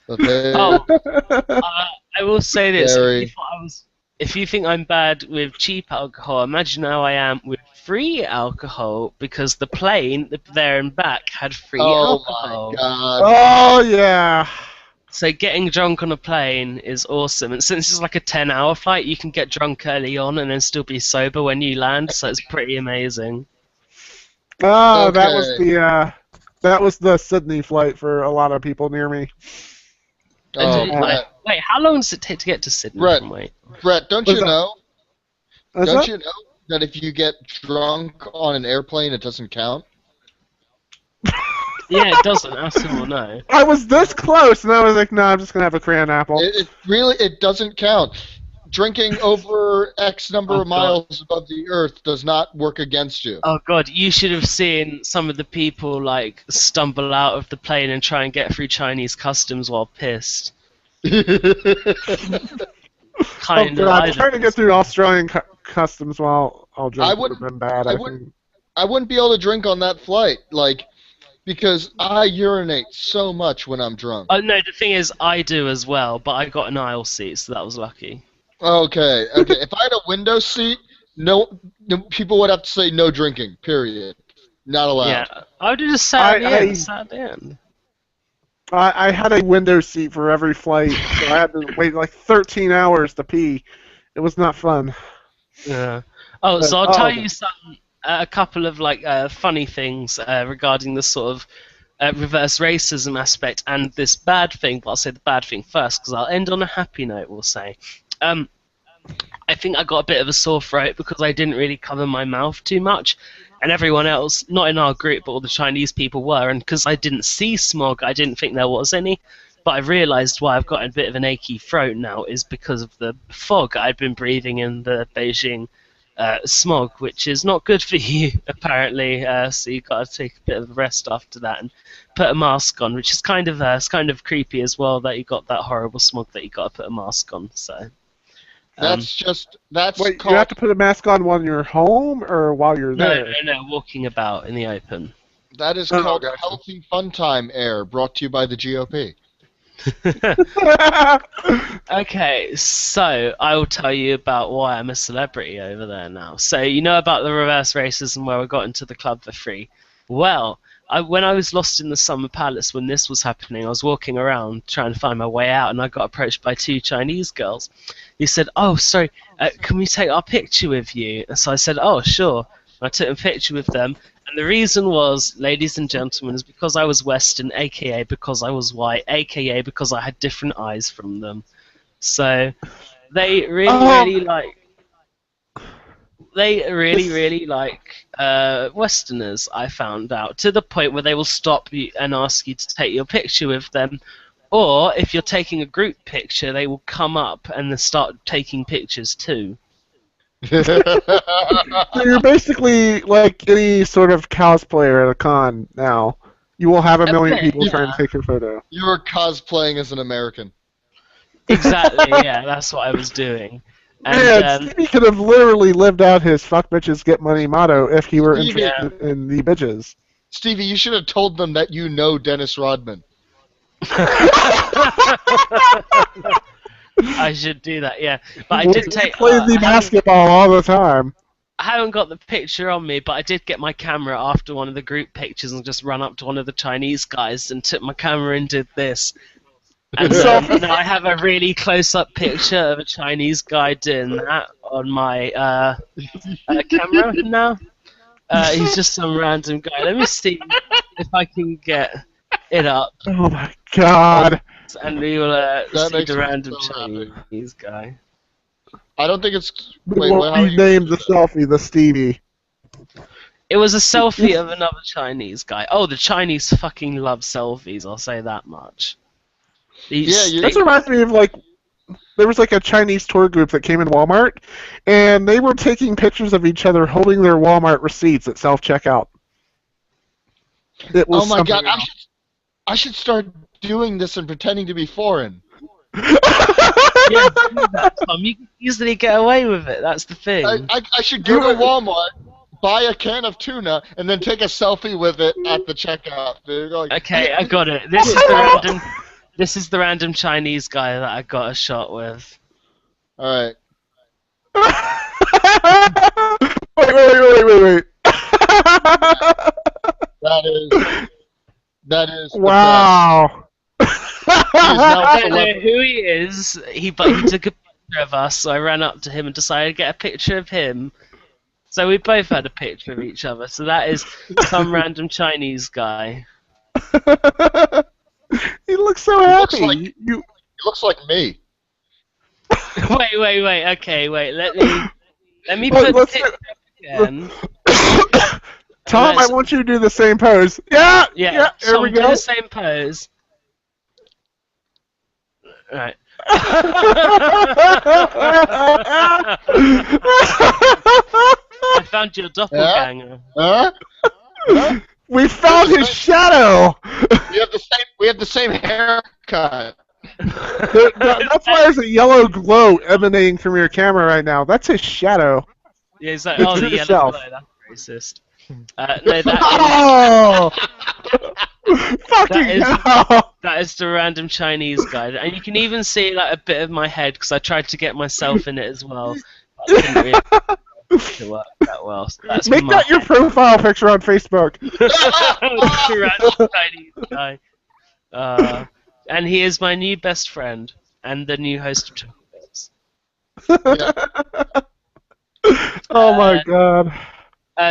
Okay. I will say this: if you think I'm bad with cheap alcohol, imagine how I am with free alcohol, because the plane there and back had free alcohol. Oh my God! Oh yeah. So getting drunk on a plane is awesome, and since it's like a 10-hour flight, you can get drunk early on and then still be sober when you land. So it's pretty amazing. Oh, okay. That was the Sydney flight for a lot of people near me. Wait, how long does it take to get to Sydney? Brett, don't you know? that if you get drunk on an airplane, it doesn't count? Yeah, it doesn't at all, no. I was this close, and I was like, no, I'm just going to have a crayon apple. It doesn't count. Drinking over X number of miles above the Earth does not work against you. Oh god, you should have seen some of the people like stumble out of the plane and try and get through Chinese customs while pissed. Kind of. Trying to get through Australian customs while I'll drink would have been bad. I wouldn't be able to drink on that flight, because I urinate so much when I'm drunk. Oh no, the thing is, I do as well, but I got an aisle seat, so that was lucky. Okay. If I had a window seat, no, people would have to say no drinking. Period. Not allowed. Yeah, I would have just sat at the end. I had a window seat for every flight, so I had to wait like 13 hours to pee. It was not fun. Yeah. Oh, so I'll tell you a couple of funny things regarding the sort of reverse racism aspect and this bad thing. But I'll say the bad thing first because I'll end on a happy note. We'll say. I think I got a bit of a sore throat because I didn't really cover my mouth too much, and everyone else, not in our group, but all the Chinese people were, and because I didn't see smog, I didn't think there was any, but I realised why I've got a bit of an achy throat now is because of the fog I'd been breathing in the Beijing smog, which is not good for you, apparently, so you've got to take a bit of a rest after that and put a mask on, which is kind of creepy as well, that you got that horrible smog that you got to put a mask on, so... Wait, you have to put a mask on while you're home or while you're there? No, walking about in the open. That is called Healthy Fun Time Air, brought to you by the GOP. Okay, so I will tell you about why I'm a celebrity over there now. So you know about the reverse racism where we got into the club for free? Well, when I was lost in the Summer Palace when this was happening, I was walking around trying to find my way out, and I got approached by two Chinese girls. He said, "Oh, sorry, can we take our picture with you?" And so I said, "Oh, sure." And I took a picture with them, and the reason was, ladies and gentlemen, is because I was Western, aka because I was white, aka because I had different eyes from them. So they really like. They really like Westerners, I found out, to the point where they will stop you and ask you to take your picture with them. Or, if you're taking a group picture, they will come up and start taking pictures too. So you're basically like any sort of cosplayer at a con now. You will have a million people trying to take your photo. You were cosplaying as an American. Exactly, yeah, that's what I was doing. And Stevie could have literally lived out his "fuck bitches, get money" motto if he were interested in the bitches. Stevie, you should have told them that you know Dennis Rodman. I should do that, yeah. But I did take. He plays the basketball all the time. I haven't got the picture on me, but I did get my camera after one of the group pictures and just run up to one of the Chinese guys and took my camera and did this. And now I have a really close-up picture of a Chinese guy doing that on my camera now. He's just some random guy. Let me see if I can get it up. Oh my god! And we will see the random Chinese guy. I don't think it's... Wait, we named the selfie the Stevie. It was a selfie of another Chinese guy. Oh, the Chinese fucking love selfies, I'll say that much. This reminds me of there was a Chinese tour group that came in Walmart, and they were taking pictures of each other holding their Walmart receipts at self-checkout. Oh my god, I should start doing this and pretending to be foreign. Yeah, do that, Tom. You can easily get away with it, that's the thing. I should go to Walmart, buy a can of tuna, and then take a selfie with it at the checkout. Okay, I got it. This is the random Chinese guy that I got a shot with. Alright. Wait. That is. Wow. I don't know who he is, but he took a picture of us, so I ran up to him and decided to get a picture of him. So we both had a picture of each other. So that is some random Chinese guy. He looks so happy. He looks like me. Wait. Okay, wait. Let me. Let me put it again. Tom, I want you to do the same pose. Yeah. Here Tom, we go. do the same pose. Right. I found your doppelganger. Huh? We found his shadow. We have the same haircut. That's why there's a yellow glow emanating from your camera right now. That's his shadow. Yeah, he's like, It's oh, the to the yellow shelf. glow, that's racist. No, that Oh! Fucking hell! that is the random Chinese guy, and you can even see like a bit of my head because I tried to get myself in it as well. But I couldn't really work that well. So that's Make that your profile picture on Facebook. the random Chinese guy. And he is my new best friend and the new host of Chocolate Bits. Oh my god.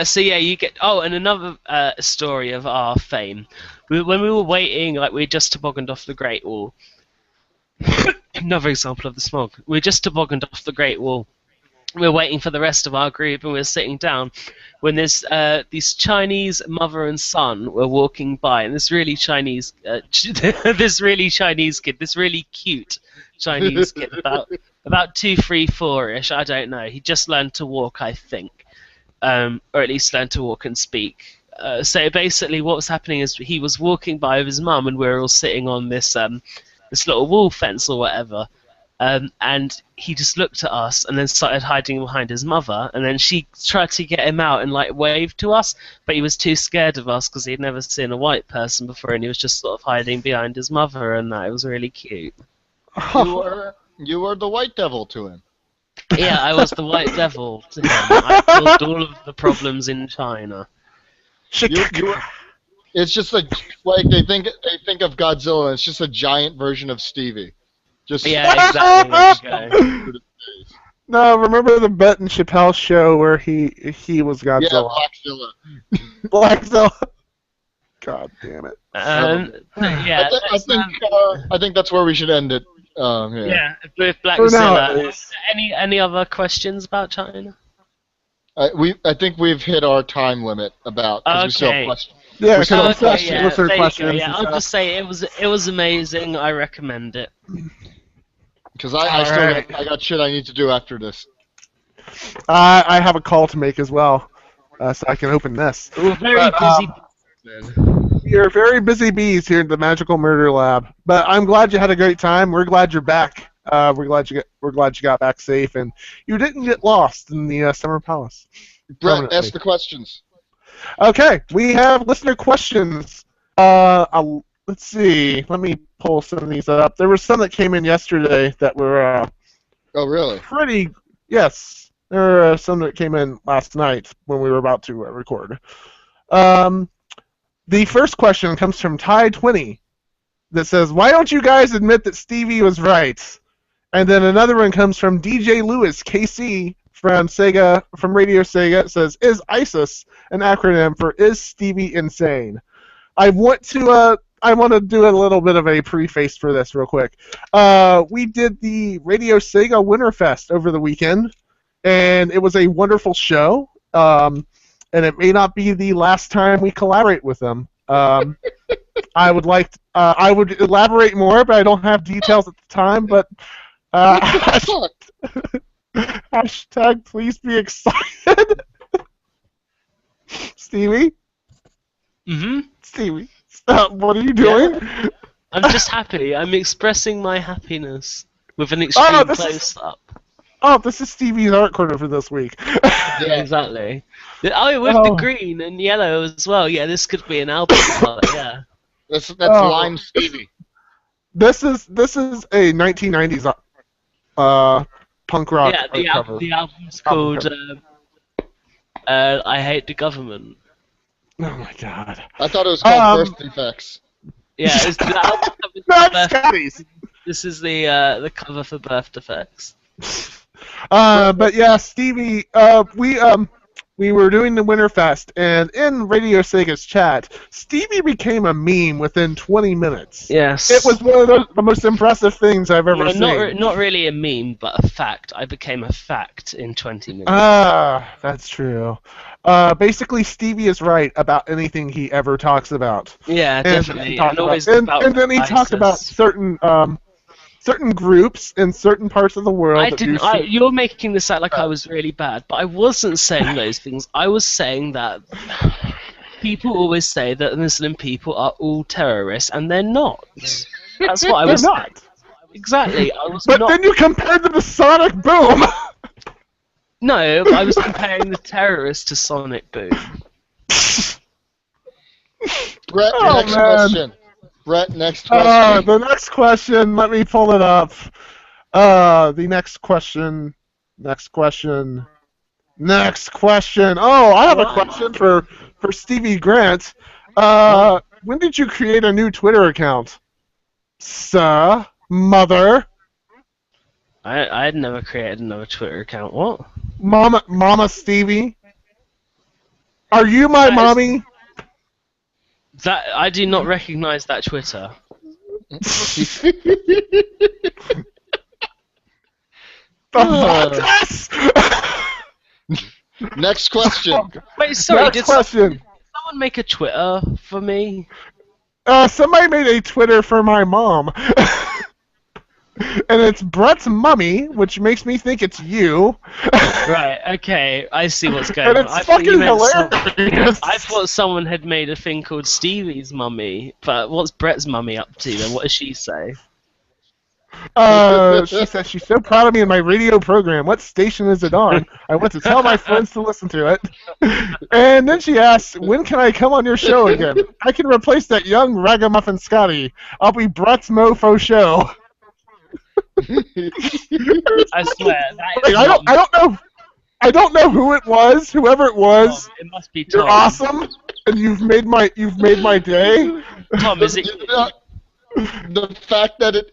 So yeah, you get. Oh, and another story of our fame. When we were waiting, like we just tobogganed off the Great Wall. Another example of the smog. We just tobogganed off the Great Wall. We're waiting for the rest of our group, and we're sitting down when these Chinese mother and son were walking by, and this really Chinese, this really cute Chinese kid, about 2, 3, 4-ish. I don't know. He just learned to walk, I think. Or at least learn to walk and speak. So basically what was happening is he was walking by with his mum and we were all sitting on this this little wall fence or whatever, and he just looked at us and then started hiding behind his mother, and then she tried to get him out and like wave to us, but he was too scared of us because he'd never seen a white person before, and he was just sort of hiding behind his mother, and that it was really cute. You were the white devil to him. Yeah, I was the white devil to him. I solved all of the problems in China. It's just like they think of Godzilla, and it's just a giant version of Stevie. Yeah, exactly. No, remember the Bet and Chappelle show where he was Godzilla? Yeah, Blackzilla. God damn it. Yeah, I think that's where we should end it. Yeah, with Blackzilla. Any other questions about China? I think we've hit our time limit about. We still have questions. Yeah, questions. Yeah, I'll just say it was amazing. I recommend it. Because I got shit I need to do after this. I have a call to make as well, so I can open this. We're very busy. You're very busy bees here at the Magical Murder Lab, but I'm glad you had a great time. We're glad you're back. We're glad you got back safe, and you didn't get lost in the Summer Palace. Brett, ask the questions. Okay, we have listener questions. Let's see. Let me pull some of these up. There were some that came in yesterday that were. Oh, really? Pretty. Yes, there were some that came in last night when we were about to record. The first question comes from Ty20 that says, "Why don't you guys admit that Stevie was right?" And then another one comes from DJ Lewis KC from RadioSEGA. It says, "Is ISIS an acronym for Is Stevie Insane?" I want to do a little bit of a preface for this real quick. We did the RadioSEGA Winterfest over the weekend, and it was a wonderful show. And it may not be the last time we collaborate with them. I would elaborate more, but I don't have details at the time. But hashtag please be excited. Stevie? Mm-hmm. Stevie, what are you doing? Yeah. I'm just happy. I'm expressing my happiness with an extreme close-up. Oh, this is Stevie's art corner for this week. Yeah, exactly. Oh, with the green and yellow as well. Yeah, this could be an album art, yeah. That's Lime Stevie. This is a 1990s punk rock. Yeah, the album's called I Hate the Government. Oh my god. I thought it was called Birth Defects. Yeah, it's the album cover. That's Scotty's. This is the cover for Birth Defects. But yeah, Stevie, we were doing the Winterfest, and in Radio Sega's chat, Stevie became a meme within 20 minutes. Yes. It was one of the most impressive things I've ever seen. Not really a meme, but a fact. I became a fact in 20 minutes. Ah, that's true. Basically, Stevie is right about anything he ever talks about. Yeah, definitely. And then he talked about certain groups in certain parts of the world. You're making this out like I was really bad, but I wasn't saying those things. I was saying that people always say that Muslim people are all terrorists, and they're not. That's what I was. They're not. Exactly. But then you compared them to Sonic Boom. No, I was comparing the terrorists to Sonic Boom. Brett, next question. Brett, next question. The next question, let me pull it up. The next question. Oh, I have a question for Stevie Grant. When did you create a new Twitter account? Mother? I had never created another Twitter account. What? Mama Stevie? Are you my mommy? That I do not recognize that Twitter. Next question. Wait, sorry. Did someone make a Twitter for me? Somebody made a Twitter for my mom. And it's Brett's mummy, which makes me think it's you. Right, okay, I see what's going on. And it's fucking hilarious. I thought someone had made a thing called Stevie's mummy, but what's Brett's mummy up to then? What does she say? She says she's so proud of me in my radio program. What station is it on? I went to tell my friends to listen to it. And then she asks, when can I come on your show again? I can replace that young ragamuffin Scotty. I'll be Brett's Mofo Show. I swear. I don't know who it was. Whoever it was, it must be Tom. You're awesome, and you've made my day. Tom, is it the fact that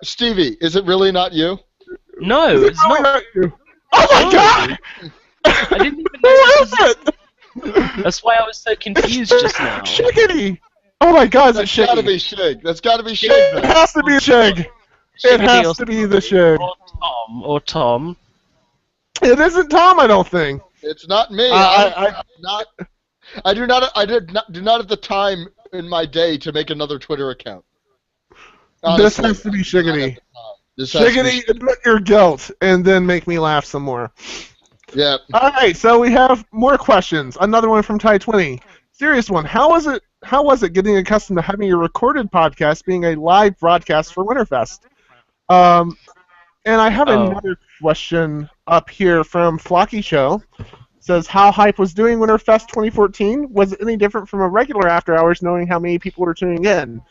Stevie? Is it really not you? No, it's not you. Oh my God! I didn't even know. Who is it? That's why I was so confused just now. Shiggity! Oh my God, it's Shiggy. That's gotta be Shig. That's gotta be Shig. It has to be Shig. It has to be the Shig. Or Tom. It isn't Tom, I don't think. It's not me. I do not have the time in my day to make another Twitter account. Honestly, this has to be Shiggity. Shiggity, admit your guilt, and then make me laugh some more. Yeah. All right, so we have more questions. Another one from Ty20. Serious one. How was it getting accustomed to having a recorded podcast being a live broadcast for Winterfest? And I have another question up here from Flocky Show. It says, how hype was doing Winterfest 2014? Was it any different from a regular after hours knowing how many people were tuning in?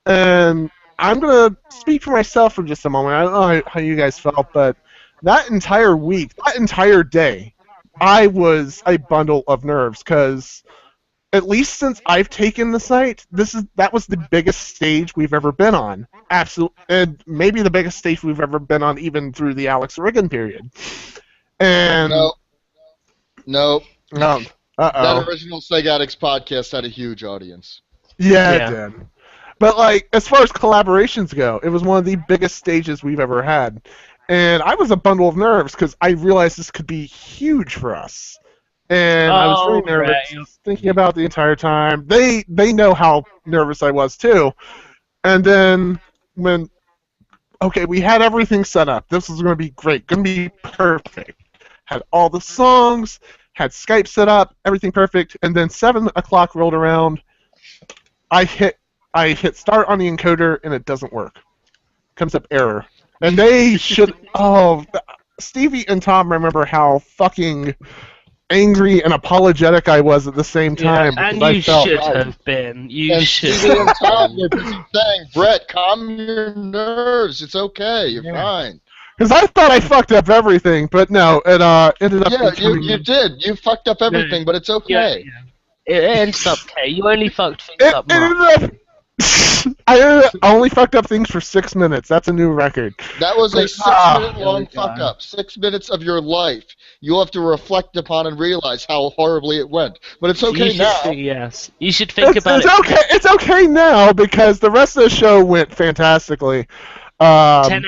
And I'm going to speak for myself for just a moment. I don't know how you guys felt, but that entire week, that entire day, I was a bundle of nerves because at least since I've taken the site, that was the biggest stage we've ever been on. Absolutely, and maybe the biggest stage we've ever been on, even through the Alex Riggin period. And no. Uh-oh. That original Sega Addicts podcast had a huge audience. Yeah, it did. But like, as far as collaborations go, it was one of the biggest stages we've ever had, and I was a bundle of nerves because I realized this could be huge for us. And I was really nervous, thinking about the entire time. They know how nervous I was too. And then we had everything set up. This was going to be great, going to be perfect. Had all the songs, had Skype set up, everything perfect. And then 7 o'clock rolled around. I hit start on the encoder and it doesn't work. Comes up error. And they should. Oh, Stevie and Tom remember how fucking angry and apologetic I was at the same time. Yeah, and you should have been. You should. Stevie and Tom were busy saying, "Brett, calm your nerves. It's okay. You're fine." Because I thought I fucked up everything, but no, it ended up. Yeah, you did. You fucked up everything, but it's okay. Yeah. It ended up okay. You only fucked things up. I only fucked up things for 6 minutes. That's a new record. That was a 6-minute long There we fuck go. up. 6 minutes of your life. You'll have to reflect upon and realize how horribly it went. But it's okay You should now. yes. You should think about It's it. okay. It's okay now because the rest of the show went fantastically. 10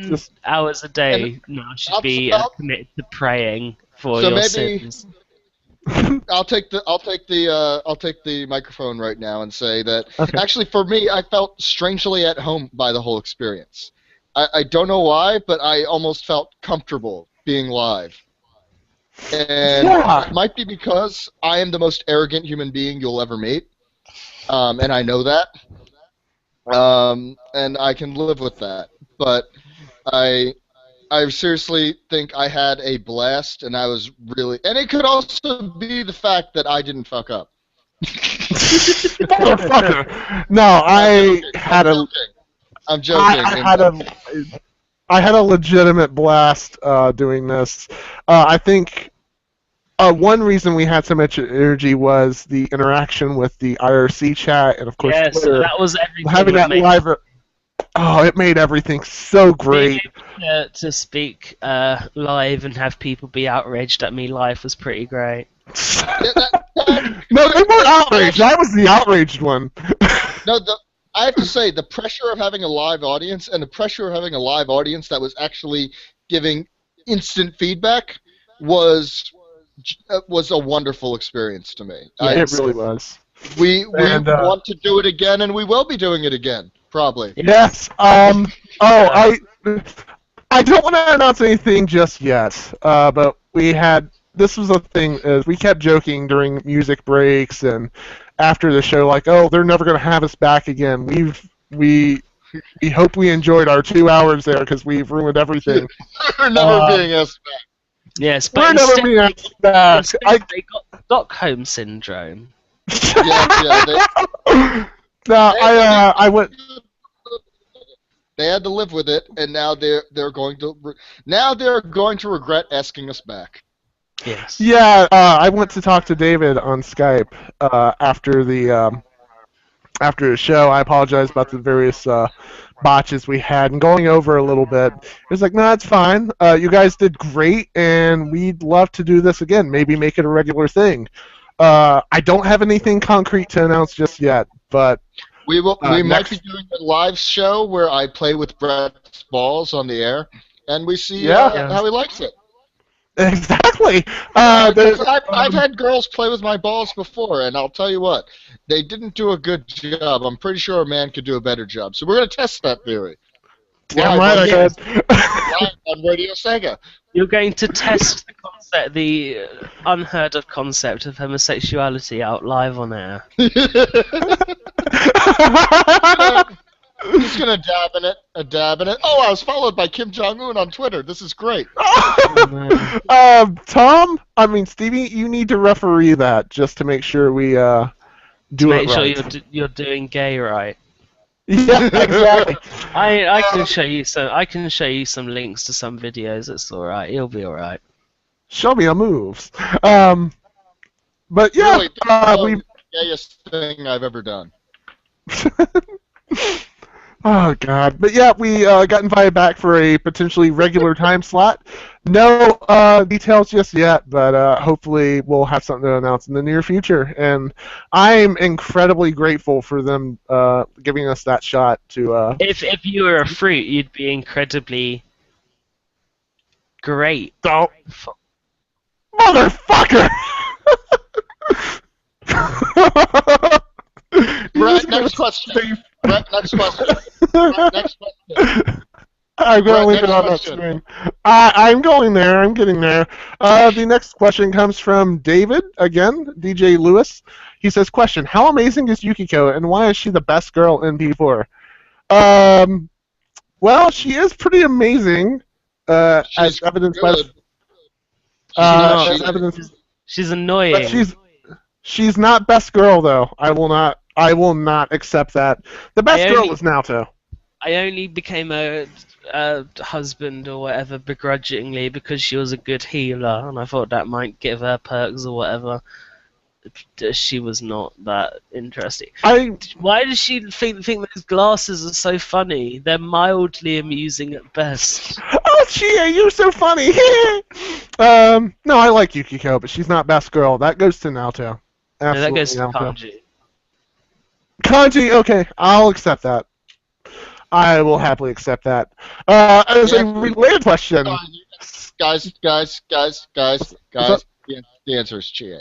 just- hours a day now should be committed to praying for So your maybe- sins. I'll take the microphone right now and say that Okay. actually for me I felt strangely at home by the whole experience. I don't know why, but I almost felt comfortable being live. And Yeah. it might be because I am the most arrogant human being you'll ever meet, and I know that, and I can live with that. But I seriously think I had a blast, and I was really... And it could also be the fact that I didn't fuck up. Motherfucker. No, I'm joking. I had a legitimate blast doing this. I think one reason we had so much energy was the interaction with the IRC chat and of course Yes, Twitter. that was everything. Having that live. Oh, it made everything so great. Being able to speak live and have people be outraged at me live was pretty great. No, they weren't outraged. I was the outraged one. No, I have to say, the pressure of having a live audience and the pressure of having a live audience that was actually giving instant feedback was a wonderful experience to me. It really was. We want to do it again, and we will be doing it again, probably. Yes. I don't want to announce anything just yet, but this was a thing, we kept joking during music breaks and after the show, like, oh, they're never going to have us back again. We hope we enjoyed our 2 hours there because we've ruined everything. We're never being asked back. Yes, but We're never being asked back. they got Stockholm syndrome. I went. They had to live with it, and now they're going to regret asking us back. Yes. Yeah, I went to talk to David on Skype after the show. I apologize about the various botches we had, and going over a little bit. It was like, no, it's fine. You guys did great, and we'd love to do this again. Maybe make it a regular thing. I don't have anything concrete to announce just yet, but we might be doing a live show where I play with Brett's balls on the air, and we see how he likes it. Exactly. I've had girls play with my balls before, and I'll tell you what, they didn't do a good job. I'm pretty sure a man could do a better job. So we're going to test that theory. Damn right I could. Live on RadioSEGA. You're going to test the unheard of concept of homosexuality out live on air. He's gonna dab in it. Oh, I was followed by Kim Jong-un on Twitter. This is great. Stevie, you need to referee that just to make sure we do it right. Make sure you're doing gay right. Yeah, exactly. I can show you some. I can show you some links to some videos. It's all right. You'll be all right. Show me your moves. But yeah, Really, the gayest thing I've ever done. Oh God! But yeah, we got invited back for a potentially regular time slot. No details just yet, but hopefully we'll have something to announce in the near future. And I'm incredibly grateful for them giving us that shot to. If you were a fruit, you'd be incredibly great. Oh, motherfucker! Brett, next question. Brett, next question. I'm going to leave it on that screen. I'm going there. I'm getting there. The next question comes from David, again, DJ Lewis. He says, question, how amazing is Yukiko, and why is she the best girl in P4? Well, she is pretty amazing, as evidenced by... She's annoying. But she's not best girl, though. I will not accept that. The best girl is Naoto. I only became a husband or whatever begrudgingly because she was a good healer, and I thought that might give her perks or whatever. she was not that interesting. I Why does she think those glasses are so funny? They're mildly amusing at best. Oh, Chie, you're so funny. No, I like Yukiko, but she's not best girl. That goes to Naoto. No, Absolutely, that goes to Naoto. Kanji. Kanji, okay, I'll accept that. I will happily accept that. As a related question, Guys, the answer is Chie.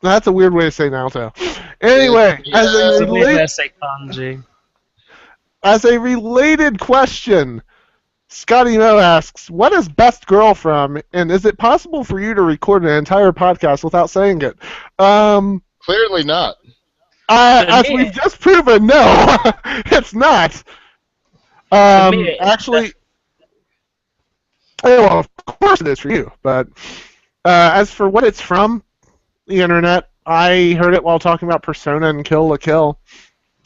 that's a weird way to say Naoto. Anyway, as a related, Say Kanji. as a related question, Scotty Mo asks, what is Best Girl from, and is it possible for you to record an entire podcast without saying it? Clearly not. As we've just proven, no, it's not. Actually, well, of course it is for you, but as for what it's from, the internet, I heard it while talking about Persona and Kill la Kill,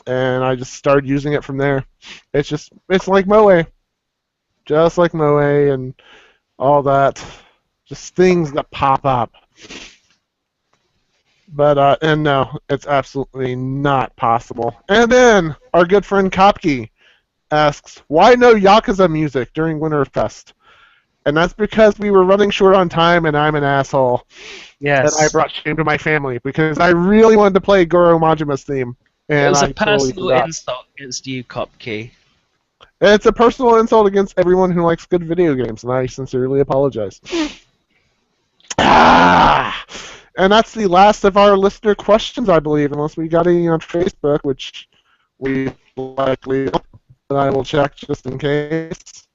and I just started using it from there. It's like Moe. Just like Moe and all that. Just things that pop up. But, and no, it's absolutely not possible. And then, our good friend Kopke asks, why no Yakuza music during Winterfest? And that's because we were running short on time and I'm an asshole. Yes. And I brought shame to my family because I really wanted to play Goro Majima's theme. And It was I a personal totally insult against you, Kopke. It's a personal insult against everyone who likes good video games, and I sincerely apologize. And that's the last of our listener questions, I believe, unless we got any on Facebook, which we likely don't, but I will check just in case.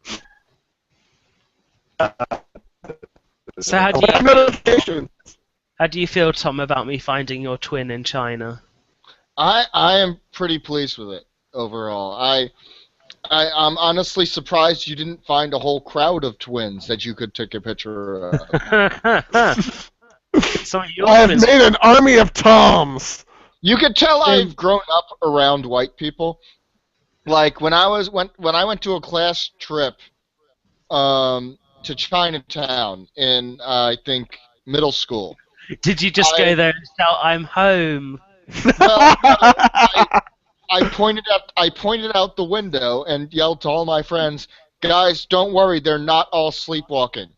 So how do you feel, Tom, about me finding your twin in China? I am pretty pleased with it overall. I'm honestly surprised you didn't find a whole crowd of twins that you could take a picture of. I have made an army of Toms. You could tell I've grown up around white people. Like when I went to a class trip to Chinatown in I think middle school. Did you just go there and shout, "I'm home"? Well, I pointed out the window and yelled to all my friends, "Guys, don't worry, they're not all sleepwalking."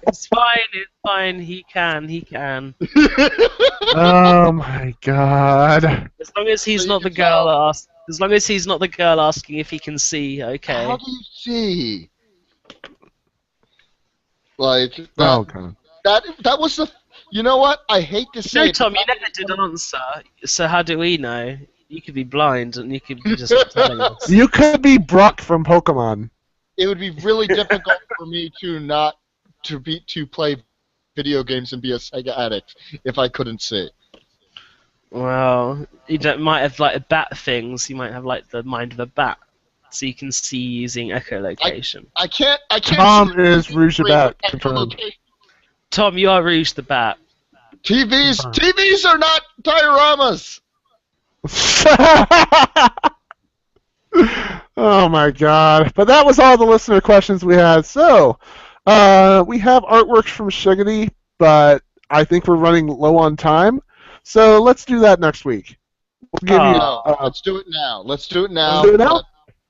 It's fine. He can. Oh my god. As long as he's not the girl asking if he can see, okay. How do you see? Like Oh god. that was the. You know what? I hate to say No, it. Tom, you never did answer. So how do we know? You could be blind and you could be just not telling us. You could be Brock from Pokemon. It would be really difficult for me to play video games and be a Sega addict if I couldn't see. Well, might have like a bat things. You might have like the mind of a bat, so you can see using echolocation. I can't. Tom is Rouge the Bat, confirmed. Tom, you are Rouge the Bat. TVs are not dioramas. Oh my god. But that was all the listener questions we had. So, we have artworks from Shiggity, but I think we're running low on time. So let's do that next week. We'll give let's do it now. Let's do it Let's now. do it now?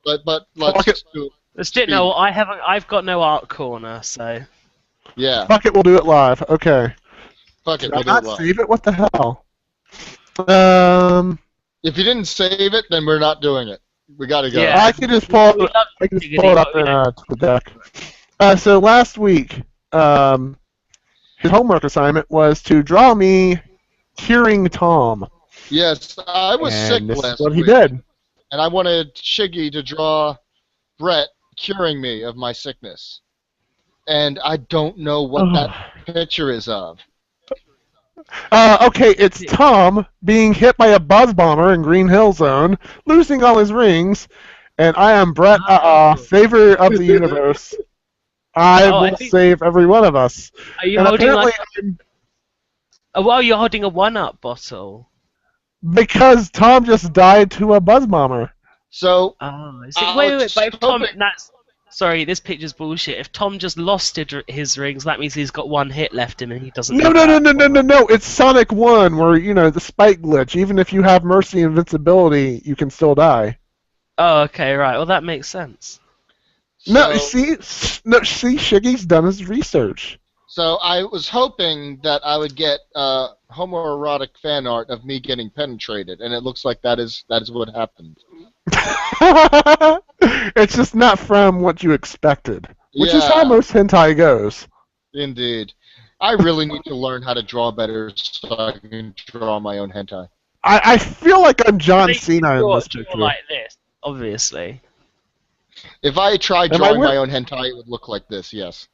But let's just do it. Let's do it now. I've got no art corner, so. Yeah. Fuck it, we'll do it live. Okay. Fuck it, Did we'll I do it not live. save it? What the hell? If you didn't save it, then we're not doing it. We gotta go. Yeah. I can just pull it up in the deck. So last week, his homework assignment was to draw me curing Tom. Yes, I was sick And this last is what he week, did. and I wanted Shiggy to draw Brett curing me of my sickness. And I don't know what that picture is of. Okay, it's Tom being hit by a buzz bomber in Green Hill Zone, losing all his rings, and I am Brett, favor of the universe. I will save every one of us. Are you holding you're holding a 1-Up bottle. Because Tom just died to a buzz bomber. So, Wait, but if Tom, Sorry, this picture's bullshit. If Tom just lost his rings, that means he's got one hit left him and he doesn't. No. It's Sonic 1, where, the spike glitch. Even if you have Mercy Invincibility, you can still die. Oh, okay, right. Well, that makes sense. No, see, Shiggy's done his research. So I was hoping that I would get homoerotic fan art of me getting penetrated, and it looks like that is what happened. It's just not from what you expected, which is how most hentai goes. Indeed. I really need to learn how to draw better so I can draw my own hentai. I feel like I'm John Cena in this picture. Like this, obviously. If I tried drawing my own hentai, it would look like this, yes.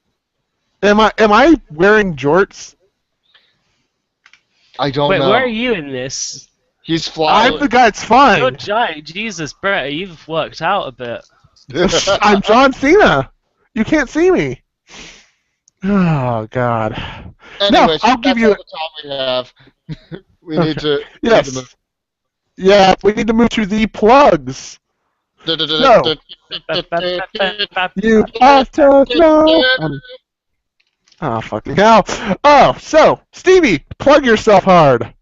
Am I wearing jorts? I don't know. Wait, where are you in this? He's flying. I'm the guy that's fine. You're giant. Jesus, Brett, you've worked out a bit. I'm John Cena. You can't see me. Oh, God. Anyway, I'll give you all the time we have. We need to... Yes. Yeah, we need to move to the plugs. No. You have to know. Oh, fucking hell. Oh, so, Stevie, plug yourself hard.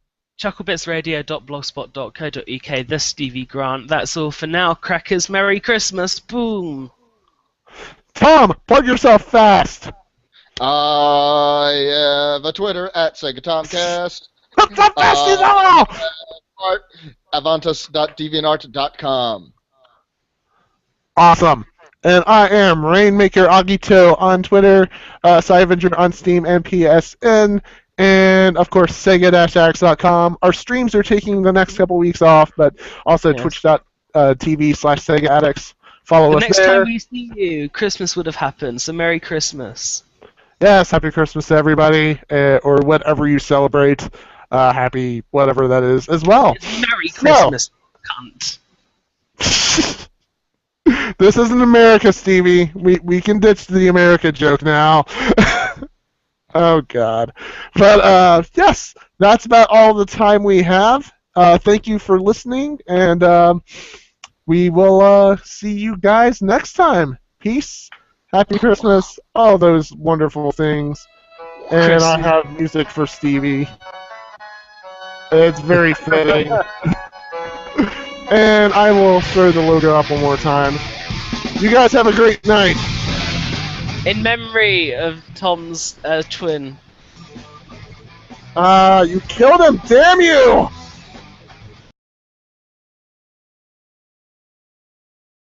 chucklebitsradio.blogspot.co.uk, the Stevie Grant. That's all for now. Crackers, Merry Christmas. Boom. Tom, plug yourself fast. I have a Twitter at Sega Tomcast. Avantus.deviantart.com. Awesome. And I am Rainmaker Agito on Twitter, Cyvenger on Steam and PSN, and of course Sega-Addicts.com. Our streams are taking the next couple weeks off, but also twitch.tv/Sega Addicts. Follow us there. The next time we see you, Christmas would have happened, so Merry Christmas. Yes, Happy Christmas to everybody, or whatever you celebrate. Happy whatever that is as well. Merry Christmas, cunt. This isn't America, Stevie. We can ditch the America joke now. Oh, God. But, yes, that's about all the time we have. Thank you for listening, and we will see you guys next time. Peace, Happy Christmas, all those wonderful things. And I have music for Stevie. It's very fitting. And I will throw the logo up one more time. You guys have a great night. In memory of Tom's twin. You killed him, damn you!